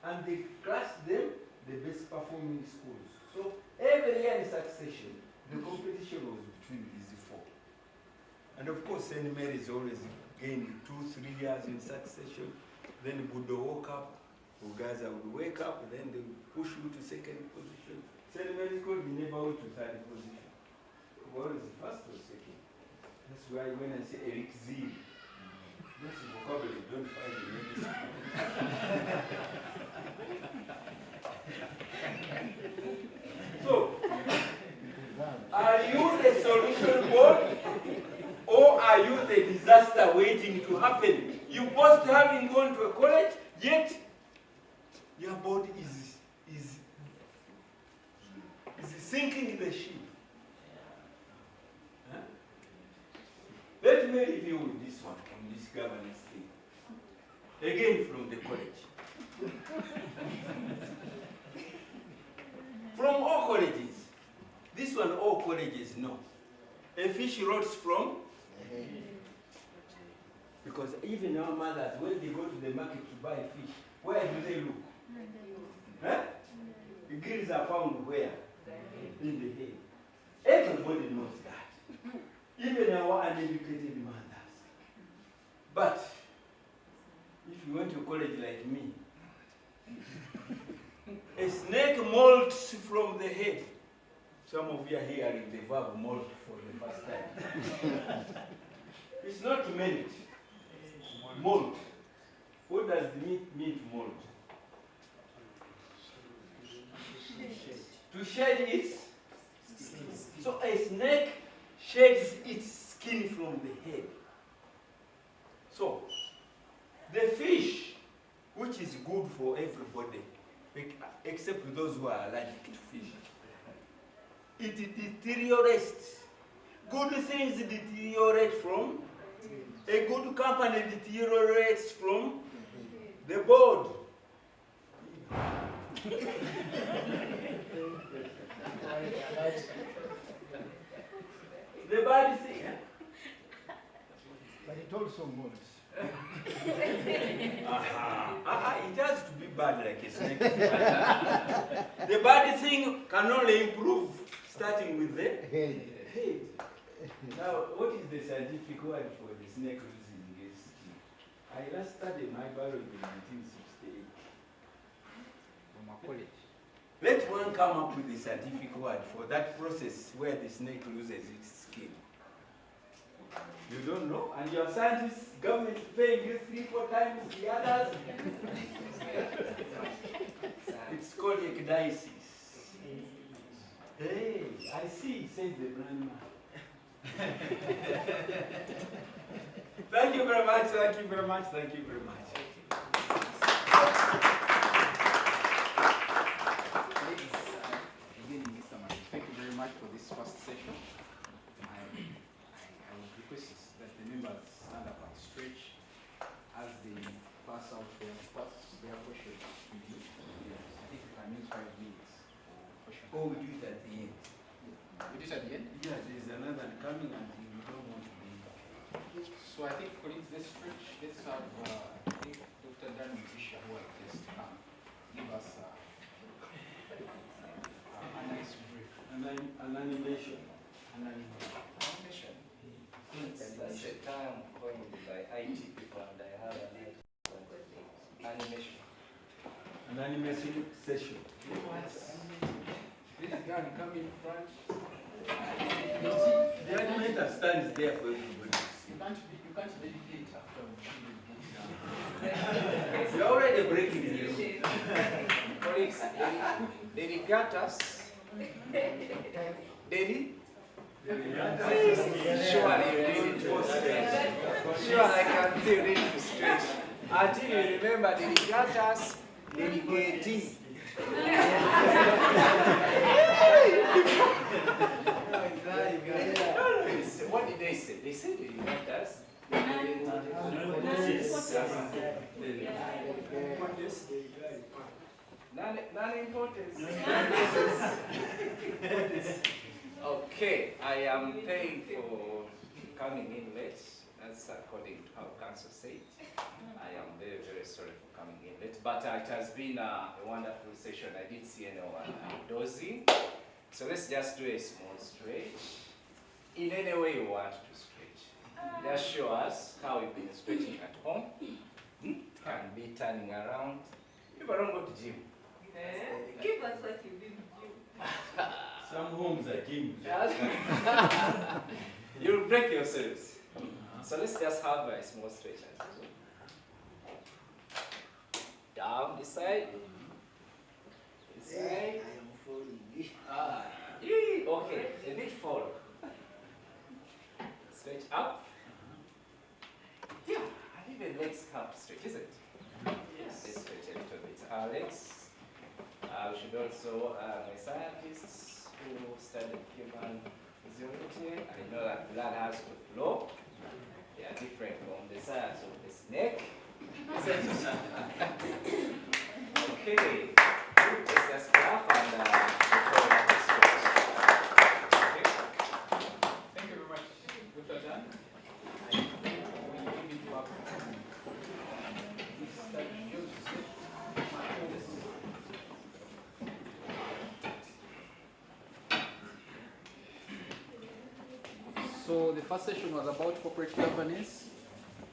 And they classed them the best performing schools. So every year in succession, the competition was between these 4. And of course, St. Mary's always gained 2-3 years in succession. Then Budo woke up, Ugaza would wake up, then they would push you to 2nd position. St. Mary's College never went to 3rd position. Always 1st or 2nd. That's why when I say Eric Z, that's a vocabulary, don't find it in this So, are you the solution board or are you the disaster waiting to happen? You both having gone to a college, yet your board is sinking the ship. Huh? Let me review with this one on this governance thing. Again from the college. From all colleges. This one all colleges know. A fish rots from? Because even our mothers, when they go to the market to buy fish, where do they look? Huh? The gills are found where? In the head. Everybody knows that. Even our uneducated mothers. But if you went to college like me, a snake molts from the head. Some of you are hearing the verb molt for the first time. It's not meant. Molt. What does the meat molt? To shed its skin. So a snake sheds its skin. skin from the head. So, the fish, which is good for everybody, except those who are allergic to fish, it deteriorates. Good things deteriorate from, a good company deteriorates from the board. The bad thing. But it also moves. It has to be bad like a snake. The bad thing can only improve starting with the head. Now, what is the scientific word for the snake losing its skin? I last studied my biology in 1968. From our college. Let one come up with a scientific word for that process where the snake loses its skin. You don't know? And your scientists, government is paying you 3-4 times the others? It's called ecdysis. Hey, I see, says the blind man. Thank you very much, thank you very much, thank you very much. Ladies, again, Mr. Martin, thank you very much for this first session. I would request that the members stand up and stretch as they pass out their questions to you. I think we can use 5 minutes for questions. Oh, we do it at the end. We do it at the end? Yeah, there's another coming and we don't want to be. So I think, colleagues, let's stretch. Let's have, I think, Dr. Dan Mugisha, who has just come, give us a nice brief. An animation. Animation. That's a term coined by IT people, and I have a name for the animation. An animation session. This guy come in front. The animator stands there for everybody to see. You can't dedicate after we You're already breaking the news. colleagues, dedicatus. Dedi? Surely you need to stretch. Sure, I can still need to stretch. Until you remember dedicatus, dedicating. What did they say? They said dedicatus. Non-importance. Okay, I am paying for coming in late. That's according to how council said. I am very, very sorry for coming in late, but it has been a wonderful session. I didn't see anyone dozing. So let's just do a small stretch. In any way you want to stretch. Just show us how you've been stretching at home. Can be turning around. People don't go to gym. Give us what you did do. Some homes are gyms. You'll break yourselves. So let's just have a small stretch. Down this side. This side. I am falling. Okay, a bit forward. Stretch up. Yeah, and even legs come straight, isn't it? Yes. Let's stretch a little bit. Our legs. We should also, my scientists who study human physiology, I know that blood has to flow. They are different from the science of the snake. Okay, let's just clap and record the stretch. Okay. Thank you very much, Dr. Dan. I think we give it up. So the first session was about corporate governance,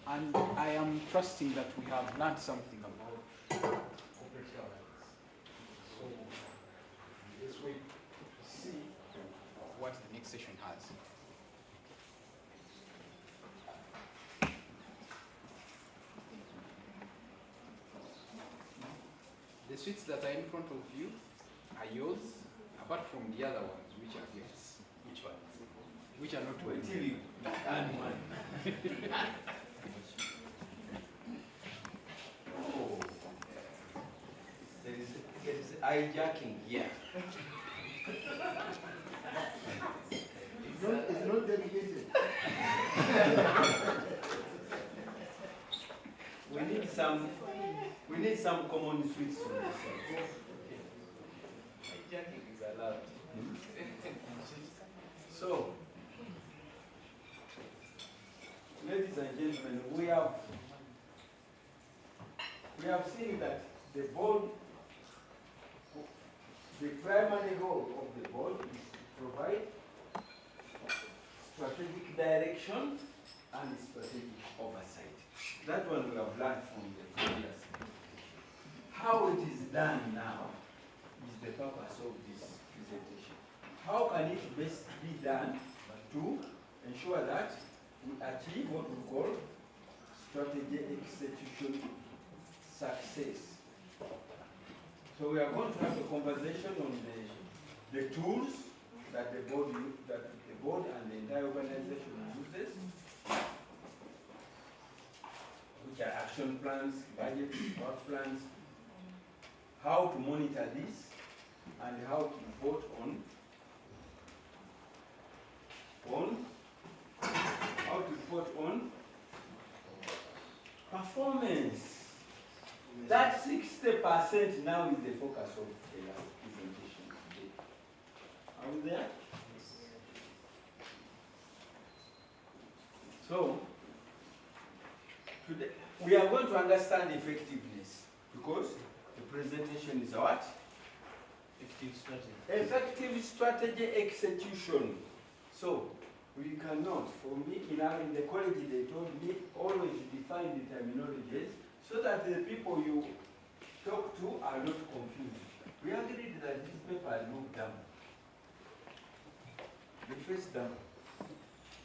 and I am trusting that we have learned something about corporate governance. So let's wait to see what the next session has. The suites that are in front of you are yours, apart from the other ones which are gifts. Which ones? Which teacher not to until you earn money. Oh, there is hijacking here. It's not dedicated. We need some common sweets on this side. Hijacking is allowed. So, ladies and gentlemen, we have seen that the board, the primary goal of the board is to provide strategic direction and strategic oversight. That one we have learned from the previous. How it is done now is the purpose of this presentation. How can it best be done to ensure that we achieve what we call strategy execution success? So we are going to have a conversation on the tools that the board and the entire organization uses, which are action plans, budgets, work plans, how to monitor this, and how to report on performance. That 60% now is the focus of the last presentation today. Are we there? So, today we are going to understand effectiveness because the presentation is what? Effective strategy execution. So, we cannot, for me, in the college they told me, always define the terminologies so that the people you talk to are not confused. We agreed that this paper look down. The face down.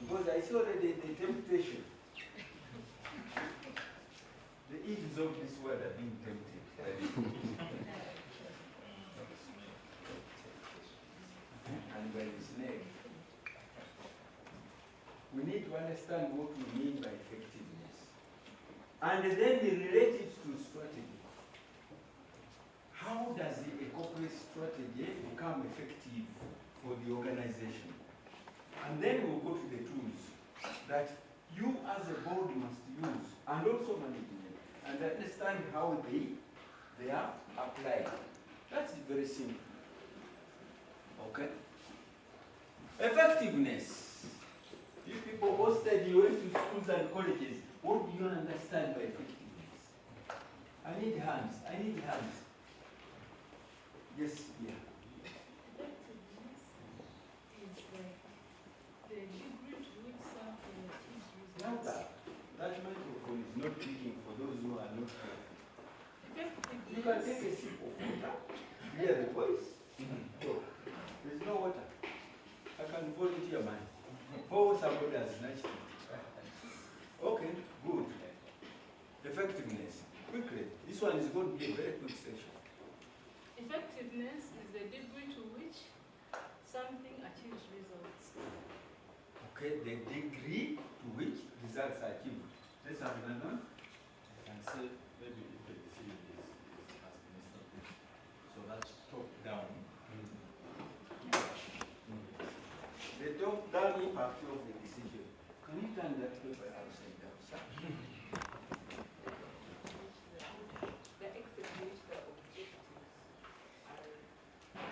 Because I saw already the temptation. The evils of this world are being tempted. And by the snake. We need to understand what we mean by effectiveness. And then relate it to strategy. How does a corporate strategy become effective for the organization? And then we'll go to the tools that you as a board must use, and also management, and understand how they are applied. That's very simple. Okay? Effectiveness. You people hosted, you went to schools and colleges. What do you understand by effectiveness? I need hands. Yes, yeah. Effectiveness is the degree to which something achieves results. That microphone is not speaking for those who are not here. Effectiveness. You can take a sip of water, hear the voice. So, there's no water. I can volunteer mine. Oh, somebody has snatched it. Okay, good. Effectiveness. Quickly. This one is going to be a very quick session. Effectiveness is the degree to which something achieves results. Okay, the degree to which results are achieved. Let's have another one. I can say maybe if the decision is administrative, so that's top down. The top-down impact of the decision. Can you turn that paper upside down, sir?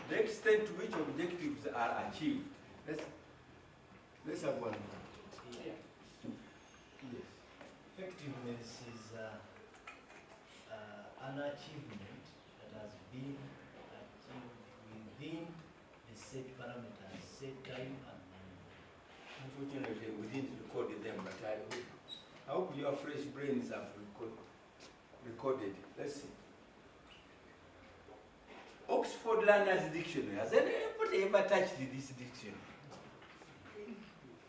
The extent to which objectives are achieved. Let's have one more. Yes. Effectiveness is an achievement that has been achieved within the set parameters, set time and money. Unfortunately, we didn't record them, but I hope your fresh brains have recorded. Let's see. Oxford Learner's Dictionary. Has anybody ever touched this dictionary?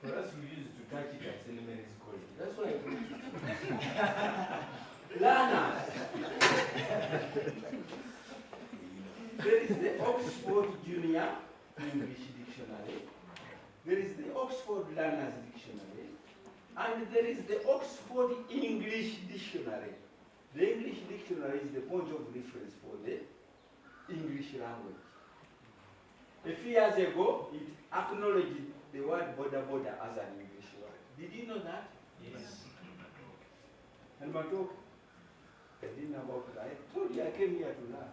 For us, we used to touch it at St. Mary's College. That's why I brought it. Learners. There is the Oxford Junior English Dictionary. there is the Oxford Learner's Dictionary, and there is the Oxford English Dictionary. The English Dictionary is the point of reference for the English language. A few years ago, it acknowledged the word border as an English word. Did you know that? Yes. And Matok, I didn't know about that. I told you I came here to learn.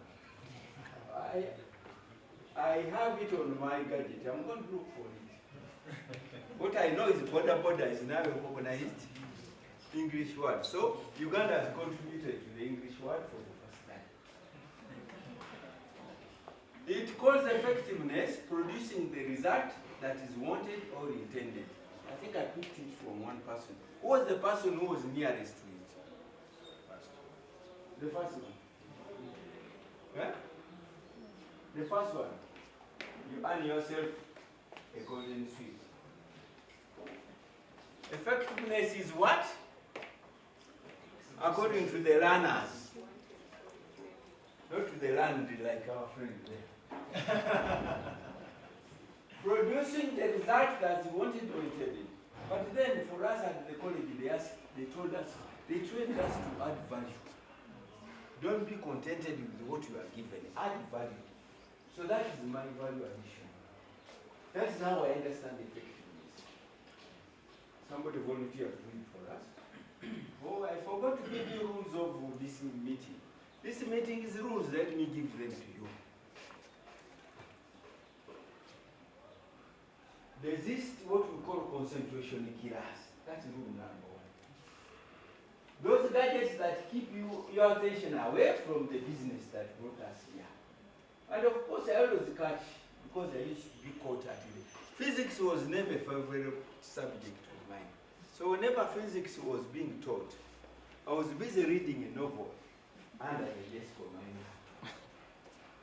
I have it on my gadget. I'm going to look for it. What I know is border is now a recognized English word. So Uganda has contributed to the English word for the first time. It calls effectiveness producing the result that is wanted or intended. I think I picked it from one person. Who was the person who was nearest to it? The first one. Yeah? The first one. You earn yourself a golden sweet. Effectiveness is what? According to the learners. Not to the land like our friend there. Producing the result that you wanted or intended. But then for us at the college, they told us, they trained us to add value. Don't be contented with what you are given. Add value. So that is my value addition. That's how I understand effectiveness. Somebody volunteered to do it for us. Oh, I forgot to give you rules of this meeting. This meeting is rules. Let me give them to you. There exists what we call concentration killers. That's rule number 1. Those gadgets that keep your attention away from the business that brought us here. And of course, I always catch, because I used to be caught at it. Physics was never a favorite subject of mine. So whenever physics was being taught, I was busy reading a novel under the desk of my neighbor.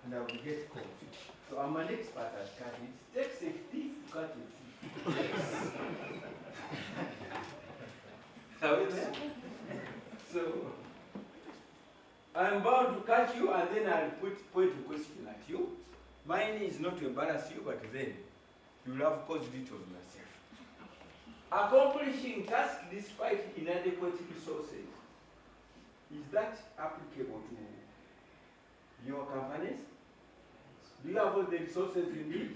And I would get caught. So I'm an expert at cutting. It takes a thief to cut a thief. Are we there? So I'm bound to catch you, and then I'll point a question at you. Mine is not to embarrass you, but then you'll have caused it on yourself. Accomplishing tasks despite inadequate resources. Is that applicable to your companies? Do you have all the resources you need?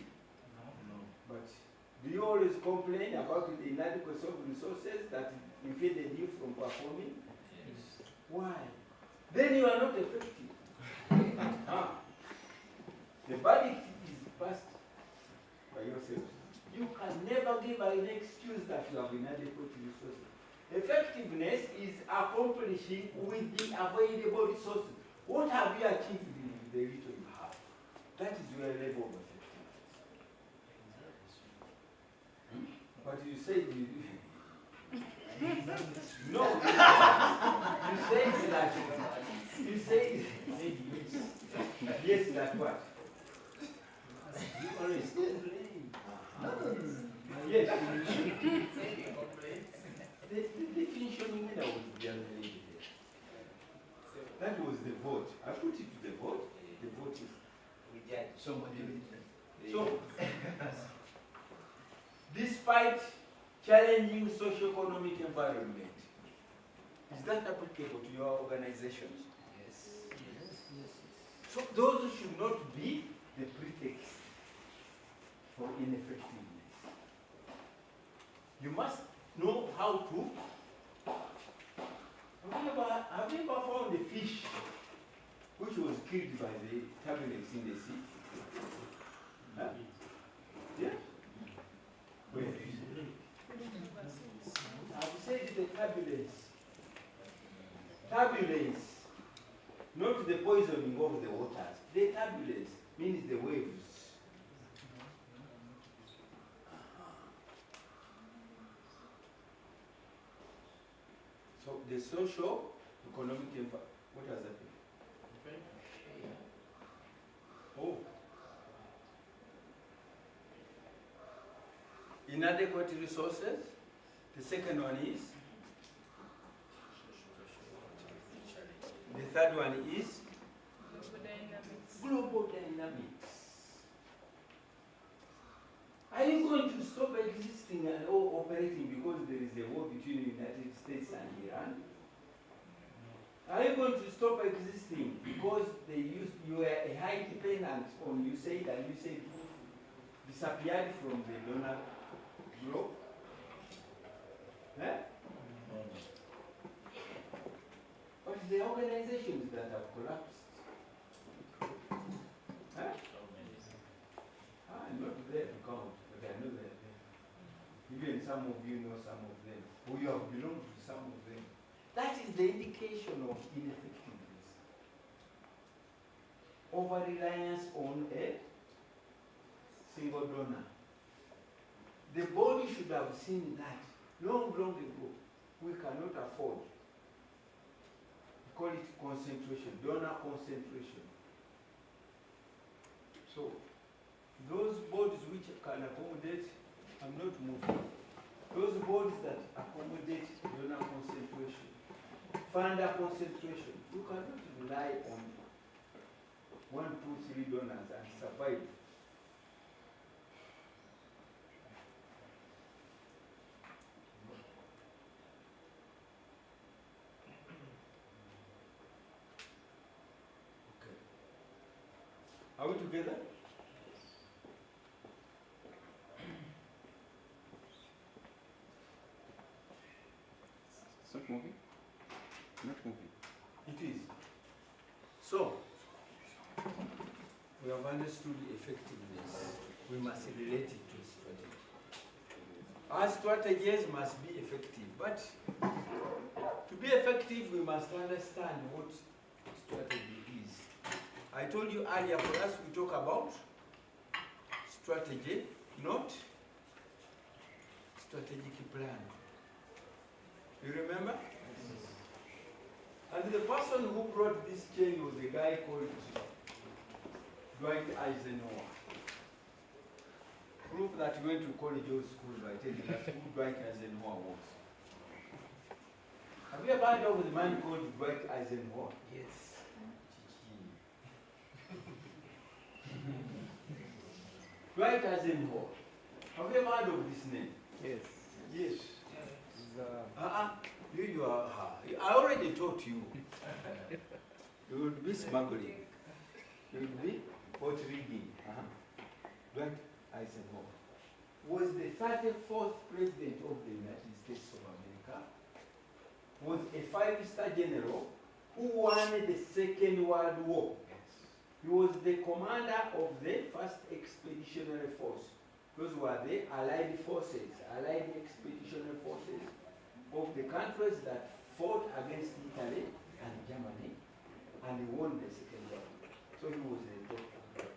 No. But do you always complain about the inadequacy of resources that impeded you from performing? Yes. Why? Then you are not effective. The verdict is passed by yourselves. You can never give an excuse that you have inadequate resources. Effectiveness is accomplishing with the available resources. What have you achieved with the little you have? That is your level of effectiveness. But you say you no, you say that. You say yes, that's what. You always complain. Yes. The definition when I was young lady there. That was the vote. I put it to the vote. The vote is reject. So, despite challenging socio-economic environment, is that applicable to your organizations? Yes. So those should not be the pretext for ineffectiveness. You must know how to. Have you ever found a fish which was killed by the turbulence in the sea? Huh? Yeah? Where? I've said the turbulence. Turbulence, not the poisoning of the waters. The turbulence means the waves. So the social, economic impact, what does that mean? Oh. Inadequate resources. The second one is? The third one is? Global dynamics. Are you going to stop existing and or operating because there is a war between the United States and Iran? Are you going to stop existing because you were a high dependent on USAID and USAID disappeared from the donor globe? Eh? But the organizations that have collapsed, huh? I'm not there to count, but I know they're there. Even some of you know some of them, or you have belonged to some of them. That is the indication of ineffectiveness. Over-reliance on a single donor. The body should have seen that long ago. We cannot afford. We call it concentration, donor concentration. So, those bodies which can accommodate, I'm not moving. Those bodies that accommodate donor concentration, funder concentration, you cannot rely on 1, 2, 3 donors and survive. Are we together? Stop moving. Not moving. It is. So, we have understood effectiveness. We must relate it to strategy. Our strategies must be effective, but to be effective, we must understand what strategy is. I told you earlier, for us, we talk about strategy, not strategic plan. You remember? And the person who brought this change was a guy called Dwight Eisenhower. Proof that he went to college or school by telling us who Dwight Eisenhower was. Have you ever heard of the man called Dwight Eisenhower? Yes. Dwight Eisenhower. Have you ever heard of this name? Yes. Yes. You are. I already taught you. You will be smuggling. You will be pot rigging. Dwight Eisenhower was the 34th president of the United States of America. Was a 5-star general who won the Second World War. He was the commander of the 1st Expeditionary Force. Those were the Allied forces, Allied Expeditionary Forces of the countries that fought against Italy and Germany, and he won the Second World War. So he was a doctor.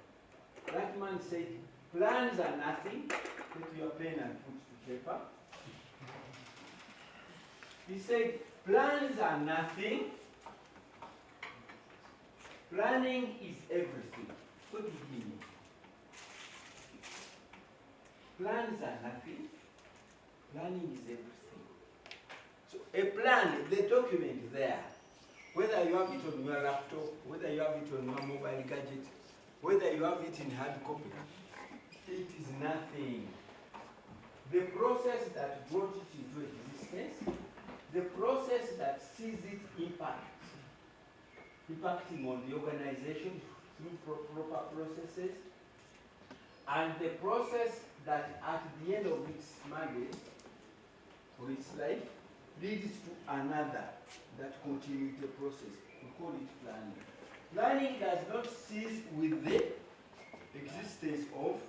That man said, plans are nothing. Take your pen and put to paper. He said, plans are nothing. Planning is everything. What did he mean? Plans are nothing. Planning is everything. So a plan, the document there, whether you have it on your laptop, whether you have it on your mobile gadget, whether you have it in hard copy, it is nothing. The process that brought it into existence, the process that sees it impacting on the organization through proper processes, and the process that at the end of its mandate or its life leads to another that continues the process. We call it planning. Planning does not cease with the existence of.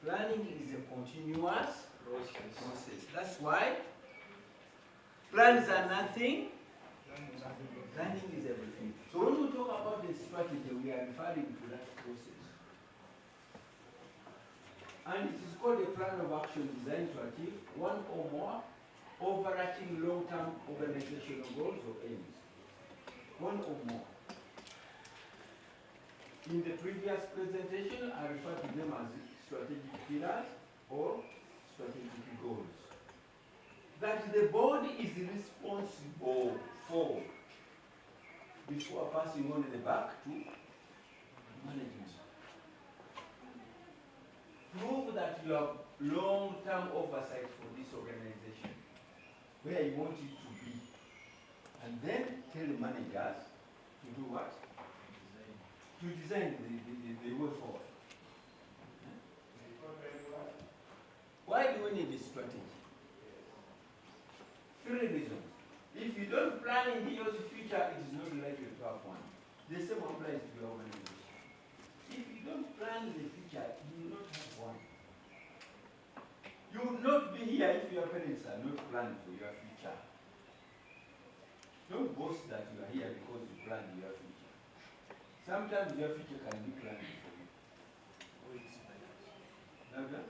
Planning is a continuous process. That's why plans are nothing. Planning is everything. So when we talk about the strategy, we are referring to that process. And it is called a plan of action designed to achieve one or more overarching long-term organizational goals or aims. One or more. In the previous presentation, I referred to them as strategic pillars or strategic goals. That the body is responsible for before passing on the back to management. Prove that you have long-term oversight for this organization, where you want it to be. And then tell the managers to do what? To design the way forward. Why do we need a strategy? 3 reasons. If you don't plan in your future, it is not likely to have one. The same applies to your organization. If you don't plan in the future, you will not have one. You will not be here if your parents are not planning for your future. Don't boast that you are here because you planned your future. Sometimes your future can be planned for you. Never?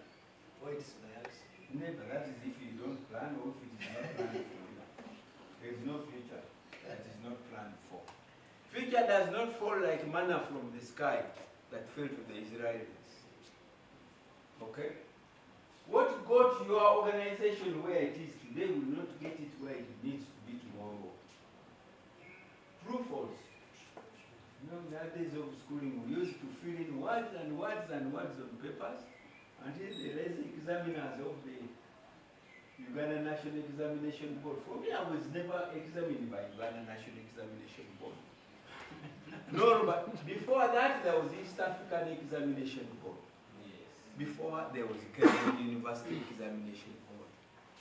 Never. That is if you don't plan or if it is not planned for you. There is no future that is not planned for. Future does not fall like manna from the sky that fell to the Israelites. Okay? What got your organization where it is today will not get it where it needs to be tomorrow. True, false? You know, in the days of schooling, we used to fill in words and words and words on papers until the lazy examiners of the Uganda National Examination Board. For me, I was never examined by Uganda National Examination Board. No, but before that, there was East African Examination Board. Before, there was Cambridge University Examination Board.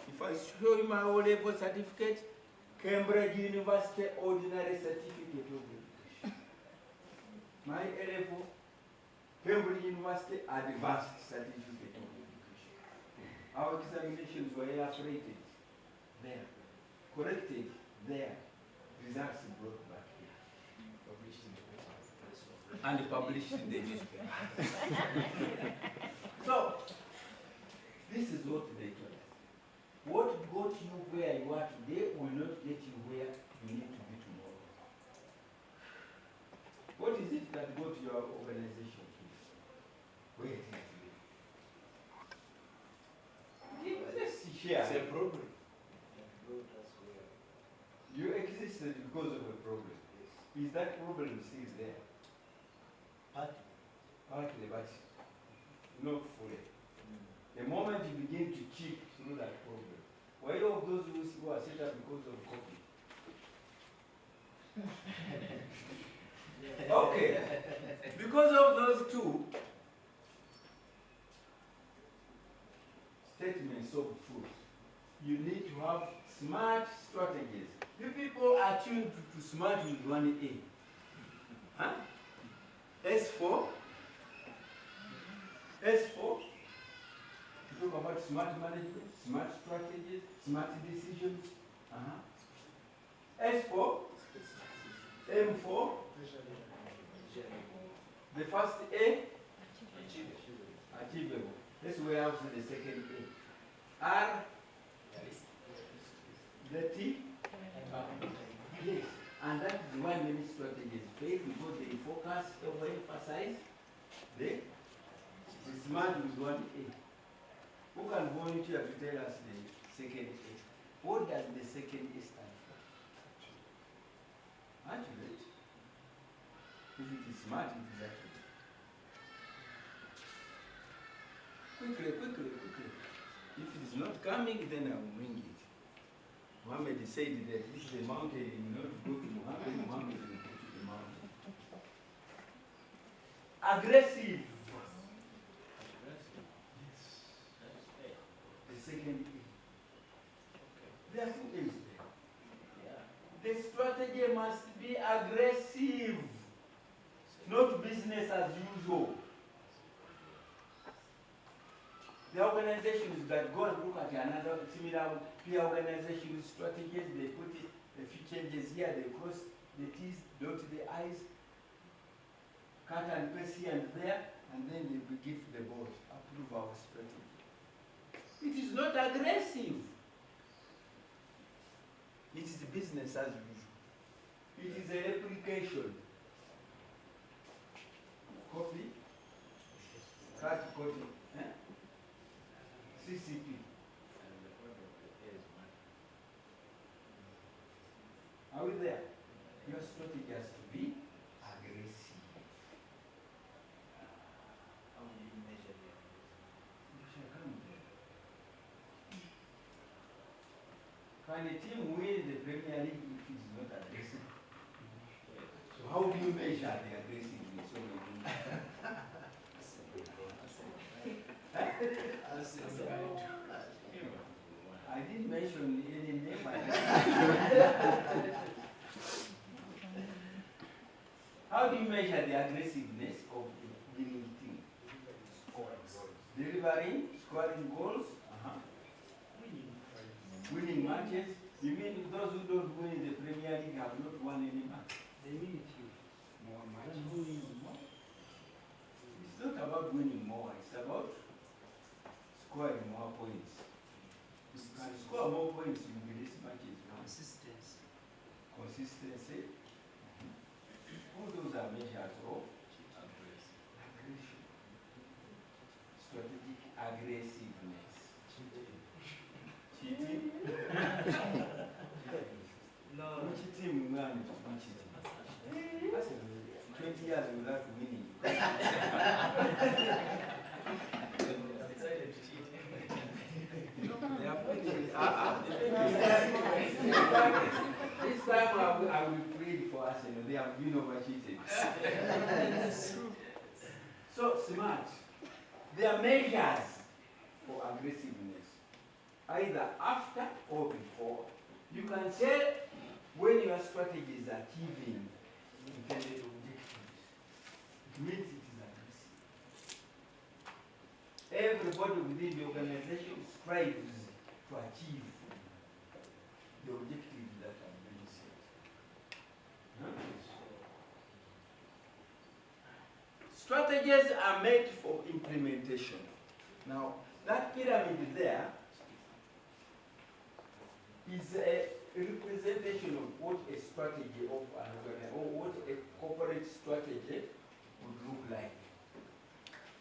If I show you my O-level certificate, Cambridge University Ordinary Certificate of Education. My A-level, Cambridge University Advanced Certificate of Education. Our examinations were rated there, corrected there, results brought back here. And published in the newspaper. So, this is what they told us. What got you where you are today will not get you where you need to be tomorrow. What is it that got your organization to where it is today? Let's share. It's a problem. You existed because of a problem. Is that problem still there? Partly, but not fully. The moment you begin to chip through that problem, were you of those who are set up because of COVID? Okay. Because of those two statements of truth, you need to have smart strategies. You people are tuned to smart with one A. Huh? S4. You talk about smart management, smart strategies, smart decisions. S4. M4. The first A. Achievable. That's where I was in the second A. R. The T. Yes. And that is why many strategies fail, because they focus, overemphasize the smart with one A. Who can volunteer to tell us the second A? What does the second A stand for? Accurate. If it is smart, it is accurate. Quickly. If it is not coming, then I will bring it. Muhammad said that this is a mountain, you not go to Muhammad, Muhammad will go to the mountain. Aggressive. The second A. There are 2 A's there. The strategy must be aggressive, not business as usual. The organizations that go and look at another similar peer organization strategies, they put a few changes here, they cross the T's, dot the I's, cut and paste here and there, and then they will give the board, approve our strategy. It is not aggressive. It is business as usual. It is a replication. Copy, cut, copy. CCP. Are we there? Your strategy has to be aggressive. How do you measure can a team win the Premier League if it's not aggressive? So how do you measure the aggressiveness of the team? I didn't mention any name. How do you measure the aggressiveness of the winning team? Delivering, scoring goals, winning matches. You mean those who don't win the Premier League have not won any match? They win few. More Then matches. who wins more? It's not about winning more, it's about scoring more points. You can score more points in these matches. Consistency. Consistency. All those are measures of aggression. Strategic aggressiveness. Cheating. No. Cheating, man, cheating. That's 20 years without winning. They are finished. This time I will pray for us, they have been over cheated. So smart. There are measures for aggressiveness, either after or before. You can tell when your strategy is achieving intended objectives. It means it is aggressive. Everybody within the organization strives to achieve the objectives that have been set. Strategies are made for implementation. Now, that pyramid there is a representation of what a strategy of an organization, or what a corporate strategy would look like.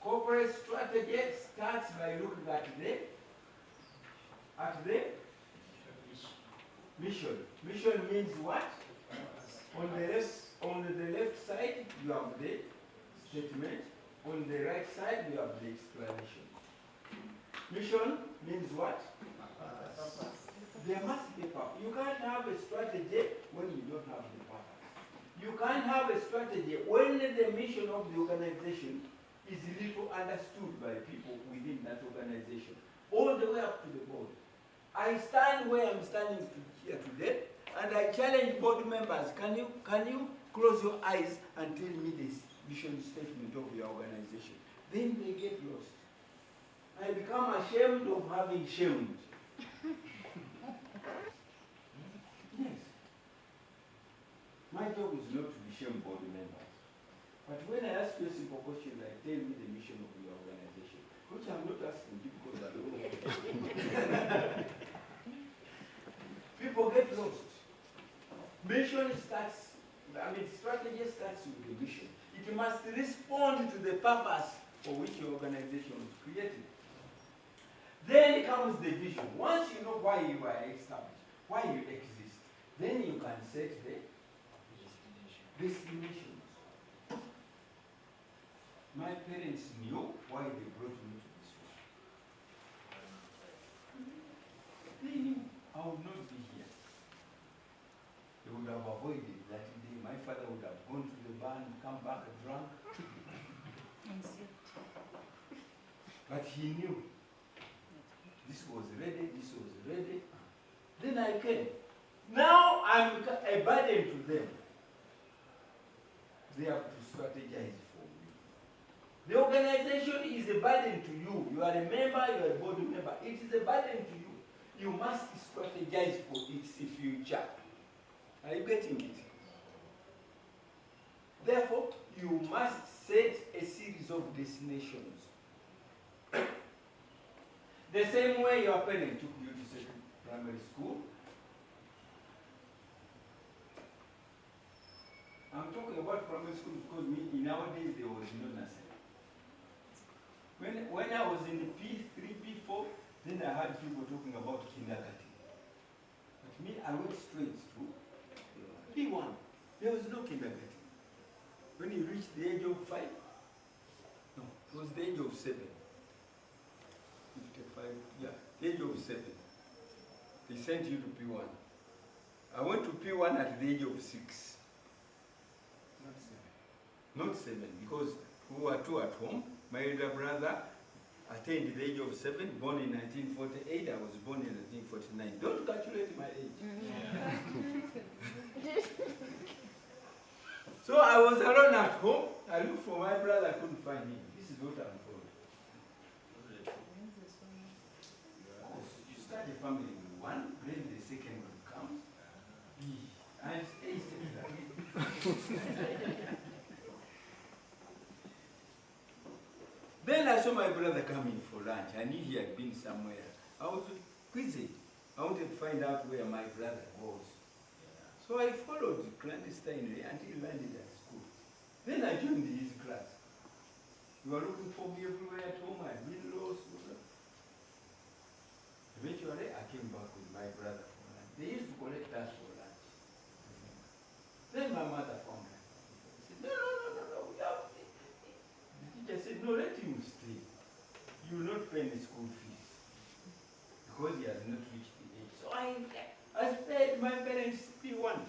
Corporate strategy starts by looking at the mission. Mission means what? On the left side you have the statement. On the right side you have the explanation. Mission means what? There must be purpose. You can't have a strategy when you don't have the purpose. You can't have a strategy when the mission of the organization is little understood by people within that organization, all the way up to the board. I stand where I'm standing here today, and I challenge board members, can you close your eyes and tell me this mission statement of your organization? Then they get lost. I become ashamed of having shamed. Yes. My job is not to be shame board members. But when I ask you a simple question like, tell me the mission of your organization, which I'm not asking you because I don't know. People get lost. Mission starts, strategy starts with the mission. It must respond to the purpose for which your organization was created. Then comes the vision. Once you know why you are established, why you exist, then you can set the destinations. My parents knew why they brought me to this world. They knew I would not be here. They would have avoided that day. My father would have gone to the bar and come back drunk. But he knew. This was ready, this was ready. Then I came. Now I'm a burden to them. They have to strategize for me. The organization is a burden to you. You are a member, you are a board member. It is a burden to you. You must strategize for its future. Are you getting it? Therefore, you must set a series of destinations. The same way your parents took you to primary school. I'm talking about primary school because nowadays there was no nursery. When I was in P3, P4, then I heard people talking about kindergarten. But me, I went straight to P1. There was no kindergarten. When you reach the age of 5, no, it was the age of 7. 55, yeah, age of 7. they sent you to P1. I went to P1 at the age of 6. Not 7, because we were 2 at home. My elder brother attained the age of 7, born in 1948. I was born in 1949. Don't calculate my age. So I was alone at home. I looked for my brother, I couldn't find him. This is what I'm told. You start a family with one, then the second one comes. And it's Then I saw my brother coming for lunch. I knew he had been somewhere. I was busy. I wanted to find out where my brother was. So I followed clandestinely until he landed at school. Then I joined his class. They were looking for me everywhere at home. I'd been lost. Eventually, I came back with my brother for lunch. They used to collect us for lunch. Then my mother found her. She said, no. The teacher said, no, let him stay. You will not pay any school fees. Because he has not reached the age. So I paid my parents P1.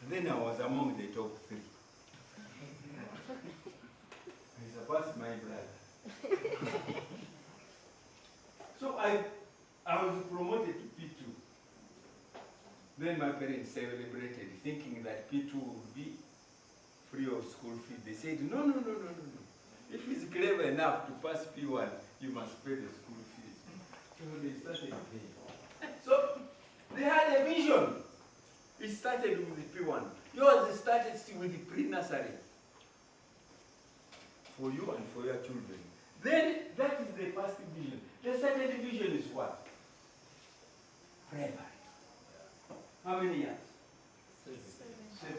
And then I was among the top 3. I surpassed my brother. So I was promoted to P2. Then my parents celebrated, thinking that P2 would be free of school fees. They said, no. If he's clever enough to pass P1, you must pay the school fees. So they started paying. So they had a vision. It started with the P1. Yours started still with the pre-nursery. For you and for your children. Then that is the first vision. The second vision is what? Primary. How many years? 7.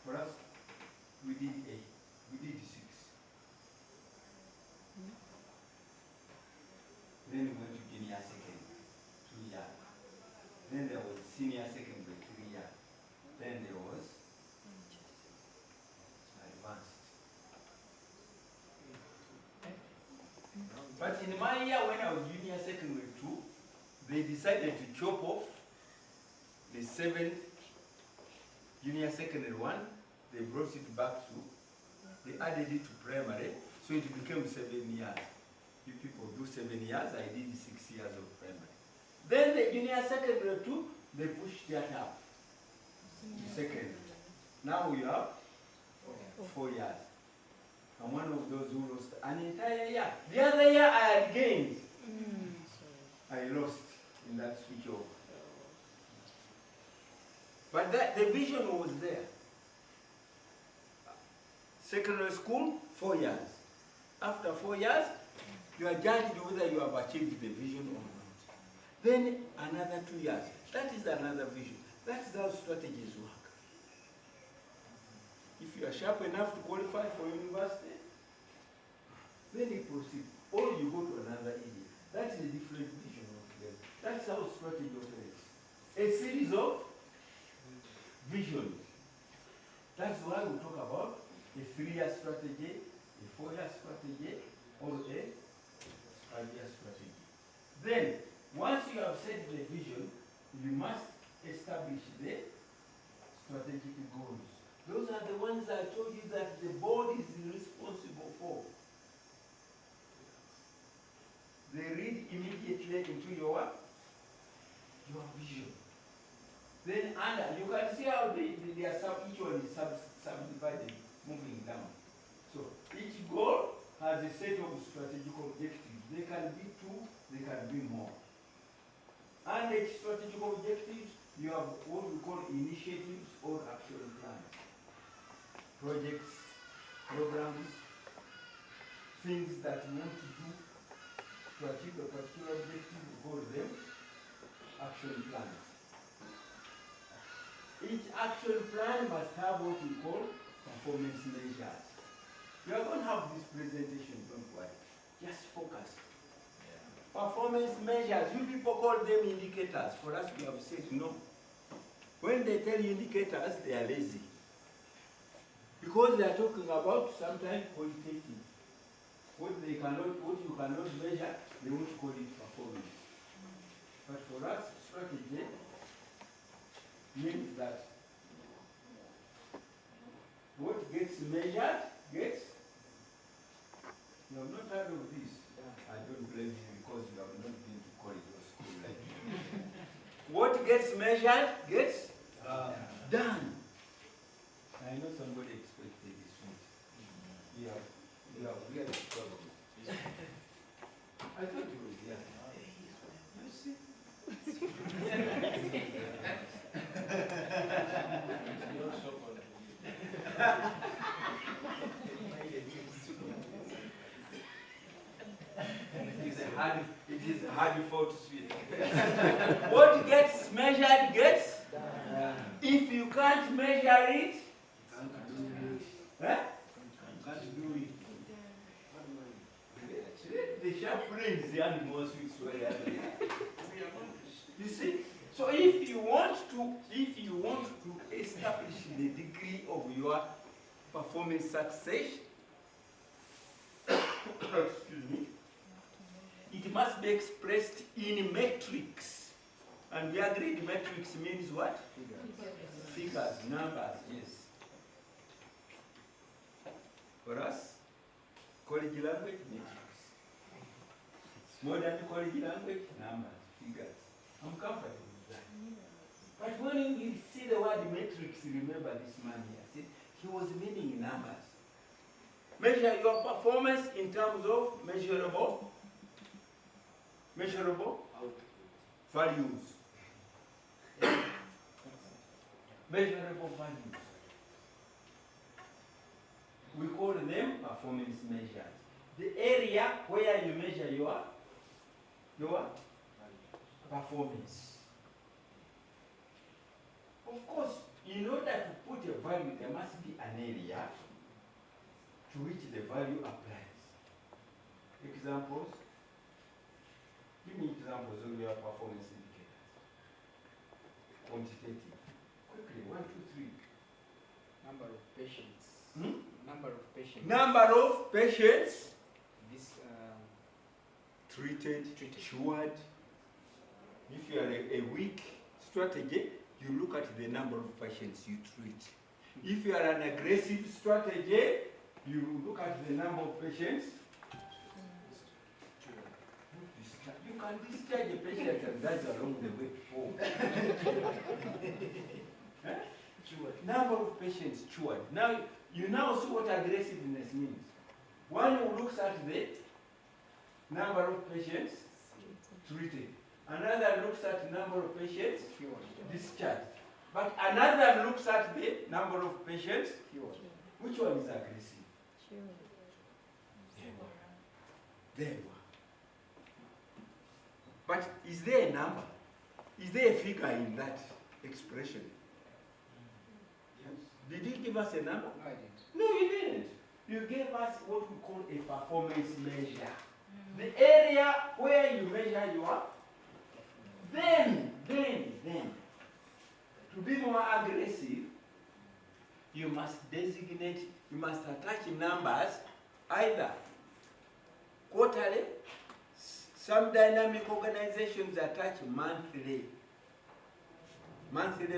For us, we did 8. We did 6. Then we went to junior second, 2 years. Then there was senior secondary, 3 years. Then there was advanced. But in my year when I was junior secondary 2, they decided to chop off the 7th junior secondary 1. They brought it back to, they added it to primary, so it became 7 years. You people do 7 years, I did 6 years of primary. Then the junior secondary 2, they pushed that up to secondary. Now we have 4 years. I'm one of those who lost an entire year. The other year I had gained. I lost in that switch over. But the vision was there. Secondary school, 4 years. After 4 years, you are judged whether you have achieved the vision or not. Then another 2 years. That is another vision. That's how strategies work. If you are sharp enough to qualify for university, then you proceed. Or you go to another area. That's a different vision altogether. That's how strategy operates. A series of visions. That's why we talk about a 3-year strategy, a 4-year strategy, or a 5-year strategy. Then, once you have set the vision, you must establish the strategic goals. Those are the ones I told you that the board is responsible for. They read immediately into your vision. Then under, you can see how they are each one is subdivided, moving down. So each goal has a set of strategic objectives. They can be 2, they can be more. Under each strategic objectives, you have what we call initiatives or action plans. Projects, programs, things that you want to do to achieve a particular objective, we call them action plans. Each action plan must have what we call performance measures. You are going to have this presentation, don't worry. Just focus. Performance measures, you people call them indicators. For us, we have said no. When they tell you indicators, they are lazy. Because they are talking about sometimes qualitative. What you cannot measure, they won't call it performance. But for means that what gets measured gets. You have not heard of this. I don't blame you because you have not been to college or school like me. What gets measured gets done. I know somebody expected this one. You have really struggled. I thought you would, yeah. You see? It is hard for to sweet. What gets measured gets. If you can't measure it, can't do it. The sharp brains, the animals which were. You see? So if you want to establish the degree of your performance success, excuse me, it must be expressed in metrics. And we agreed metrics means what? Figures, numbers, yes. For us, college language, metrics. Modern college language, numbers, figures. I'm comfortable with that. But when you see the word matrix, remember this man here. See, he was meaning numbers. Measure your performance in terms of measurable values. Measurable values. We call them performance measures. The area where you measure your performance. Of course, in order to put a value, there must be an area to which the value applies. Examples? Give me examples of your performance indicators. Quantitative. Quickly, 1, 2, 3. Number of patients. Number of patients. Number of patients. This treated, cured. If you are a weak strategy, you look at the number of patients you treat. If you are an aggressive strategy, you look at the number of patients. You can discharge a patient and that's along the way home. Number of patients cured. Now, you now see what aggressiveness means. One who looks at the number of patients treated. Another looks at the number of patients discharged. But another looks at the number of patients cured. Which one is aggressive? There you are. But is there a number? Is there a figure in that expression? Did he give us a number? No, I didn't. No, you didn't. You gave us what we call a performance measure. The area where you measure your, then, to be more aggressive, you must designate, you must attach numbers, either quarterly. Some dynamic organizations attach monthly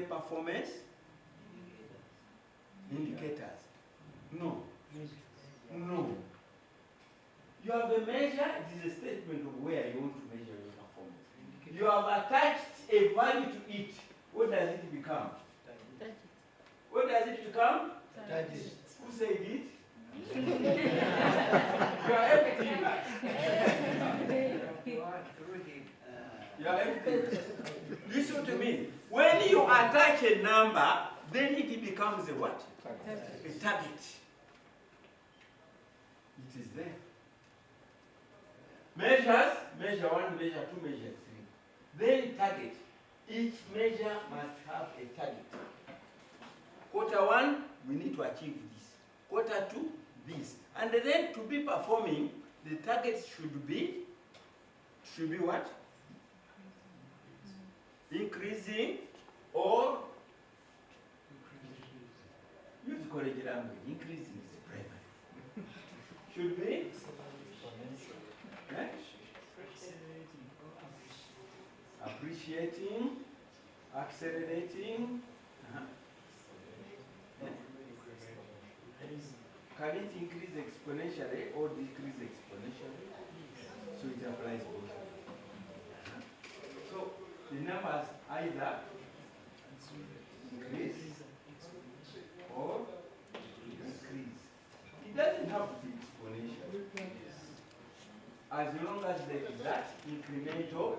performance indicators. No. You have a measure, it is a statement of where you want to measure your performance. You have attached a value to it. What does it become? What does it become? Who said it? You are empty. You are empty. Listen to me. When you attach a number, then it becomes a what? A target. It is there. Measures, measure 1, measure 2, measure 3. Then target. Each measure must have a target. Quarter 1, we need to achieve this. Quarter 2, this. And then to be performing, the targets should be what? Increasing or use college language. Increasing is primary. Should be appreciating, accelerating, Can it increase exponentially or decrease exponentially? So it applies both. So the numbers either increase or decrease. It doesn't have to be exponential. As long as there is that incremental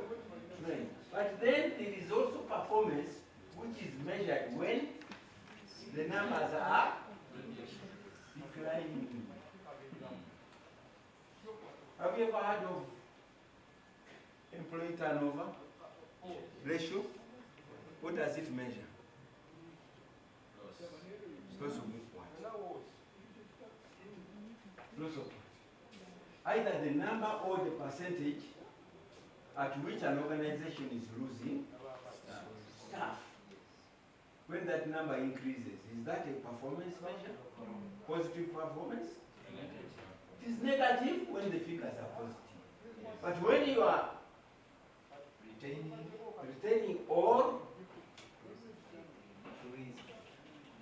trend. But then there is also performance which is measured when the numbers are declining. Have you ever heard of employee turnover ratio? What does it measure? Loss of what? Loss of what? Either the number or the percentage at which an organization is losing staff. When that number increases, is that a performance measure? Positive performance? It is negative when the figures are positive. But when you are retaining or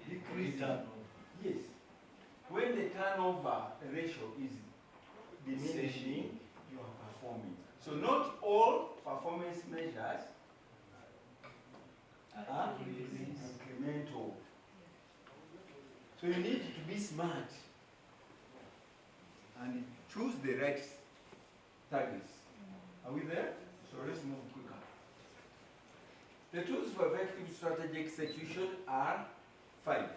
decreasing, yes. When the turnover ratio is diminishing, you are performing. So not all performance measures are incremental. So you need to be smart and choose the right targets. Are we there? So let's move quicker. The tools for effective strategy execution are 5.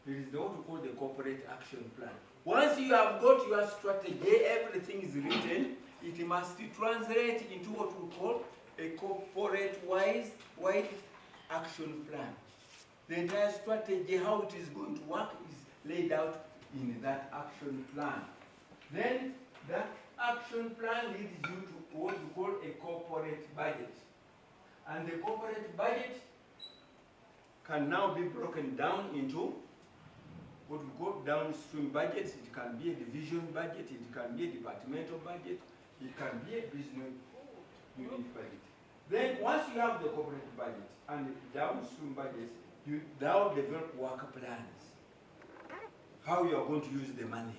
There is what we call the corporate action plan. Once you have got your strategy, everything is written, it must translate into what we call a corporate-wide action plan. The entire strategy, how it is going to work, is laid out in that action plan. Then that action plan leads you to what we call a corporate budget. And the corporate budget can now be broken down into what we call downstream budgets. It can be a division budget, it can be a departmental budget, it can be a business unit budget. Then once you have the corporate budget and the downstream budgets, you now develop work plans. How you are going to use the money.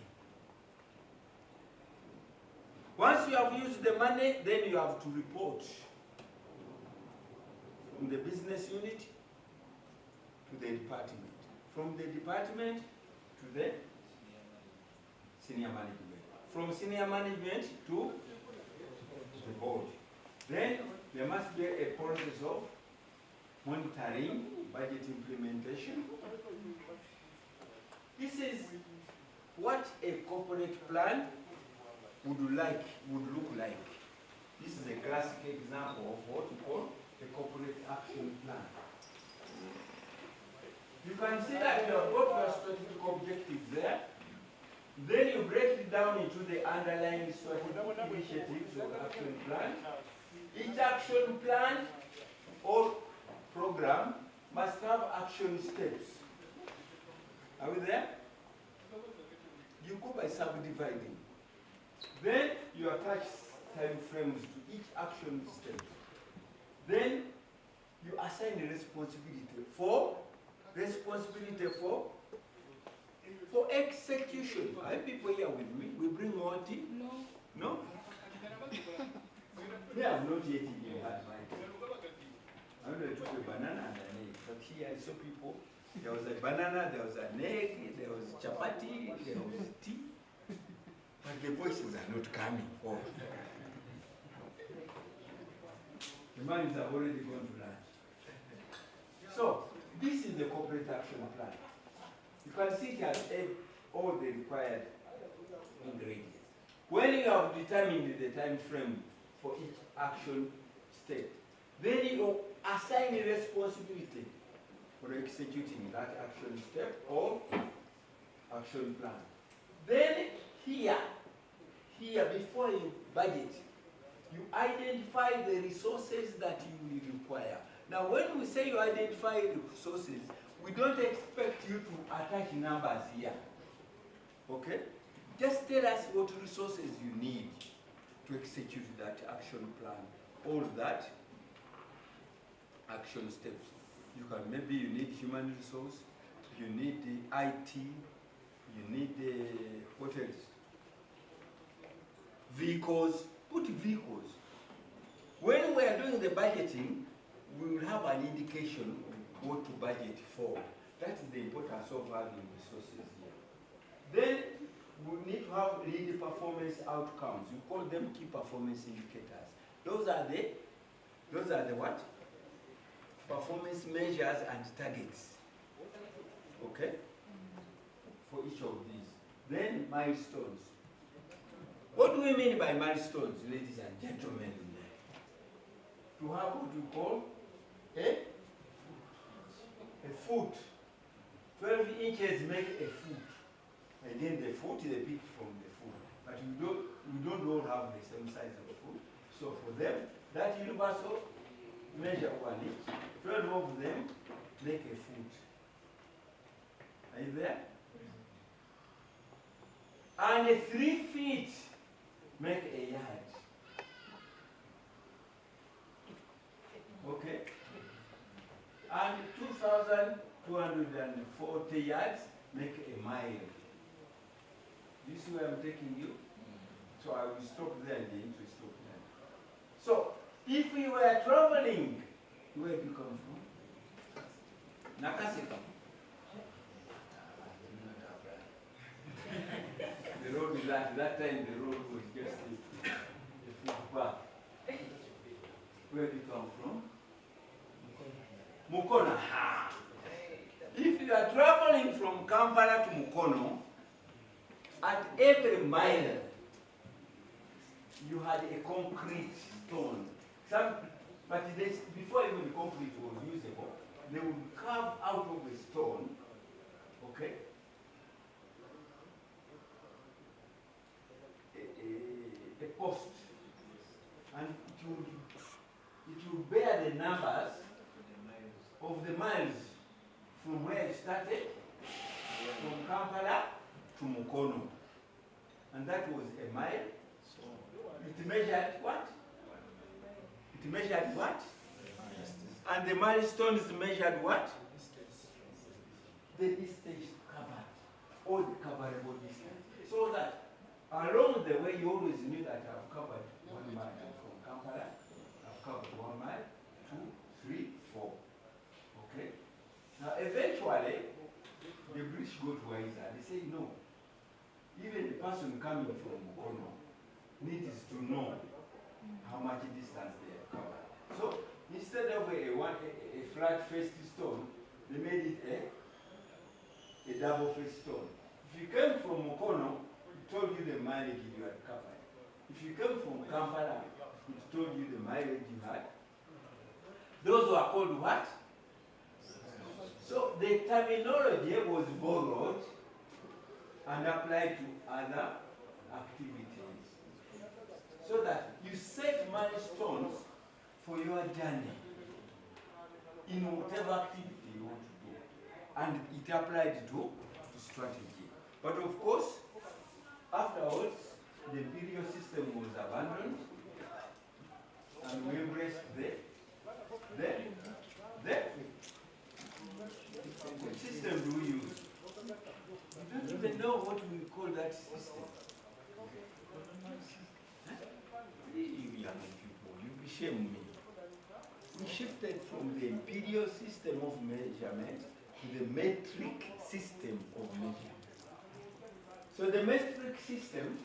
Once you have used the money, then you have to report from the business unit to the department. From the department to the senior management. From senior management to the board. Then there must be a process of monitoring, budget implementation. This is what a corporate plan would look like. This is a classic example of what we call a corporate action plan. You can see that you have got your strategic objectives there. Then you break it down into the underlying strategic initiatives of the action plan. Each action plan or program must have action steps. Are we there? You go by subdividing. Then you attach time frames to each action step. Then you assign a responsibility for execution. Are people here with me? We bring more tea? No? Me, I've not yet eaten that right. I know I took a banana and an egg. But here I saw people, there was a banana, there was an egg, there was chapati, there was tea. But the voices are not coming. Oh. The minds have already gone to lunch. So, this is the corporate action plan. You can see it has all the required ingredients. When you have determined the time frame for each action step, then you assign a responsibility for executing that action step or action plan. Then here, before you budget, you identify the resources that you will require. Now, when we say you identify the resources, we don't expect you to attach numbers here. Okay? Just tell us what resources you need to execute that action plan, all that action steps. You can, maybe you need human resource, you need the IT, you need the, what else? Vehicles, put vehicles. When we are doing the budgeting, we will have an indication of what to budget for. That is the importance of having resources here. Then we need to have lead performance outcomes. We call them key performance indicators. Those are the what? Performance measures and targets. Okay? For each of these. Then milestones. What do we mean by milestones, ladies and gentlemen? To have what we call a foot. 12 inches make a foot. And then the foot is a bit from the foot. But we don't all have the same size of foot. So for them, that universal measure 1 inch, 12 of them make a foot. Are you there? And 3 feet make a yard. Okay? And 2,240 yards make a mile. You see where I'm taking you? So I will stop there in the interest of time. So, if we were traveling, where do you come from? Nakaseka. The road is that time the road was just a footpath. Where do you come from? Mukono. If you are traveling from Kampala to Mukono, at every mile, you had a concrete stone. But before even the concrete was usable, they would carve out of a stone, okay, a post, and it would bear the numbers of the miles from where it started, from Kampala to Mukono. And that was a mile. It measured what? It measured what? And the milestones measured what? The distance covered, or the coverable distance. So that along the way you always knew that I've covered 1 mile from Kampala, I've covered 1 mile, 2, 3, 4. Okay? Now eventually, the British got wiser. They say no. Even the person coming from Mukono needs to know how much distance they have covered. So instead of a flat-faced stone, they made it a double-faced stone. If you came from Mukono, it told you the mileage you had covered. If you came from Kampala, it told you the mileage you had. Those were called what? So the terminology was borrowed and applied to other activities. So that you set milestones for your journey in whatever activity you want to do. And it applied to strategy. But of course, afterwards, the imperial system was abandoned and we embraced what system do we use? You don't even know what we call that system. You young people, you shame me. We shifted from the imperial system of measurement to the metric system of measurement. So the metric system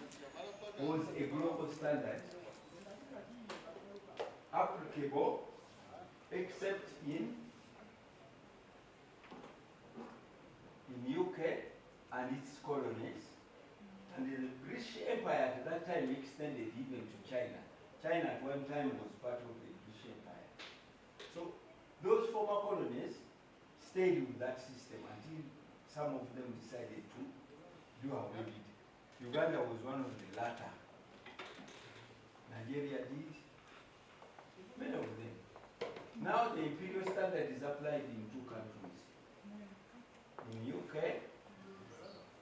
was a global standard applicable except in UK and its colonies, and the British Empire at that time extended even to China. China at one time was part of the British Empire. So those former colonies stayed with that system until some of them decided to do away with it. Uganda was one of the latter. Nigeria did. Many of them. Now the imperial standard is applied in 2 countries. In UK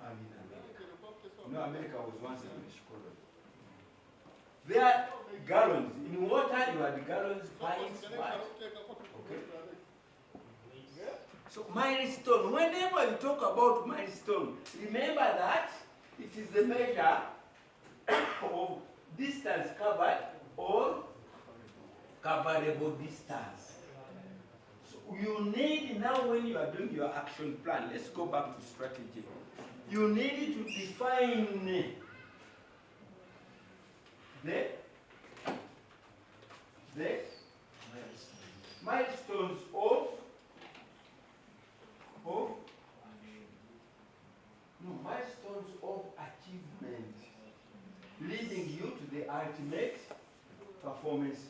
and in America. You know, America was once a British colony. There are gallons. In water, you had gallons, pints, what? Okay? So milestone, whenever you talk about milestone, remember that it is the measure of distance covered or coverable distance. So you need now when you are doing your action plan, let's go back to strategy. You need to define the milestones of milestones of achievement leading you to the ultimate performance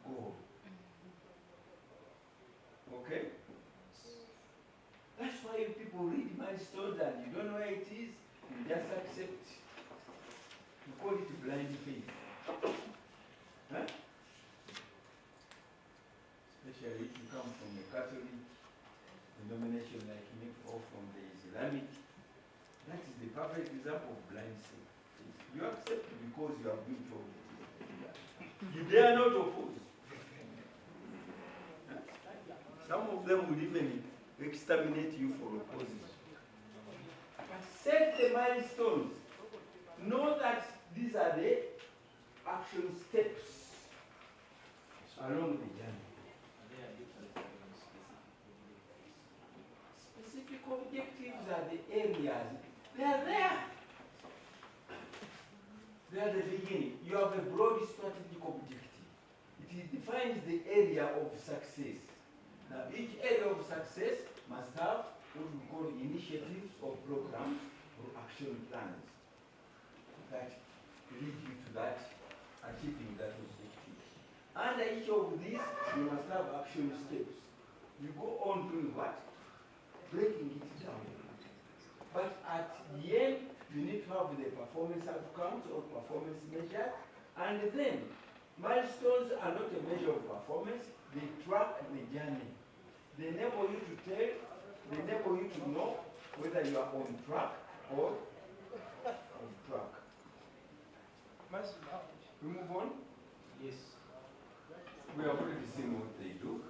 goal. Okay? That's why you people read milestones and you don't know where it is, you just accept. You call it blind faith. Huh? Especially if you come from a Catholic denomination like me or from the Islamic, that is the perfect example of blind faith. You accept because you have been told it. You dare not oppose. Huh? Some of them will even exterminate you for opposing. But set the milestones. Know that these are the action steps along the journey. Specific objectives are the areas. They are there. They are the beginning. You have a broad strategic objective. It defines the area of success. Now, each area of success must have what we call initiatives or programs or action plans that lead you to that, achieving that objective. Under each of these, you must have action steps. You go on doing what? Breaking it down. But at the end, you need to have the performance outcomes or performance measure. And then, milestones are not a measure of performance, they track the journey. They enable you to tell, they enable you to know whether you are on track or off track. We move on? Yes. We have already seen what they do.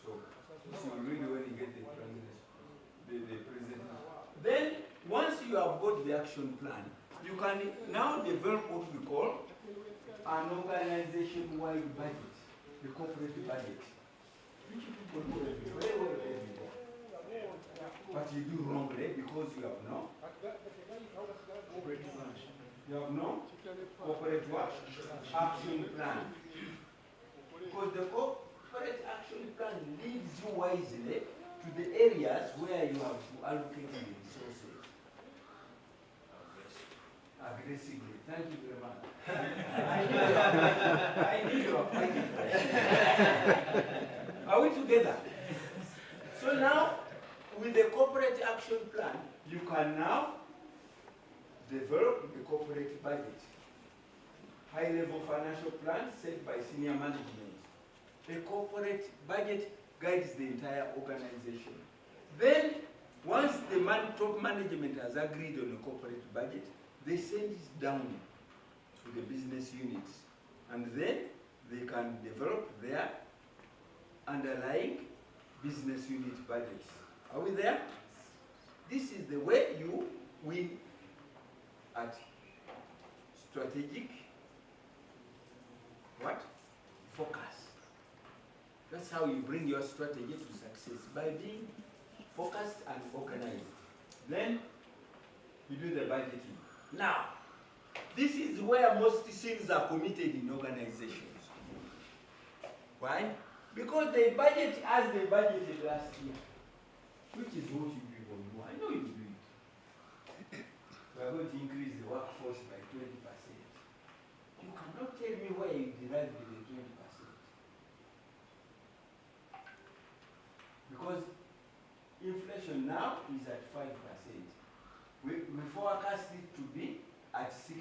So, this will really when you get the presentation. Then, once you have got the action plan, you can now develop what we call an organization-wide budget, the corporate budget. Which people do very well every day. But you do wrongly because you have no corporate what? Action plan. Because the corporate action plan leads you wisely to the areas where you have to allocate the resources. Aggressively. Thank you very much. I knew you were fighting. Are we together? So now, with the corporate action plan, you can now develop the corporate budget. High-level financial plan set by senior management. The corporate budget guides the entire organization. Then, once the top management has agreed on a corporate budget, they send it down to the business units. And then they can develop their underlying business unit budgets. Are we there? This is the way you win at strategic what? Focus. That's how you bring your strategy to success, by being focused and organized. Then you do the budgeting. Now, this is where most sins are committed in organizations. Why? Because they budget as they budgeted last year, which is what you people do. I know you do it. We are going to increase the workforce by 20%. You cannot tell me where you derived the 20%. Because inflation now is at 5%. We forecast it to be at 6%.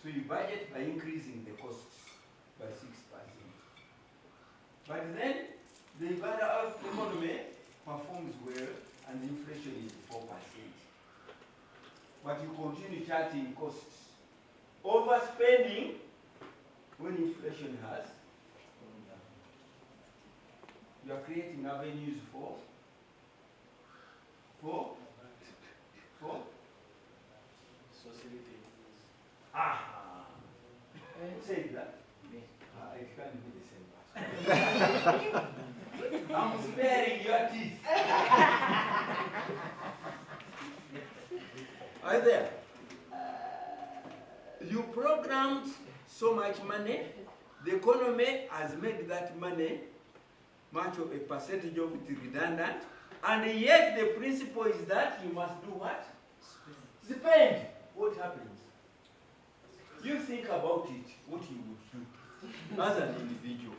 So you budget by increasing the costs by 6%. But then the economy performs well and inflation is 4%. But you continue charging costs. Overspending when inflation has You are creating avenues for Society. aha. Say that. It can't be the same person. I'm sparing your teeth. Are you there? You programmed so much money, the economy has made that money, much of a percentage of it redundant, and yet the principle is that you must do what? Spend. What happens? You think about it, what you would do as an individual.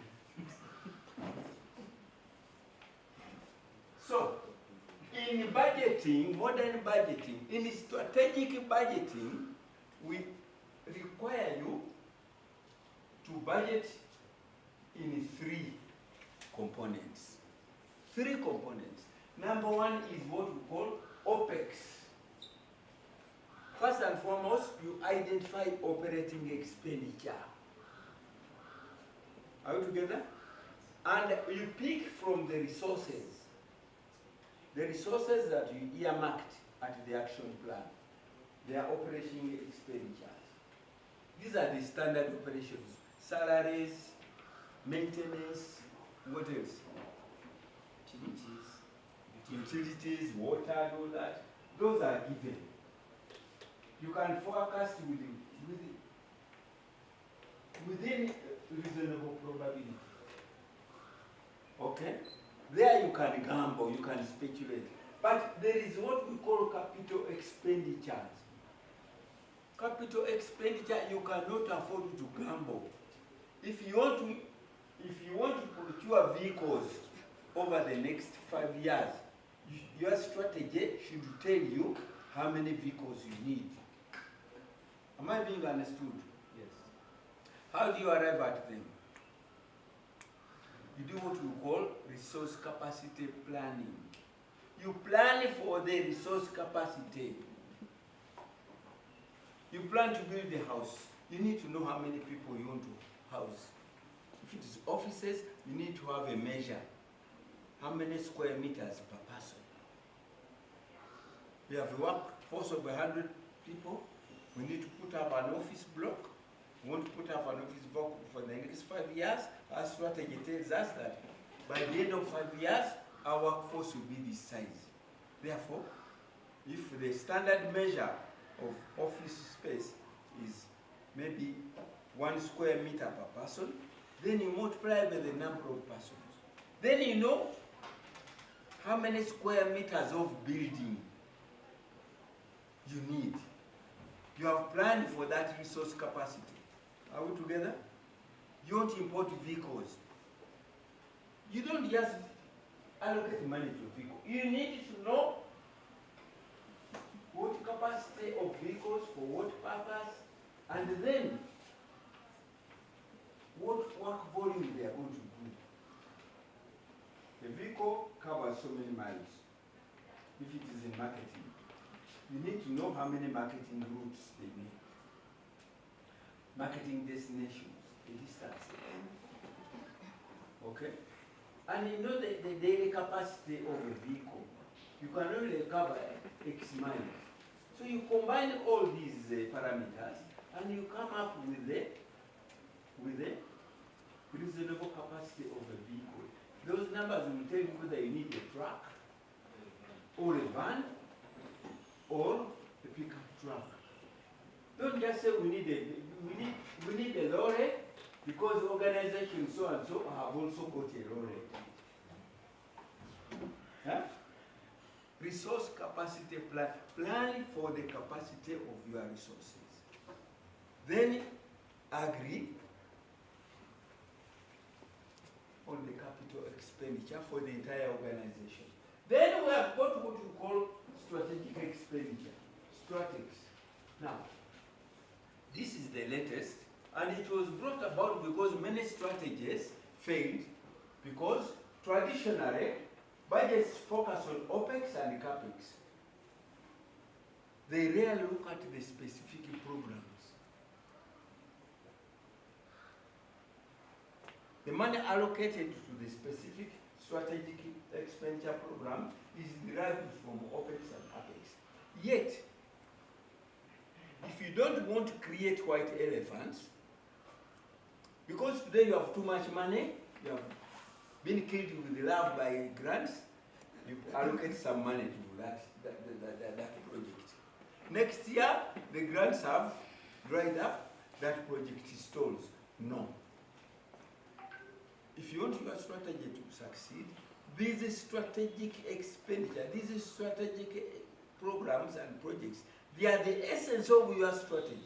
So, in budgeting, modern budgeting, in strategic budgeting, we require you to budget in three components. Three components. Number one is what we call OPEX. First and foremost, you identify operating expenditure. Are we together? And you pick from the resources that you earmarked at the action plan. They are operating expenditures. These are the standard operations. Salaries, maintenance, what else? Utilities, water, and all that. Those are given. You can forecast within reasonable probability. Okay? There you can gamble, you can speculate. But there is what we call capital expenditures. Capital expenditure, you cannot afford to gamble. If you want to procure vehicles over the next 5 years, your strategy should tell you how many vehicles you need. Am I being understood? Yes. How do you arrive at them? You do what we call resource capacity planning. You plan for the resource capacity. You plan to build a house. You need to know how many people you want to house. If it is offices, you need to have a measure. How many square meters per person? We have a workforce of 100 people. We need to put up an office block. We want to put up an office block for the next 5 years. Our strategy tells us that by the end of 5 years, our workforce will be this size. Therefore, if the standard measure of office space is maybe 1 square meter per person, then you multiply by the number of persons. Then you know how many square meters of building you need. You have planned for that resource capacity. Are we together? You don't import vehicles. You don't just allocate money to a vehicle. You need to know what capacity of vehicles, for what purpose, and then what work volume they are going to do. The vehicle covers so many miles. If it is in marketing, you need to know how many marketing routes they need. Marketing destinations, the distance. Okay? And you know the daily capacity of a vehicle. You can only cover X miles. So you combine all these parameters and you come up with the reasonable capacity of a vehicle. Those numbers will tell you whether you need a truck or a van or a pickup truck. Don't just say we need a lorry because organizations so and so have also got a lorry. Huh? Resource capacity plan. Plan for the capacity of your resources. Then agree on the capital expenditure for the entire organization. Then we have got what we call strategic expenditure. Strategies. Now, this is the latest, and it was brought about because many strategies failed because traditionally budgets focus on OPEX and CAPEX. They rarely look at the specific programs. The money allocated to the specific strategic expenditure program is derived from OPEX and CAPEX. Yet, if you don't want to create white elephants, because today you have too much money, you have been killed with love by grants, you allocate some money to that project. Next year, the grants have dried up, that project stalls. No. If you want your strategy to succeed, these strategic expenditure, these strategic programs and projects, they are the essence of your strategy.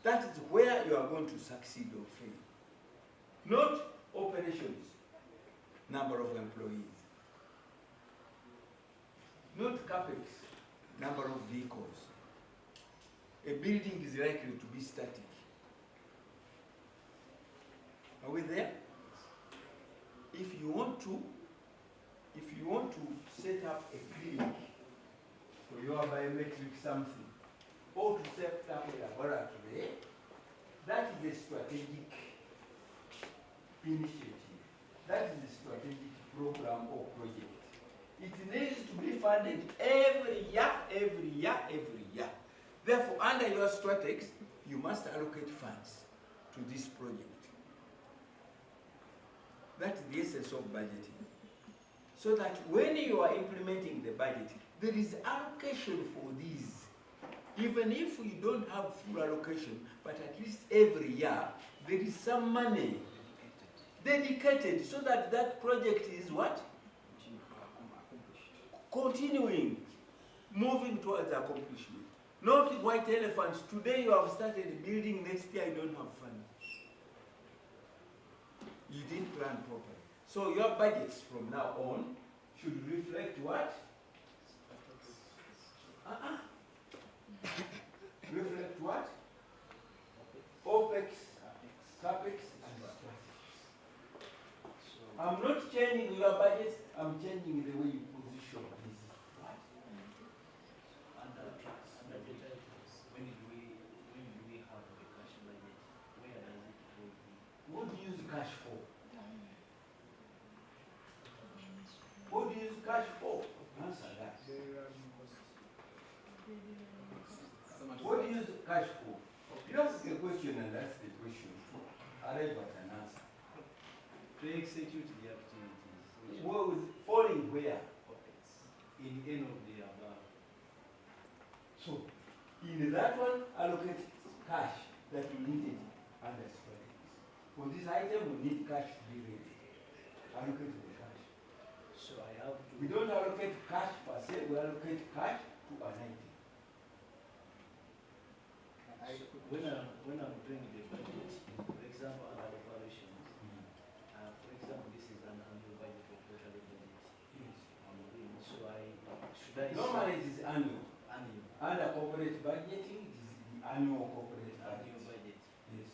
That is where you are going to succeed or fail. Not operations, number of employees. Not CAPEX, number of vehicles. A building is likely to be static. Are we there? If you want to set up a clinic for your biometric something, or to set up a laboratory, that is a strategic initiative. That is a strategic program or project. It needs to be funded every year, every year, every year. Therefore, under your strategies, you must allocate funds to this project. That's the essence of budgeting. So that when you are implementing the budget, there is allocation for these. Even if we don't have full allocation, but at least every year, there is some money dedicated so that that project is what? Continuing, moving towards accomplishment. Not white elephants. Today you have started building, next year you don't have funds. You didn't plan properly. So your budgets from now on should reflect what? Reflect what? OPEX, CAPEX, and strategies. I'm not changing your budgets, I'm changing the way you position this. What? Under the titles, when do we have the cash budget? Where does it go? What do you use cash for? What do you use cash for? Answer that. What do you use cash for? You ask a question and ask the question. Arrive at an answer. To execute the activities. Well, falling where? In any of the above. So, in that one, allocate cash that you needed under strategies. For this item, we need cash to be ready. Allocate the cash. So I have to. We don't allocate cash per se, we allocate cash to an item. When I'm doing the budget, for example, other operations, for example, this is an annual budget or quarterly budget. Yes. So should I Normally it is annual. annual? Under corporate budgeting, it is the annual corporate Annual budget. budget. Yes.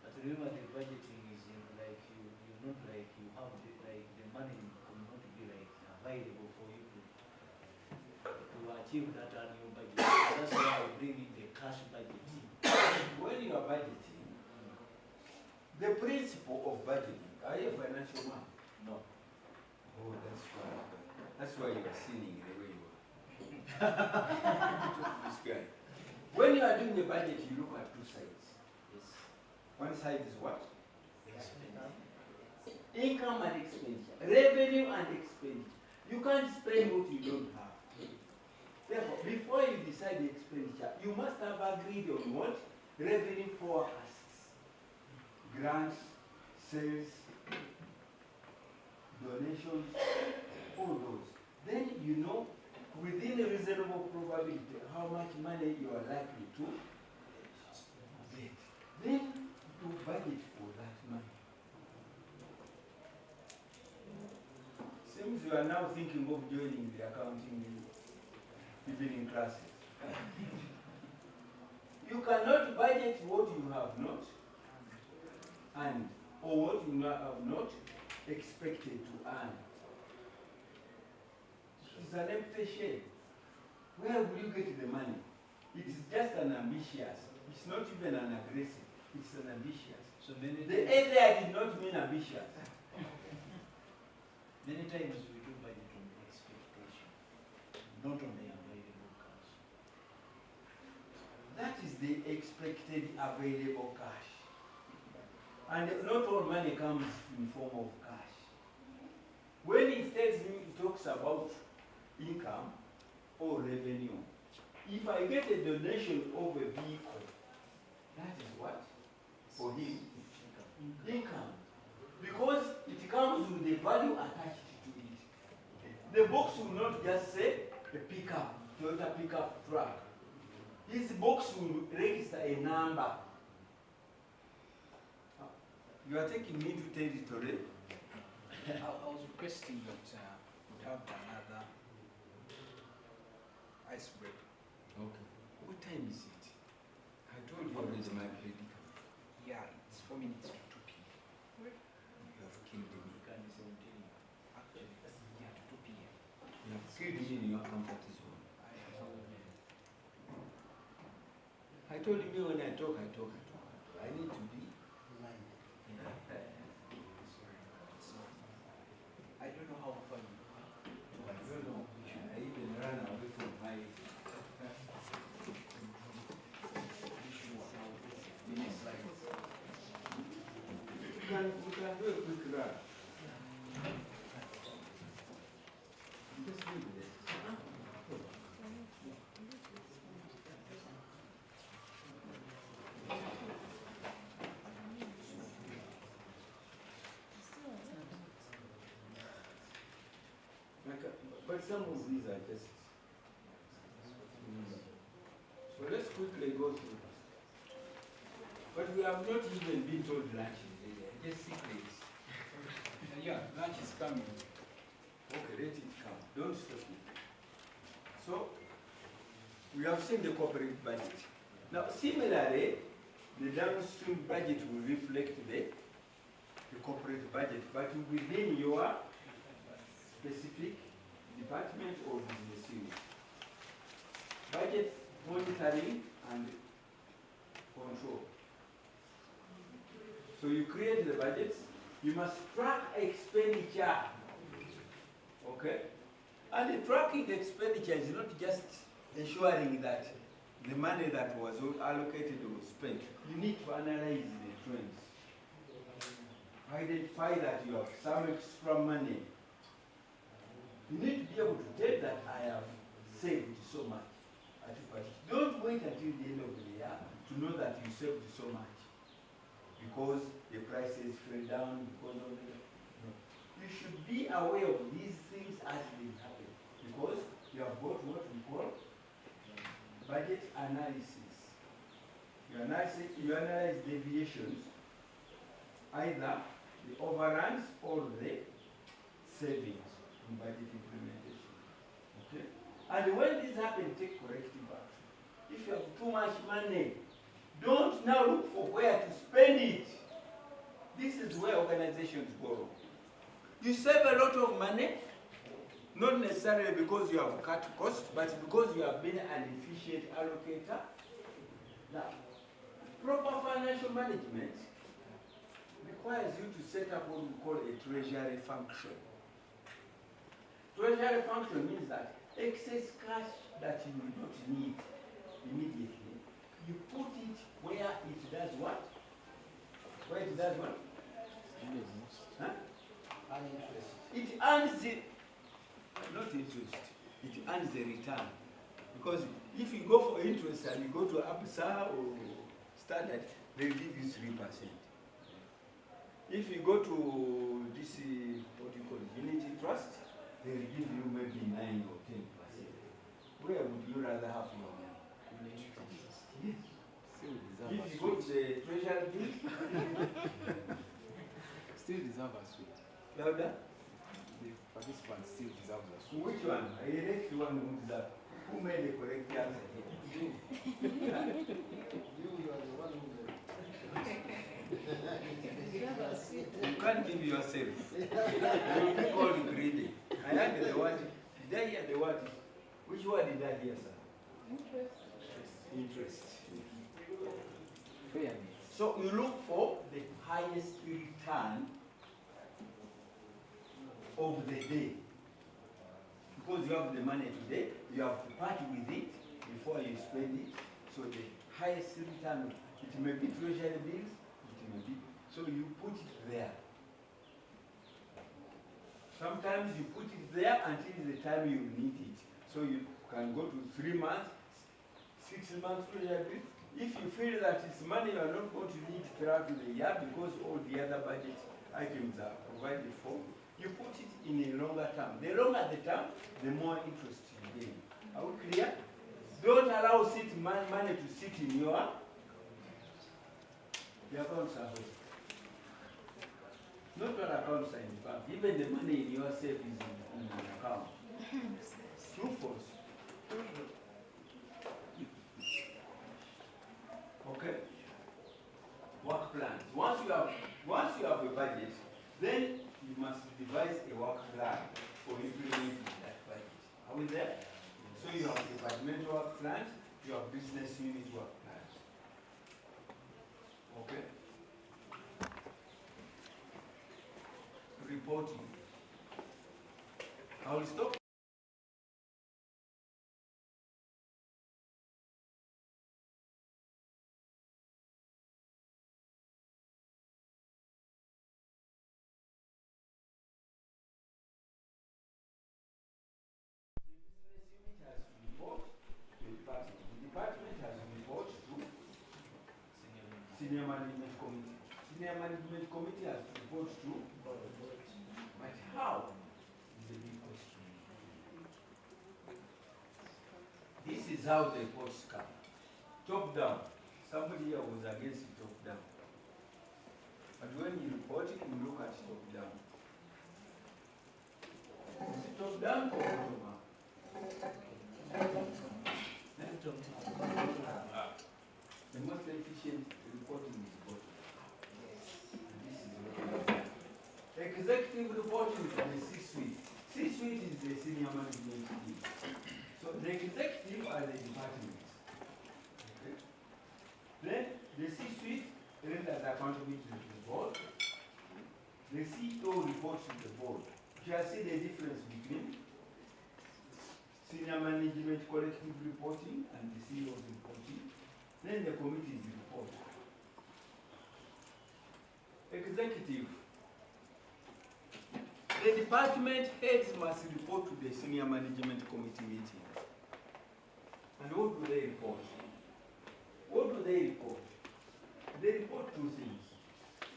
But remember, the budgeting is like you're not like you have the money will not be like available for you to achieve that annual budget. That's why I bring in the cash budget. When you are budgeting, the principle of budgeting, are you a financial man? No. Oh, that's why you are sinning the way you are. This guy. When you are doing the budget, you look at two sides. Yes. One side is what? Expenditure. Income and expenditure. Revenue and expenditure. You can't spend what you don't have. Therefore, before you decide the expenditure, you must have agreed on what? Revenue forecasts. Grants, sales, donations, all those. Then you know within a reasonable probability how much money you are likely to get. Then you budget for that money. Seems you are now thinking of joining the accounting evening classes. You cannot budget what you have not earned or what you have not expected to earn. It's an empty shell. Where will you get the money? It is just an ambitious. It's not even an aggressive. It's an ambitious. So many The area did not mean ambitious. Many times we do budget on expectation, not on the available cash. That is the expected available cash. And not all money comes in form of cash. When it tells me, it talks about income or revenue. If I get a donation of a vehicle, that is what? For him, income. Because it comes with the value attached to it. The box will not just say a pickup, Toyota pickup truck. This box will register a number. You are taking me to territory. I was requesting that we have another icebreaker. Okay. What time is it? I told you already my predicament. Yeah, it's 4 minutes to 2 p.m. You have killed me. Actually, yeah, to 2 p.m. You have killed me in your comfort zone. I told me when I talk. I need to be. I don't know how far you I don't know. I even ran away from my minutes like we can do a quick run. Just leave it there. But some of these are just. So let's quickly go through. But we have not even been told lunch is there, just secrets. yeah, lunch is coming. Okay, let it come. Don't stop it. So, we have seen the corporate budget. Now, similarly, the downstream budget will reflect the corporate budget, but within your specific department or business unit. Budget monitoring and control. So you create the budgets, you must track expenditure. Okay? And the tracking expenditure is not just ensuring that the money that was allocated was spent. You need to analyze the trends. Identify that you have some extra money. You need to be able to tell that I have saved so much. Don't wait until the end of the year to know that you saved so much. Because the prices fell down, because of the... No. You should be aware of these things as they happen. Because you have got what we call budget analysis. You analyze deviations, either the overruns or the savings in budget implementation. Okay? And when this happens, take corrective action. If you have too much money, don't now look for where to spend it. This is where organizations borrow. You save a lot of money, not necessarily because you have cut costs, but because you have been an efficient allocator. Now, proper financial management requires you to set up what we call a treasury function. Treasury function means that excess cash that you will not need immediately, you put it where it does what? Where it does what? Huh? It earns the, not interest, it earns the return. Because if you go for interest and you go to ABSA or Standard, they will give you 3%. If you go to this, what you call it, Unity Trust, they will give you maybe 9 or 10%. Where would you rather have your money? Yes. If you go to the treasury bill, Still deserve a sweet. louder. The participants still deserve a sweet. Which one? I elect the one who deserves. Who made the correct answer? You are the one who You can't give yourself. You will be called greedy. I heard the word. Did I hear the word? Which word did I hear, sir? Interest. Fairness. So you look for the highest return of the day. Because you have the money today, you have to part with it before you spend it. So the highest return, it may be treasury bills, it may be, so you put it there. Sometimes you put it there until the time you need it. So you can go to 3 months, 6 months treasury bills. If you feel that it's money you are not going to need throughout the year because all the other budget items are provided for, you put it in a longer term. The longer the term, the more interest you gain. Are we clear? Don't allow money to sit in your accounts are hosted. Not all accounts are in the bank. Even the money in your safe is in an account. True, false? Okay. Work plans. Once you have a budget, then you must devise a work plan for implementing that budget. Are we there? So you have departmental work plans, you have business unit work plans. Okay. Reporting. I will stop. Senior Management Committee. Senior Management Committee has to report to, but how is the big question. This is how the reports come. Top down. Somebody here was against the top down. But when you report it, you look at top down. Is it top down or bottom up? The most efficient reporting is bottom. And this is what executive reporting from the C-suite. C-suite is the senior management team. So the executive are the departments. Okay. Then the C-suite renders accountability to the board. The CEO reports to the board. You can see the difference between senior management collective reporting and the CEO's reporting. Then the committee's report. Executive. The department heads must report to the senior management committee meetings. And what do they report? What do they report? They report two things.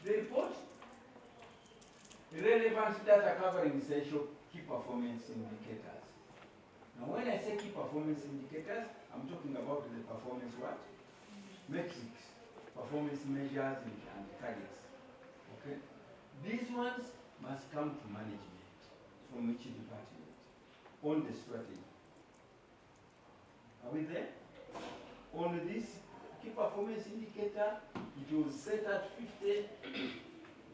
They report relevant data covering essential key performance indicators. Now when I say key performance indicators, I'm talking about the performance what? Metrics, performance measures and targets. Okay? These ones must come to management from each department on the strategy. Are we there? On this key performance indicator, it was set at 50.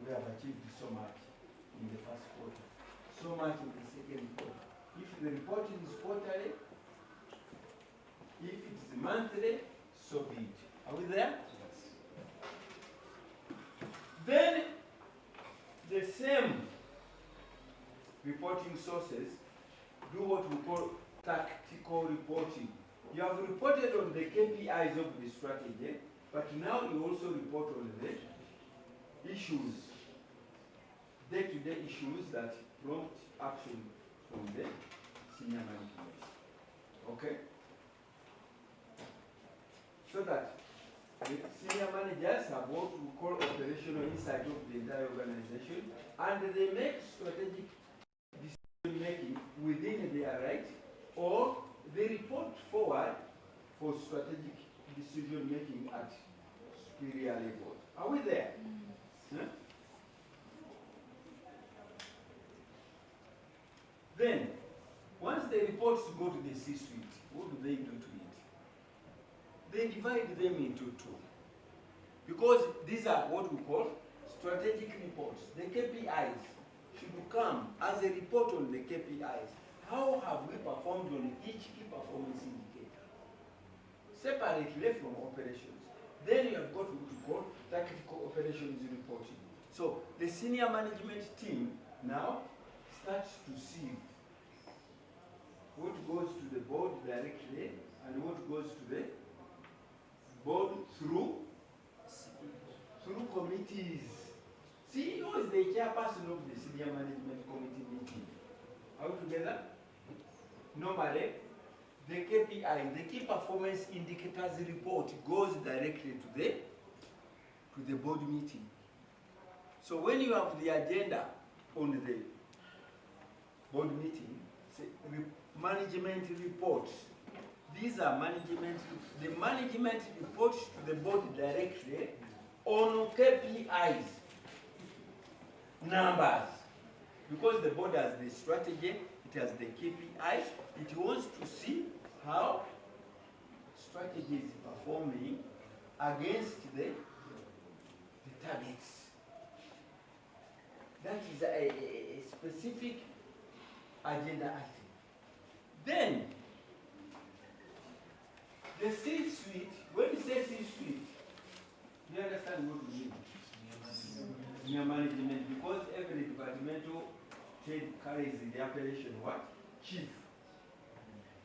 We have achieved so much in the first quarter, so much in the second quarter. If the reporting is quarterly, if it's monthly, so be it. Are we there? Yes. Then the same reporting sources do what we call tactical reporting. You have reported on the KPIs of the strategy, but now you also report on the issues, day-to-day issues that prompt action from the senior management. Okay? So that the senior managers have what we call operational insight of the entire organization, and they make strategic decision making within their right, or they report forward for strategic decision making at superior level. Are we there? Huh? Then, once the reports go to the C-suite, what do they do to it? They divide them into two. Because these are what we call strategic reports. The KPIs should come as a report on the KPIs. How have we performed on each key performance indicator? Separately from operations. Then you have got what we call tactical operations reporting. So the senior management team now start to see what goes to the board directly and what goes to the board through committees. CEO is the chairperson of the senior management committee meeting. Are we together? Normally, the KPI, the key performance indicators report, goes directly to the board meeting. So when you have the agenda on the board meeting, say, management reports. These are the management reports to the board directly on KPIs, numbers. Because the board has the strategy, it has the KPIs, it wants to see how strategy is performing against the targets. That is a specific agenda item. Then, the C-suite, when you say C-suite, you understand what we mean? Senior management, because every departmental head carries the appellation what? Chief.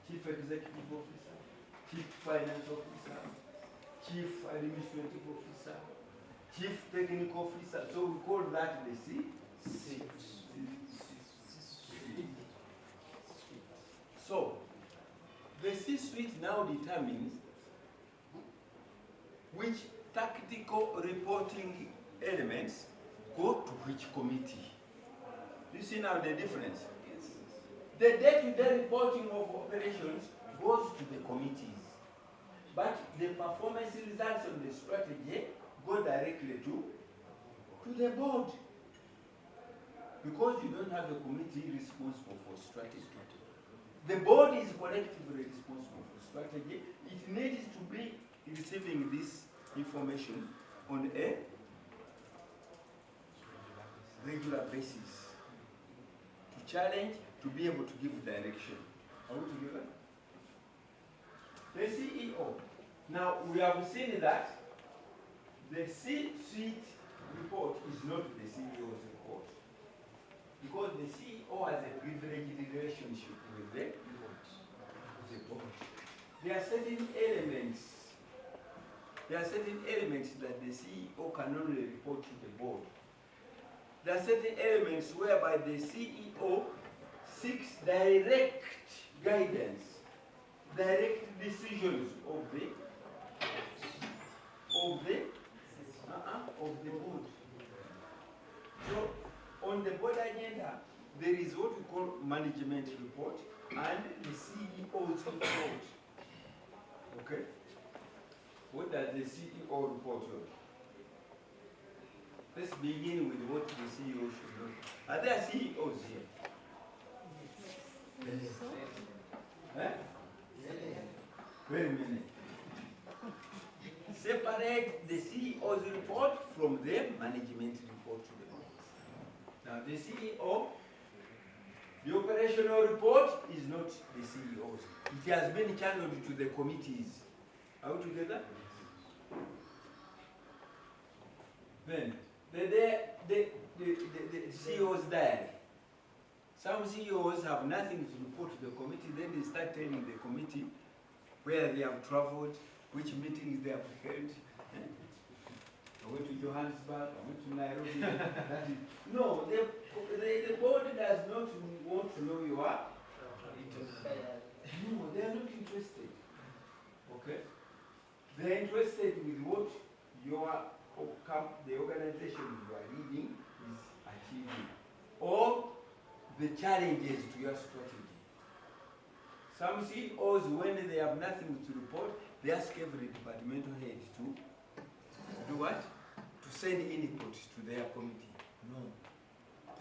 Chief Executive Officer, Chief Finance Officer, Chief Administrative Officer, Chief Technical Officer. So we call that the C-suite. So, the C-suite now determines which tactical reporting elements go to which committee. You see now the difference? The day-to-day reporting of operations goes to the committees, but the performance results on the strategy go directly to the board, because you don't have a committee responsible for strategy. The board is collectively responsible for strategy. It needs to be receiving this information on a regular basis to challenge, to be able to give direction. Are we together? The CEO. Now, we have seen that the C-suite report is not the CEO's report, because the CEO has a privileged relationship with the board. There are certain elements that the CEO can only report to the board. There are certain elements whereby the CEO seeks direct guidance, direct decisions of the board. So on the board agenda, there is what we call management report and the CEO's report. Okay? What does the CEO report on? Let's begin with what the CEO should know. Are there CEOs here? Huh? Wait a minute. Separate the CEO's report from the management report to the board. Now the CEO, the operational report is not the CEO's. It has been channeled to the committees. Are we together? Then, the CEO's diary. Some CEOs have nothing to report to the committee, then they start telling the committee where they have traveled, which meetings they have held. I went to Johannesburg, I went to Nairobi. No, the board does not want to know you are. No, they are not interested. Okay? They are interested with what the organization you are leading is achieving, or the challenges to your strategy. Some CEOs, when they have nothing to report, they ask every departmental head to do what? To send input to their committee. No.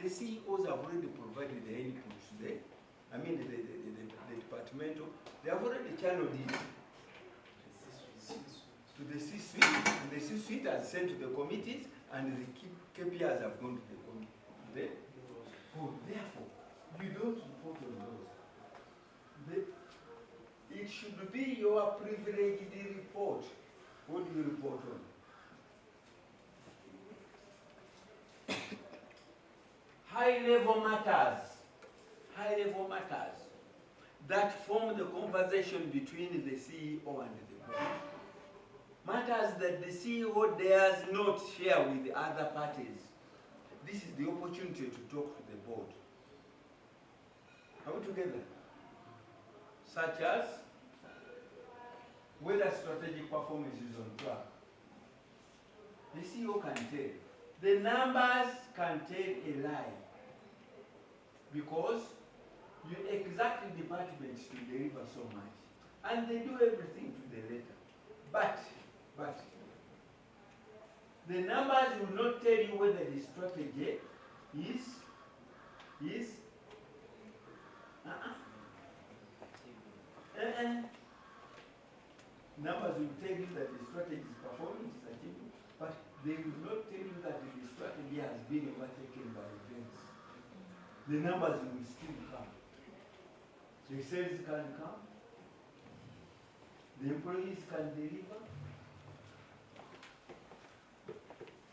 The CEOs have already provided the input to the departmental. They have already channeled it to the C-suite, and the C-suite has sent to the committees, and the KPIs have gone to the committee. Therefore, you don't report on those. It should be your privileged report. What do you report on? High-level matters high-level matters that form the conversation between the CEO and the board. Matters that the CEO dares not share with the other parties. This is the opportunity to talk to the board. Are we together? Such as whether strategic performance is on track. The CEO can tell. The numbers can tell a lie. Because you exact the departments to deliver so much. And they do everything to the letter. But, the numbers will not tell you whether the strategy is numbers will tell you that the strategy is performing, is achieving, but they will not tell you that the strategy has been overtaken by events. The numbers will still come. The sales can come. The employees can deliver.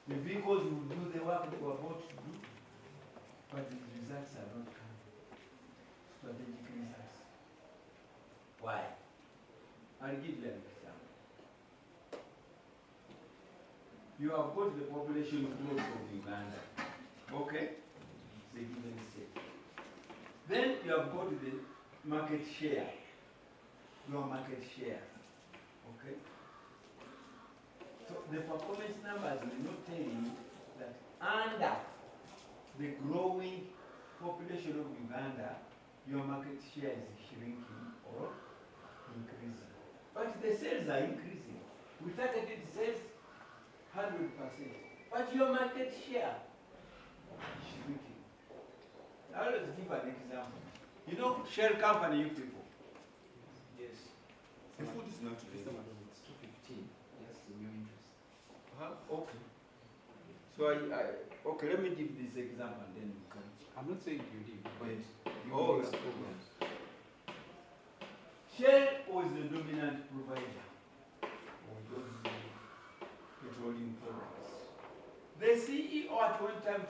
The vehicles will do the work they were about to do, but the results are not coming. Strategic results. Why? I'll give you an example. You have got the population growth of Uganda. Okay? It's a given state. Then you have got the market share. Your market share. Okay? So the performance numbers will not tell you that under the growing population of Uganda, your market share is shrinking or increasing. But the sales are increasing. We targeted sales 100%. But your market share is shrinking. Now let's give an example. You know, Shell Company, you people. Yes. The food is not ready. It's 2:15. Yes, in your interest. Okay. So okay, let me give this example and then you can. I'm not saying you did, but you Oh, mixed yeah. programs. Shell was the dominant provider of those petroleum products. The CEO at one time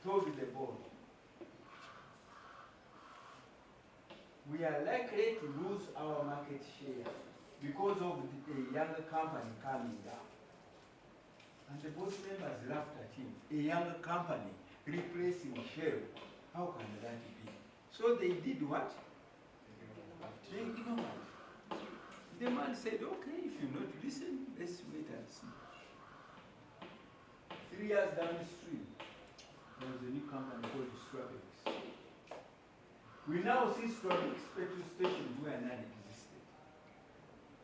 told the board, we are likely to lose our market share because of the younger company coming down. And the board members laughed at him. A younger company replacing Shell. How can that be? So they did what? They ignored. The man said, okay, if you not listen, let's wait and see. 3 years downstream, there was a new company called Strabex. We now see Strabex petrol stations where none existed.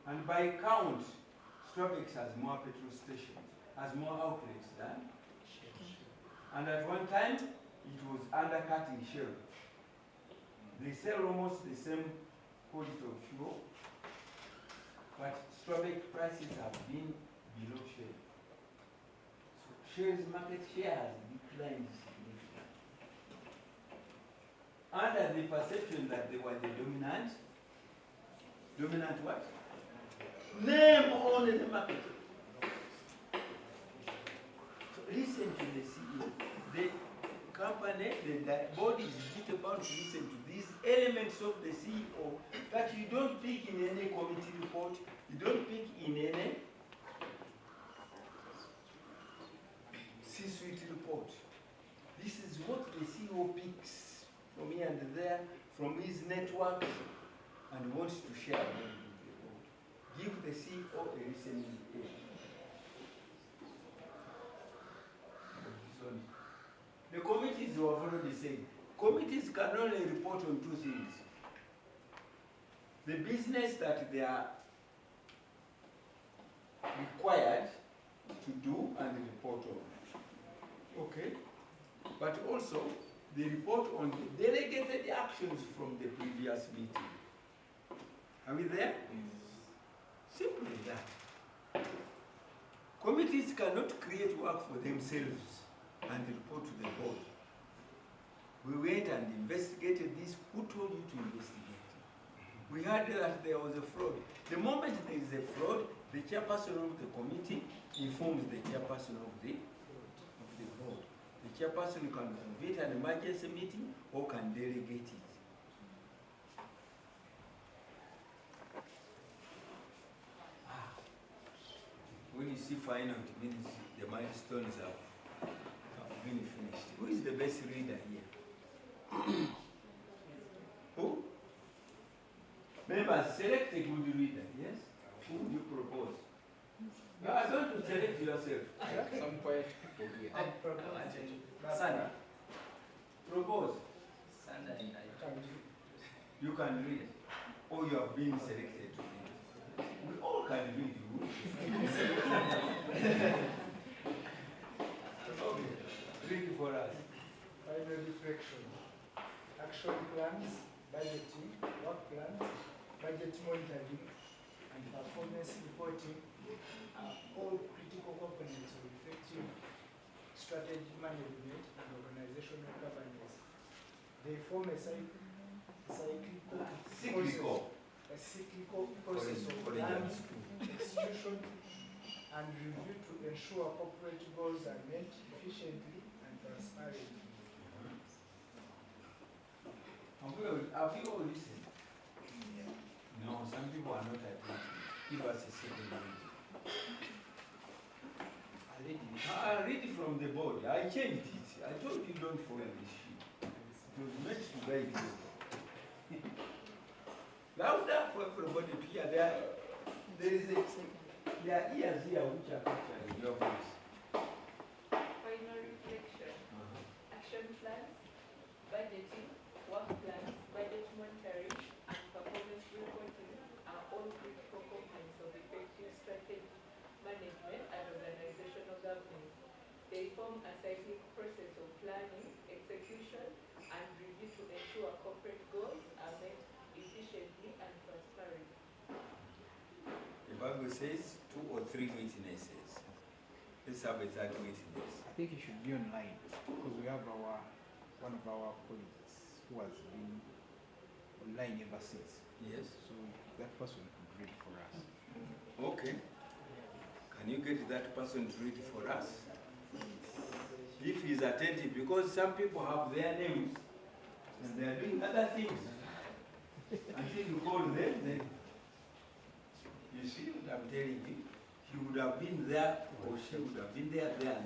And by count, Strabex has more petrol stations, has more outlets than Shell. And at one time, it was undercutting Shell. They sell almost the same quality of fuel, but Strabex prices have been below Shell. So Shell's market share has declined significantly. Under the perception that they were the dominant what? Name only the market. So listen to the CEO. The company, the board is just about to listen to these elements of the CEO that you don't pick in any committee report, you don't pick in any C-suite report. This is what the CEO picks from here and there, from his network, and wants to share with the board. Give the CEO a listening ear. The committees were already saying, committees can only report on 2 things. The business that they are required to do and report on. Okay? But also, they report on the delegated actions from the previous meeting. Are we there? Simply that. Committees cannot create work for themselves and report to the board. We went and investigated this. Who told you to investigate? We heard that there was a fraud. The moment there is a fraud, the chairperson of the committee informs the chairperson of the board. The chairperson can convene an emergency meeting or can delegate it. When you see final, it means the milestones have been finished. Who is the best reader here? Who? Members, select a good reader, yes? Who would you propose? You are going to select yourself. Some quiet people here. I'm proposing. Sandra. Propose. Sandra and I. You can read. Or you have been selected to read. We all can read. Okay. Read for us. Final reflection. Action plans, budgeting, work plans, budget monitoring, and performance reporting are all critical components of effective strategy management and organizational governance. They form a cyclical process of planning, execution, and review to ensure corporate goals are met efficiently and transparently. Have you all listened? No, some people are not attentive. Give us a second reading. Read it from the board. I changed it. I told you don't follow this sheet. It was meant to guide you. Louder for everybody to hear. There are ears here which are capturing your voice. Final reflection. Action plans, budgeting, work plans, budget monitoring, and performance reporting are all critical components of effective strategy management and organizational governance. They form a cyclic process of planning, execution, and review to ensure corporate goals are met efficiently and transparently. The Bible says 2 or 3 witnesses. Let's have a third witness. I think it should be online because we have one of our colleagues who has been online ever since. Yes. So that person could read for us. Okay. Can you get that person to read for us? If he's attentive, because some people have their names and they are doing other things. Until you call them, then you see what I'm telling you? He would have been there or she would have been there, and there.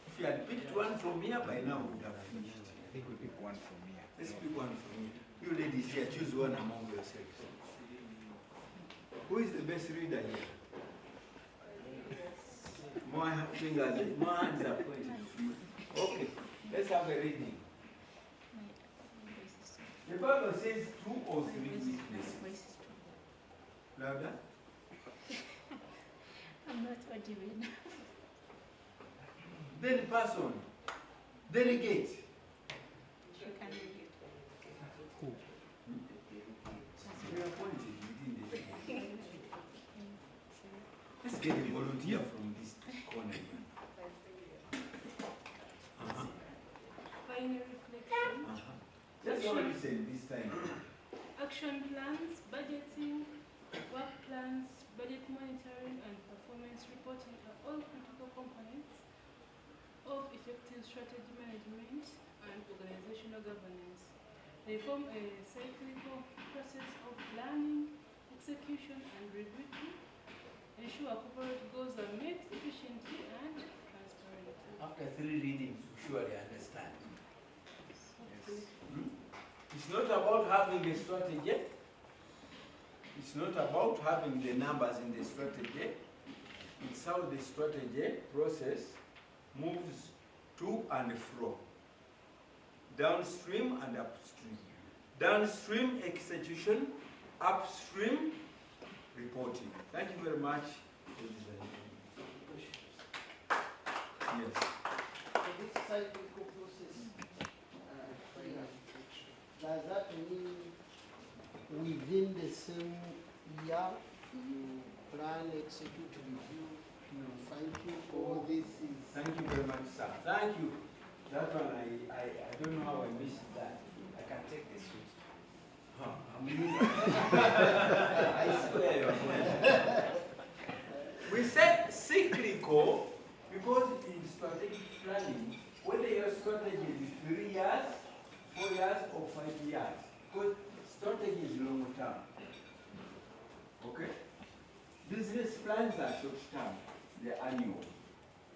If you had picked one from here, by now we would have finished. I think we pick one from here. Let's pick one from here. You ladies here, choose one among yourselves. Who is the best reader here? More fingers, more hands are pointed. Okay, let's have a reading. The Bible says 2 or 3 witnesses. Louder. I'm not audible enough. Then person, delegate. You can read it. Who? They are appointed within the delegate. Let's get a volunteer from this corner here. Final reflection. Just don't listen this time. Action plans, budgeting, work plans, budget monitoring, and performance reporting are all critical components of effective strategy management and organizational governance. They form a cyclical process of planning, execution, and review to ensure corporate goals are met efficiently and transparently. After 3 readings, you surely understand. It's not about having a strategy. It's not about having the numbers in the strategy. It's how the strategy process moves to and fro. Downstream and upstream. Downstream execution, upstream reporting. Thank you very much, ladies and gentlemen. Yes. So this cyclical process, does that mean within the same year you plan, execute, review, fine-tune, all this is... Thank you very much, sir. Thank you. That one, I don't know how I missed that. I can take this switch. Huh, I swear you're going. We said cyclical because in strategic planning, years or 5 years. Because strategy is long term. Okay? Business plans are short term, they're annual.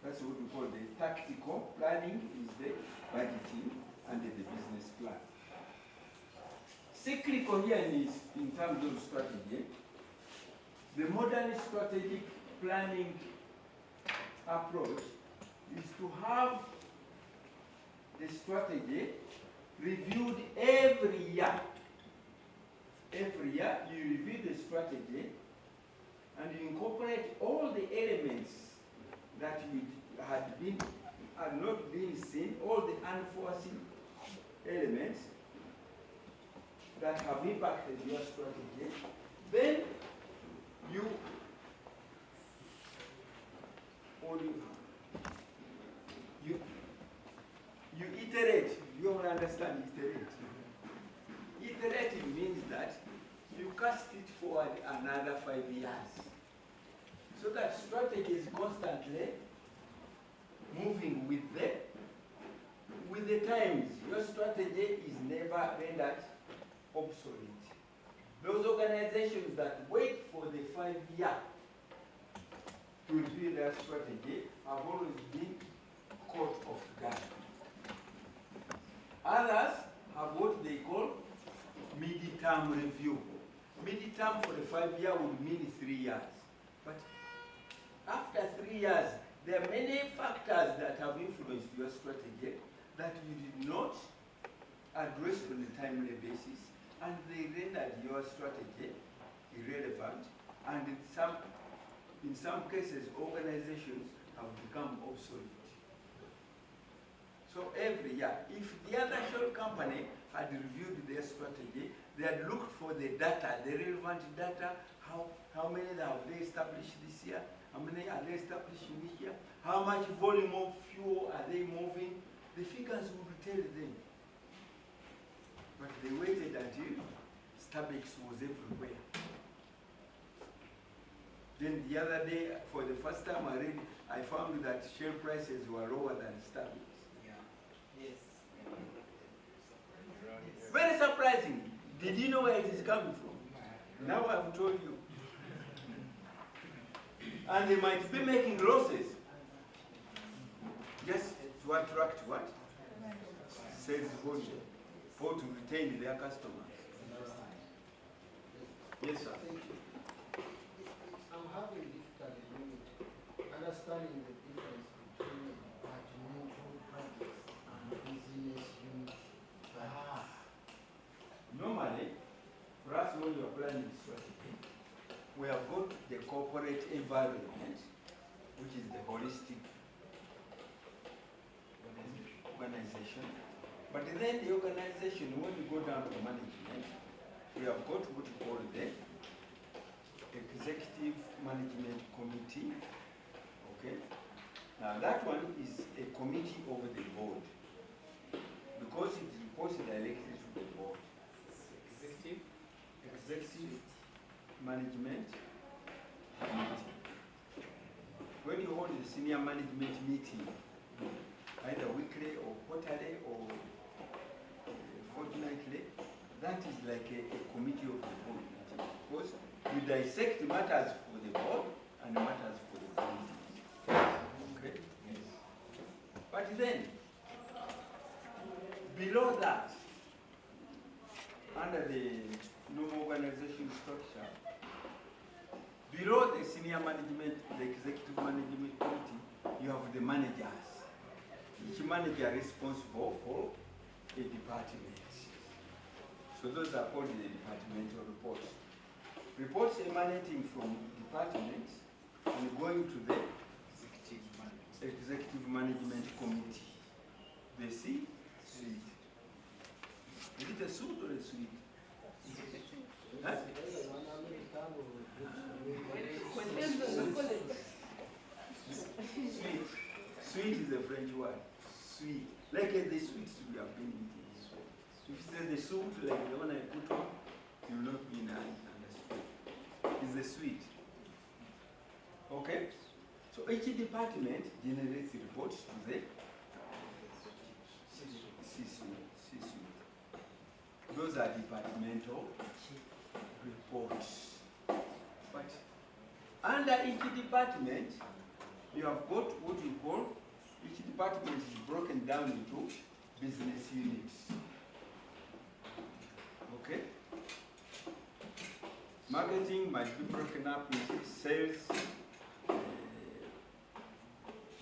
That's what we call the tactical planning is the budgeting and the business plan. Cyclical here is in terms of strategy. The modern strategic planning approach is to have the strategy reviewed every year. Every year you review the strategy and you incorporate all the elements that had not been seen, all the unforeseen elements that have impacted your strategy. Then you iterate. You all understand iterate? Iterative means that you cast it forward another 5 years. So that strategy is constantly moving with the times. Your strategy is never rendered obsolete. Those organizations that wait for the 5 year to review their strategy have always been caught off guard. Others have what they call mid-term review. Mid-term for the 5 year would mean 3 years. But after 3 years, there are many factors that have influenced your strategy that you did not address on a timely basis, and they rendered your strategy irrelevant, and in some cases, organizations have become obsolete. So every year, if the other shell company had reviewed their strategy, they had looked for the data, the relevant data, how many have they established this year, how many are they established in this year, how much volume of fuel are they moving, the figures would tell them. But they waited until Starbucks was everywhere. Then the other day, for the first time I found that share prices were lower than Starbucks. Yes. Very surprising. Did you know where it is coming from? Now I've told you. And they might be making losses just to attract what? Sales volume, or to retain their customers. Yes, sir. I'm having difficulty understanding the difference between departmental projects and business unit projects. Normally, for us when you're planning strategy, we have got the corporate environment, which is the holistic organization. But then the organization, when you go down to management, we have got what we call the Executive Management Committee. Okay? Now that one is a committee over the board, because it reports directly to the board. Executive Management Committee. When you hold the senior management meeting, either weekly or quarterly or fortnightly, that is like a committee of the board meeting. Because you dissect matters for the board and matters for the committee. Okay? Yes. But then, below that, under the normal organization structure, below the senior management, the executive management committee, you have the managers. Each manager responsible for a department. So those are called the departmental reports. Reports emanating from departments and going to the executive management committee. The C-suite. Is it a suit or a suite? Huh? Sweet. Sweet is a French word. Sweet. Like the sweets we have been eating. If you say the soup, like the one I put on, you will not be understood. It's the sweet. Okay? So each department generates reports to the C-suite. are departmental reports. But under each department, you have got what you call, each department is broken down into business units. Okay? Marketing might be broken up into sales,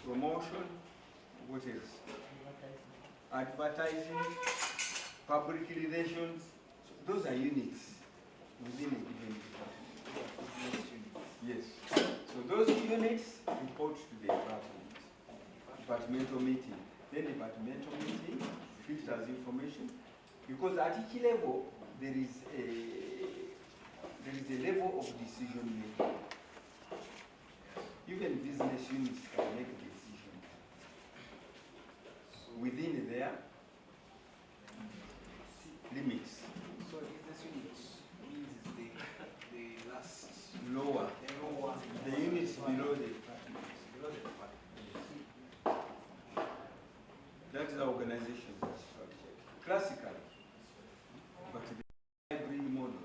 promotion, what else? Advertising, public relations. So those are units within a given department. Yes. So those units report to the department. Departmental meeting. Then departmental meeting filters information, because at each level there is a level of decision making. Even business units can make decisions within their limits. So business units means the last Lower. lower The units below the department. below the department. That is the organization structure. Classically. But the hybrid models.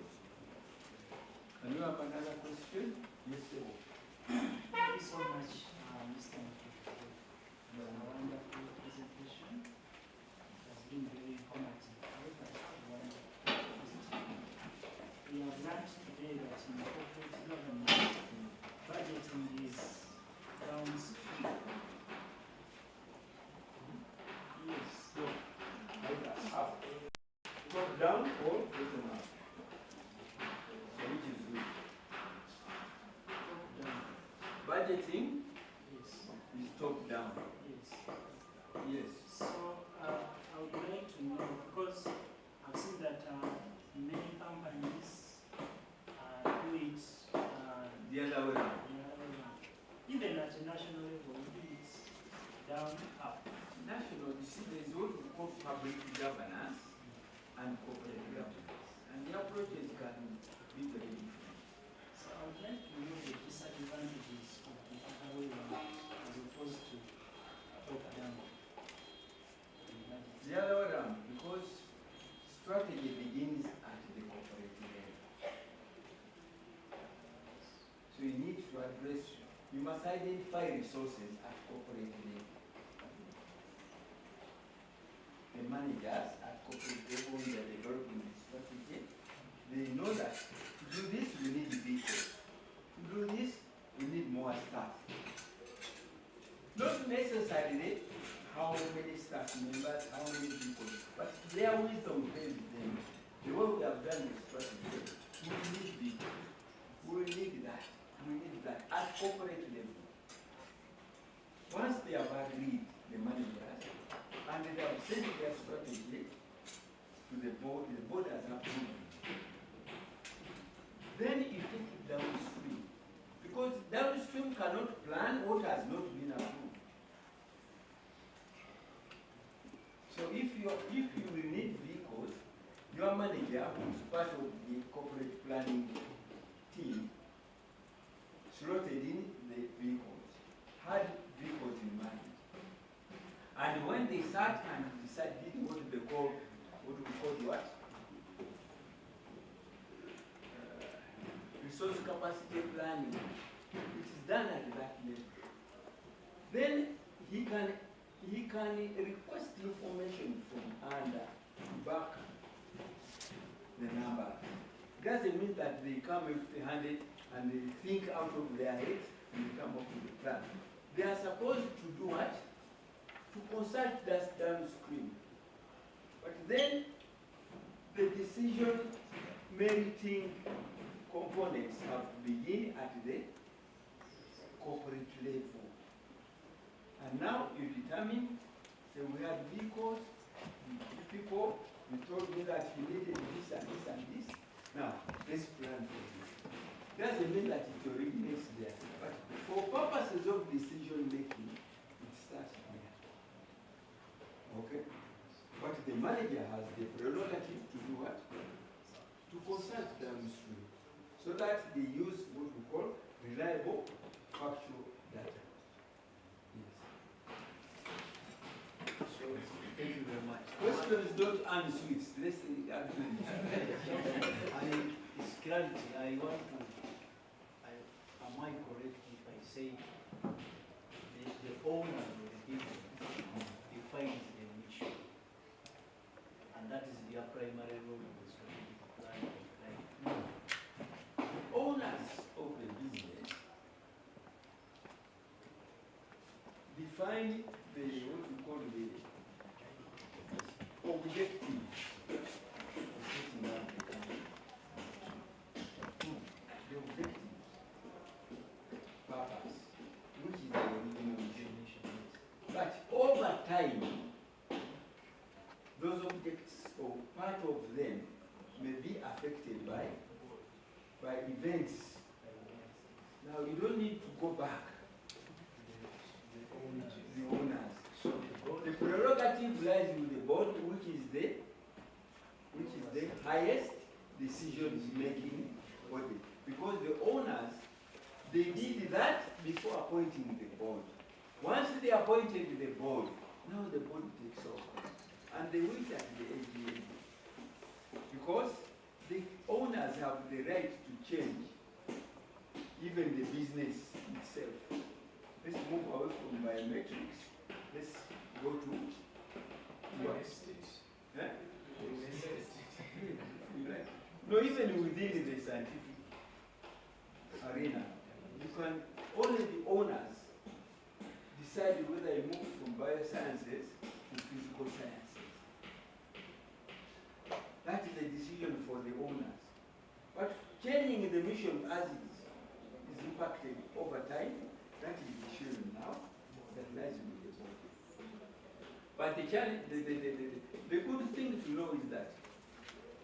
Can you have another question? Yes, sir. Thank you so much, Mr. Matuku, for a wonderful presentation. It has been very informative. However, one positive. We have learned today that in corporate government, budgeting is downstream. Yes. Top down or bottom up? So which is good? Top down. Budgeting Yes. is top down. Yes. Yes. So I would like to know, because I've seen that many companies do it The other way around. the other way. Even at a national level, we do it down, up. National, you see, there is what we call public governance and corporate governance. And the approaches can be very different. So I would like to know the disadvantages of the other way around as opposed to top down. The other way around, because strategy begins at the corporate level. So you need to address, you must identify resources at corporate level. The managers at corporate level, they are developing the strategy. They know that to do this, we need people. To do this, we need more staff. Not necessarily how many staff members, how many people, but their wisdom tells them the way we have done the strategy, we need people. We need that. We need that at corporate level. Once they have agreed, the managers, and they have sent their strategy to the board has approved. Then you take it downstream. Because downstream cannot plan what has not been approved. So if you will need vehicles, your manager, who is part of the corporate planning team, slotted in the vehicles, had vehicles in mind. And when they sat and decided what we call what? Resource capacity planning. It is done at that level. Then he can request information from under to back the number. Doesn't mean that they come empty-handed and they think out of their heads and they come up with a plan. They are supposed to do what? To consult us downstream. But then the decision-making components have to begin at the corporate level. And now you determine, say we had vehicles, people, you told me that you needed this and this and this. Now, let's plan for this. Doesn't mean that it originates there. But for purposes of decision-making, it starts there. Okay? But the manager has the prerogative to do what? To consult downstream. So that they use what we call reliable factual data. Yes. So Thank you very much. Questions don't earn sweets. Let's say It's clarity. I want to, am I correct if I say the owner of the business defines the mission? And that is their primary role in the strategic plan of owners of the business define the what we call the objective of setting up the company. The objective, purpose, which is the original mission. But over time, those objects or part of them may be affected by events. Now you don't need to go back to the owners. So the prerogative lies with the board, which is the highest decision making body. Because the owners, they did that before appointing the board. Once they appointed the board, now the board takes over. And they wait at the AGM. Because the owners have the right to change even the business itself. Let's move away from biometrics. Let's go to Real estate. eh? No, even within the scientific arena, you can only the owners decide whether you move from biosciences to physical sciences. That is a decision for the owners. But changing the mission as it is impacted over time, that is the decision now that lies with the board. But the challenge, the good thing to know is that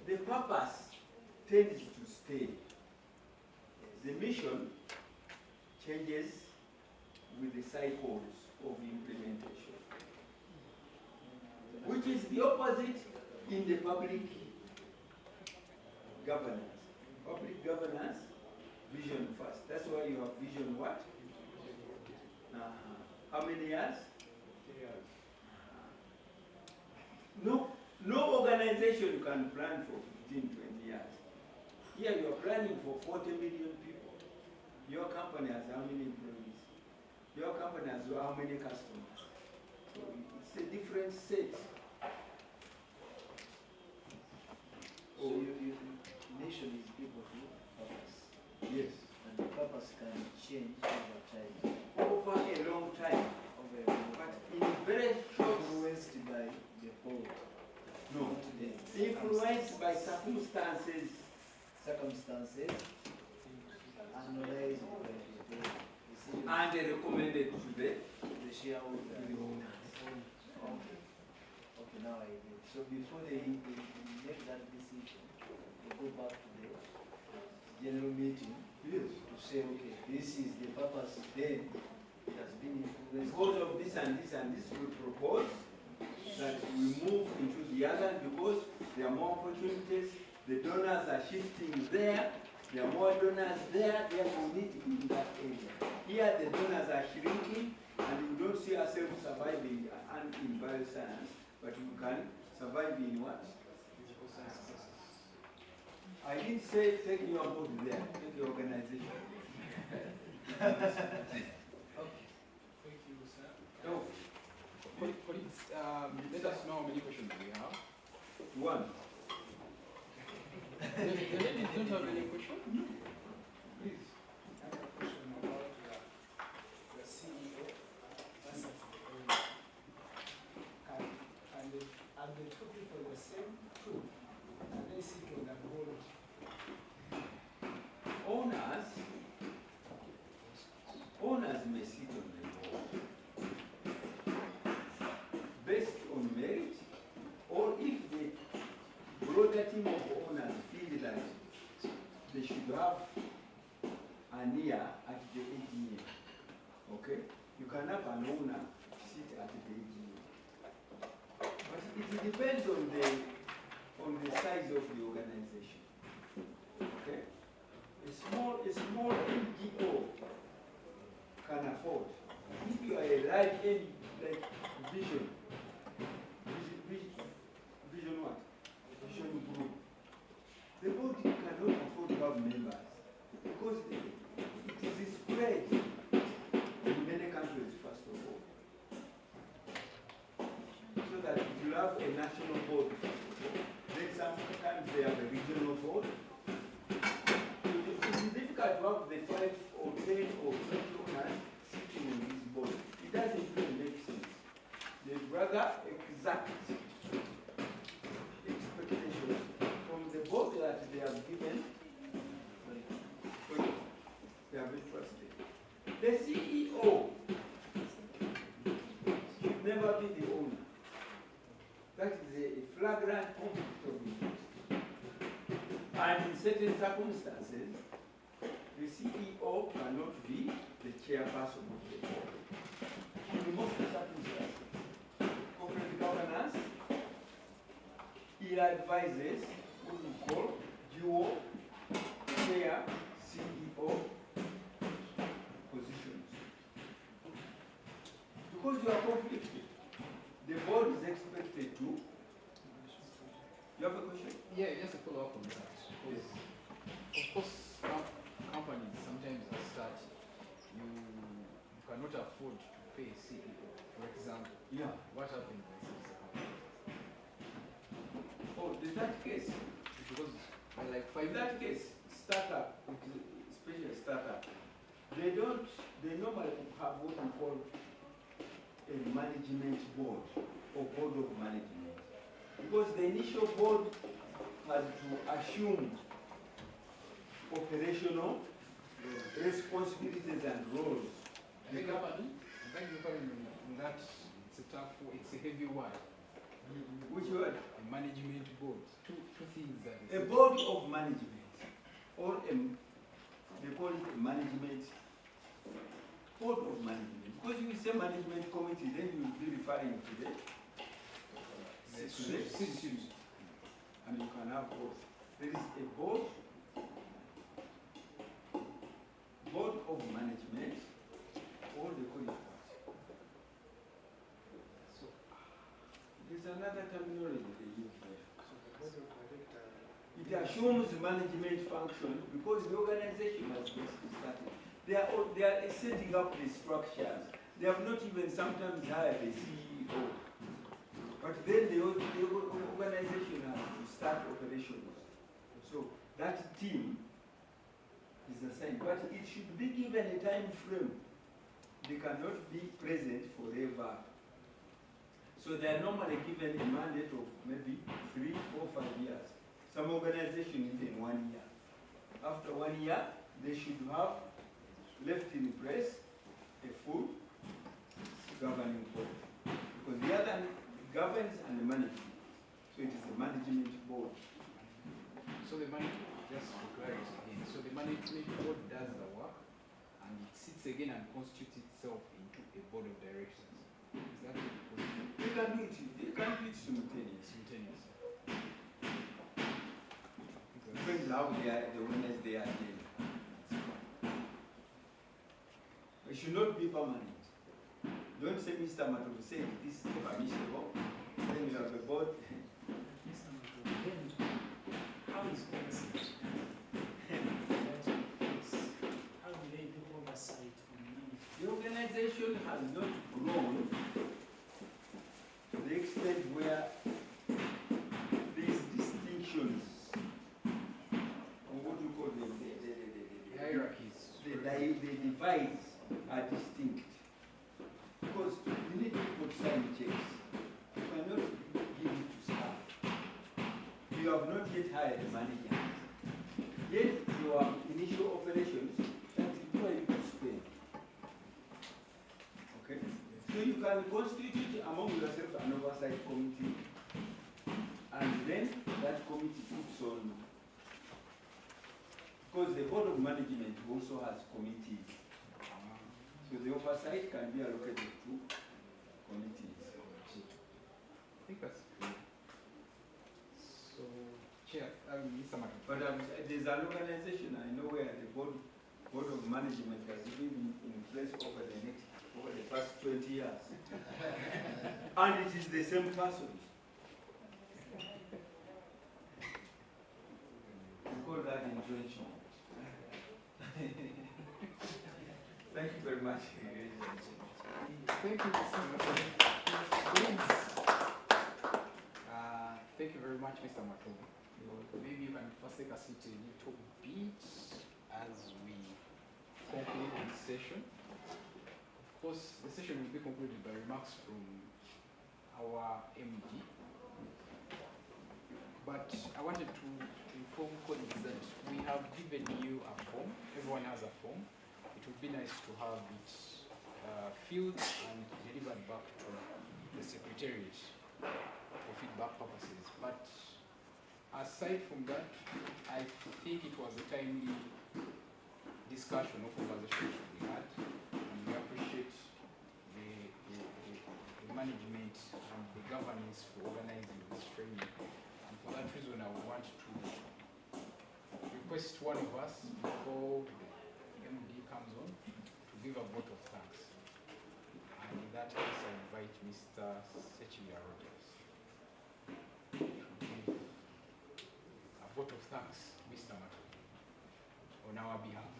the purpose tends to stay. The mission changes with the cycles of implementation, which is the opposite in the public governance. Public governance, vision first. That's why you have vision what? How many years? 3 years. No organization can plan for 15, 20 years. Here you are planning for 40 million people. Your company has how many employees? Your company has how many customers? So it's a different set. So your mission is people to purpose. Yes. And the purpose can change over time. Over a long time. But in very short, Influenced by the board. no, influenced by circumstances. Circumstances analyzed by the board. And recommended to the shareholder. owners. Okay. Okay, now I get it. So before they make that decision, they go back to the general meeting Yes. to say, okay, this is the purpose then. It has been influenced. Because of this and this and this, we propose that we move into the other because there are more opportunities. The donors are shifting there. There are more donors there. Therefore, we need to be in that area. Here, the donors are shrinking, and we don't see ourselves surviving in bioscience, but we can survive in what? I didn't say take your board there, take your organization. Okay. Thank you, sir. So, colleagues, let us know how many questions we have. One. The ladies don't have any questions? Please, I have a question about the CEO versus the owner. Are the two people the same truth? Can they sit on the board? Owners may sit on the board based on merit, or if the broader team of owners feel that they should have an ear at the AGM. Okay? You can have an owner sit at the AGM. But it depends on the size of the organization. Okay? A small NGO can afford. If you are a large like vision have a national board. Then sometimes they have a regional board. It is difficult to have the 5 or 10 or 20 owners sitting on this board. It doesn't even make sense. They'd rather exact expectations from the board that they have given. They have entrusted. The CEO should never be the owner. That is a flagrant conflict of interest. And in certain circumstances, the CEO cannot be the chairperson of the board. In most circumstances, corporate governance, he advises what we call dual chair CEO positions. Because you are conflicted, the board is expected to. You have a question? Yeah, just a follow up on that. Because of course, companies sometimes as such, you cannot afford to pay a CEO. For example, Yeah. what happens in such a company? Oh, in that case, Because like in that case, startup, especially a startup, they normally have what we call a management board or board of management. Because the initial board has to assume operational responsibilities and roles. I think in that it's a tough, it's a heavy word. Which word? A management board. Two things that A board of management, or they call it a management board of management. Because you say management committee, then you will be referring to the C-suite. And you can have both. There is a board of management, or they call it what? So, there's another terminology they use there. So the board of directors. It assumes management function because the organization has just started. They are setting up the structures. They have not even sometimes hired a CEO. But then the organization has to start operations. So that team is assigned. But it should be given a time frame. They cannot be present forever. So they are normally given a mandate of maybe 3, 4, 5 years. Some organizations even 1 year. After 1 year, they should have left in place a full governing board. Because the other governs and manages. So it is a management board. So the management, just for clarity again, so the management board does the work and it sits again and constitutes itself into a board of directors. Is that the position? They can do it simultaneously. Depends how the winners they are doing. It should not be permanent. Don't say Mr. Matu said this is permissible. Then you have a board. Mr. Matu, how is oversight? How do they do oversight on management? The organization has not grown to the extent where these distinctions on what we call the Hierarchies. the divides are distinct. Because you need people to sign checks. You cannot give it to staff. You have not yet hired a manager. Yet your initial operations that require you to spend. Okay? So you can constitute among yourself an oversight committee, and then that committee puts on, because the board of management also has committees. So the oversight can be allocated to committees. I think that's good. So, Chair, Mr. Matu. But there's an organization I know where the board of management has been in place over the past 20 years. And it is the same person. We call that entrenchment. Thank you very much. Thank you, Mr. Matu. Mr. Matogo. Maybe you can first take a seat a little bit as we conclude this session. Of course, the session will be concluded by remarks from our MD. But I wanted to inform colleagues that we have given you a form. Everyone has a form. It would be nice to have it filled and delivered back to the Secretariat for feedback purposes. But aside from that, I think it was a timely discussion or conversation we had. And we appreciate the management and the governance for organizing this training. And for that reason, I would want to request one of us before the MD comes on to give a vote of thanks. And in that case, I invite Mr. Sechilia Rogers to give a vote of thanks, Mr. Mato, on our behalf.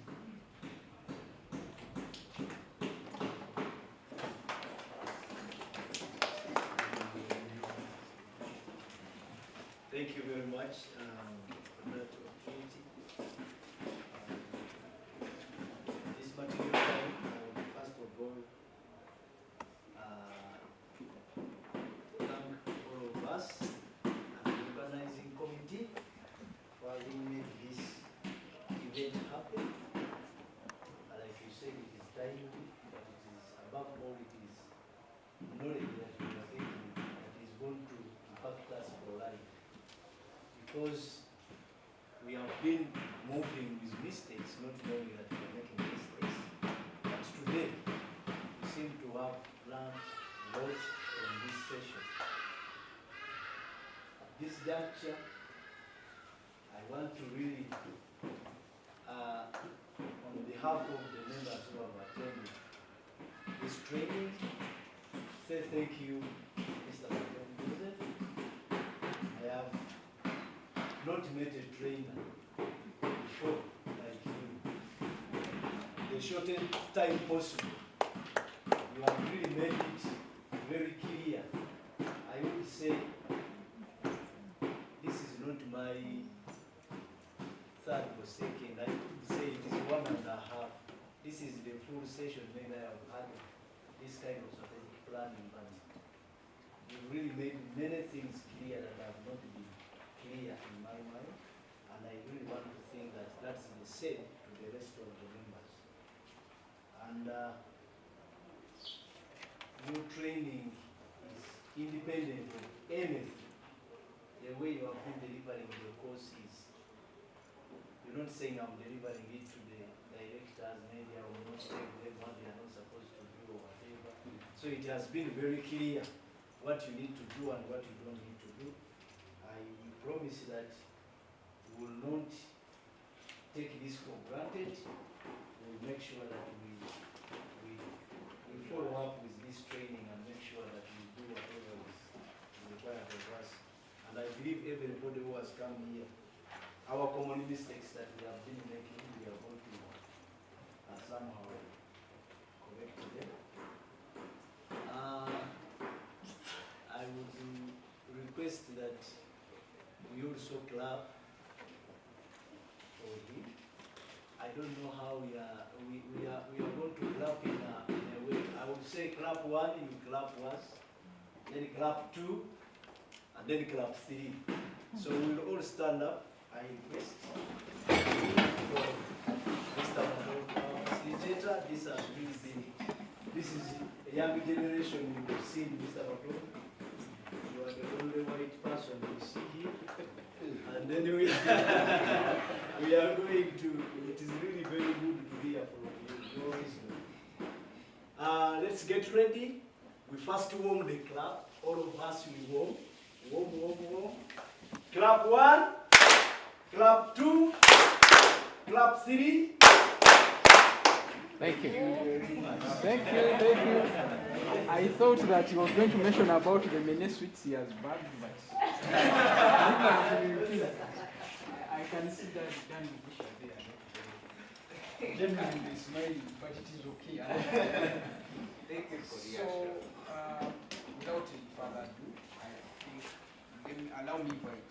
Thank you very much for that opportunity. This material time, first of all, thank all of us and the organizing committee for having made this event happen. Like you said, it is timely, but it is above all, it is knowledge that we are getting that is going to impact us for life. Because we have been moving with mistakes, not knowing that we are making mistakes. But today, we seem to have learned a lot from this session. At this juncture, I want to really, on behalf of the members who have attended this training, say thank you, Mr. Joseph. I have not met a trainer before like you. The shortest time possible. You have really made it very clear. I would say this is not my third or second. I would say it is 1.5. This is the full session when I have had this kind of strategic planning. But you've really made many things clear that have not been clear in my mind, and I really want to think that that's the same to the rest of the members. And your training is independent of anything. The way you have been delivering your course is, you're not saying I'm delivering it to the directors, maybe I will not tell them what they are not supposed to do or whatever. So it has been very clear what you need to do and what you don't need to do. I promise that we will not take this for granted. We will make sure that we follow up with this training and make sure that we do whatever is required of us. And I believe everybody who has come here, our common mistakes that we have been making, we are going to somehow correct them. I would request that we also clap for him. I don't know how we are going to clap in a way. I would say clap 1, you clap once, then clap 2, and then clap 3. So we will all stand up. I request for Mr. Facilitator. This has really been, this is a young generation you have seen, Mr. Mato. You are the only white person we see here. And then we are going to, it is really very good to hear from you. Let's get ready. We first warm the clap. All of us will warm. Clap 1, clap 2, clap 3. Thank you. Thank you. I thought that you were going to mention about the many sweets he has bagged, but I can see that Dan Bush there. Genuinely smiling, but it is okay. Thank you for the So, without any further ado, I think, allow me to invite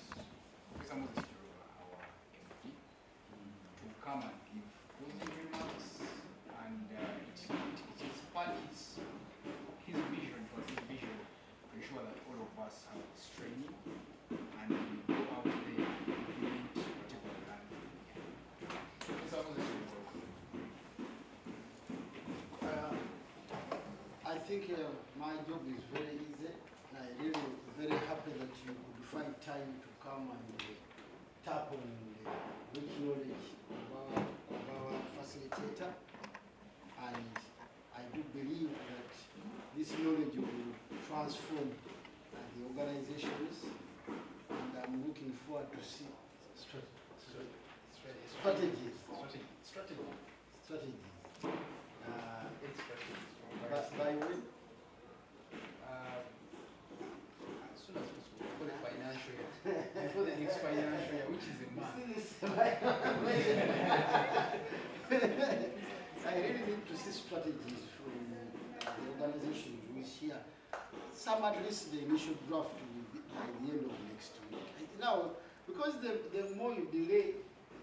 us have this training and we go out there and implement whatever we learn from here. Mr. Moses, I think my job is very easy. I really very happy that you could find time to come and tap on the rich knowledge of our facilitator. And I do believe that this knowledge will transform the organizations. And I'm looking forward to see strategies. By when? as soon as possible, for the financial year, before the next financial year, which is a month. I really need to see strategies from the organizations which here. Some at least the initial draft will be by the end of next week. Now, because the more you delay,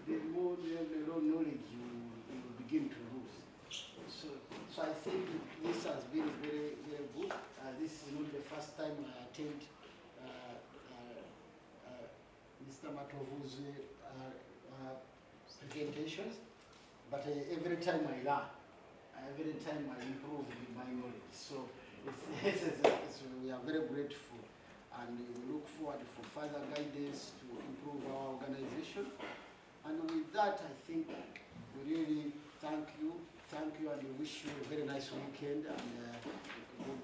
the more knowledge you will begin to lose. So I think this has been very, very good. This is not the first time I attend Mr. Matovu's presentations, but every time I learn, every time I improve my knowledge. So we are very grateful, and we look forward for further guidance to improve our organization. And with that, I think we really thank you, and we wish you a very nice weekend and good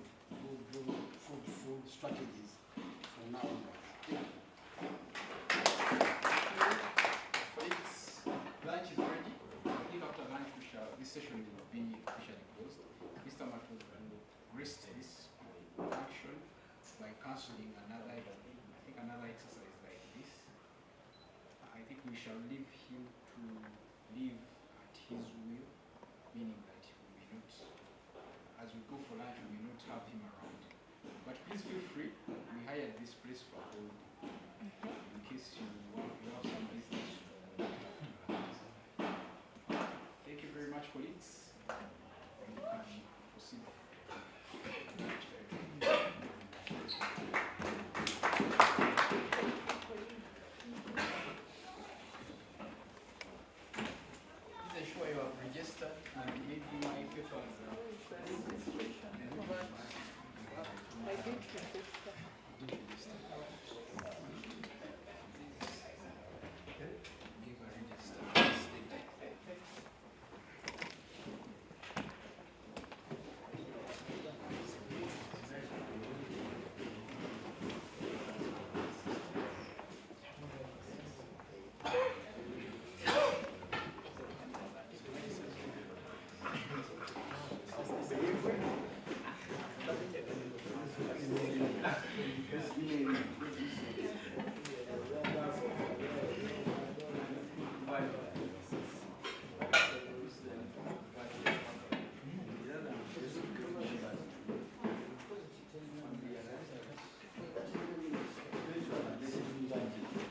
fruitful strategies from now on. Colleagues, lunch is ready. I think after lunch, this session will be officially closed. Mr. Matos will rest this function by cancelling another exercise like this. I think we shall leave him to live at his will, meaning that we may not, as we go for lunch, we may not have him around. But please feel free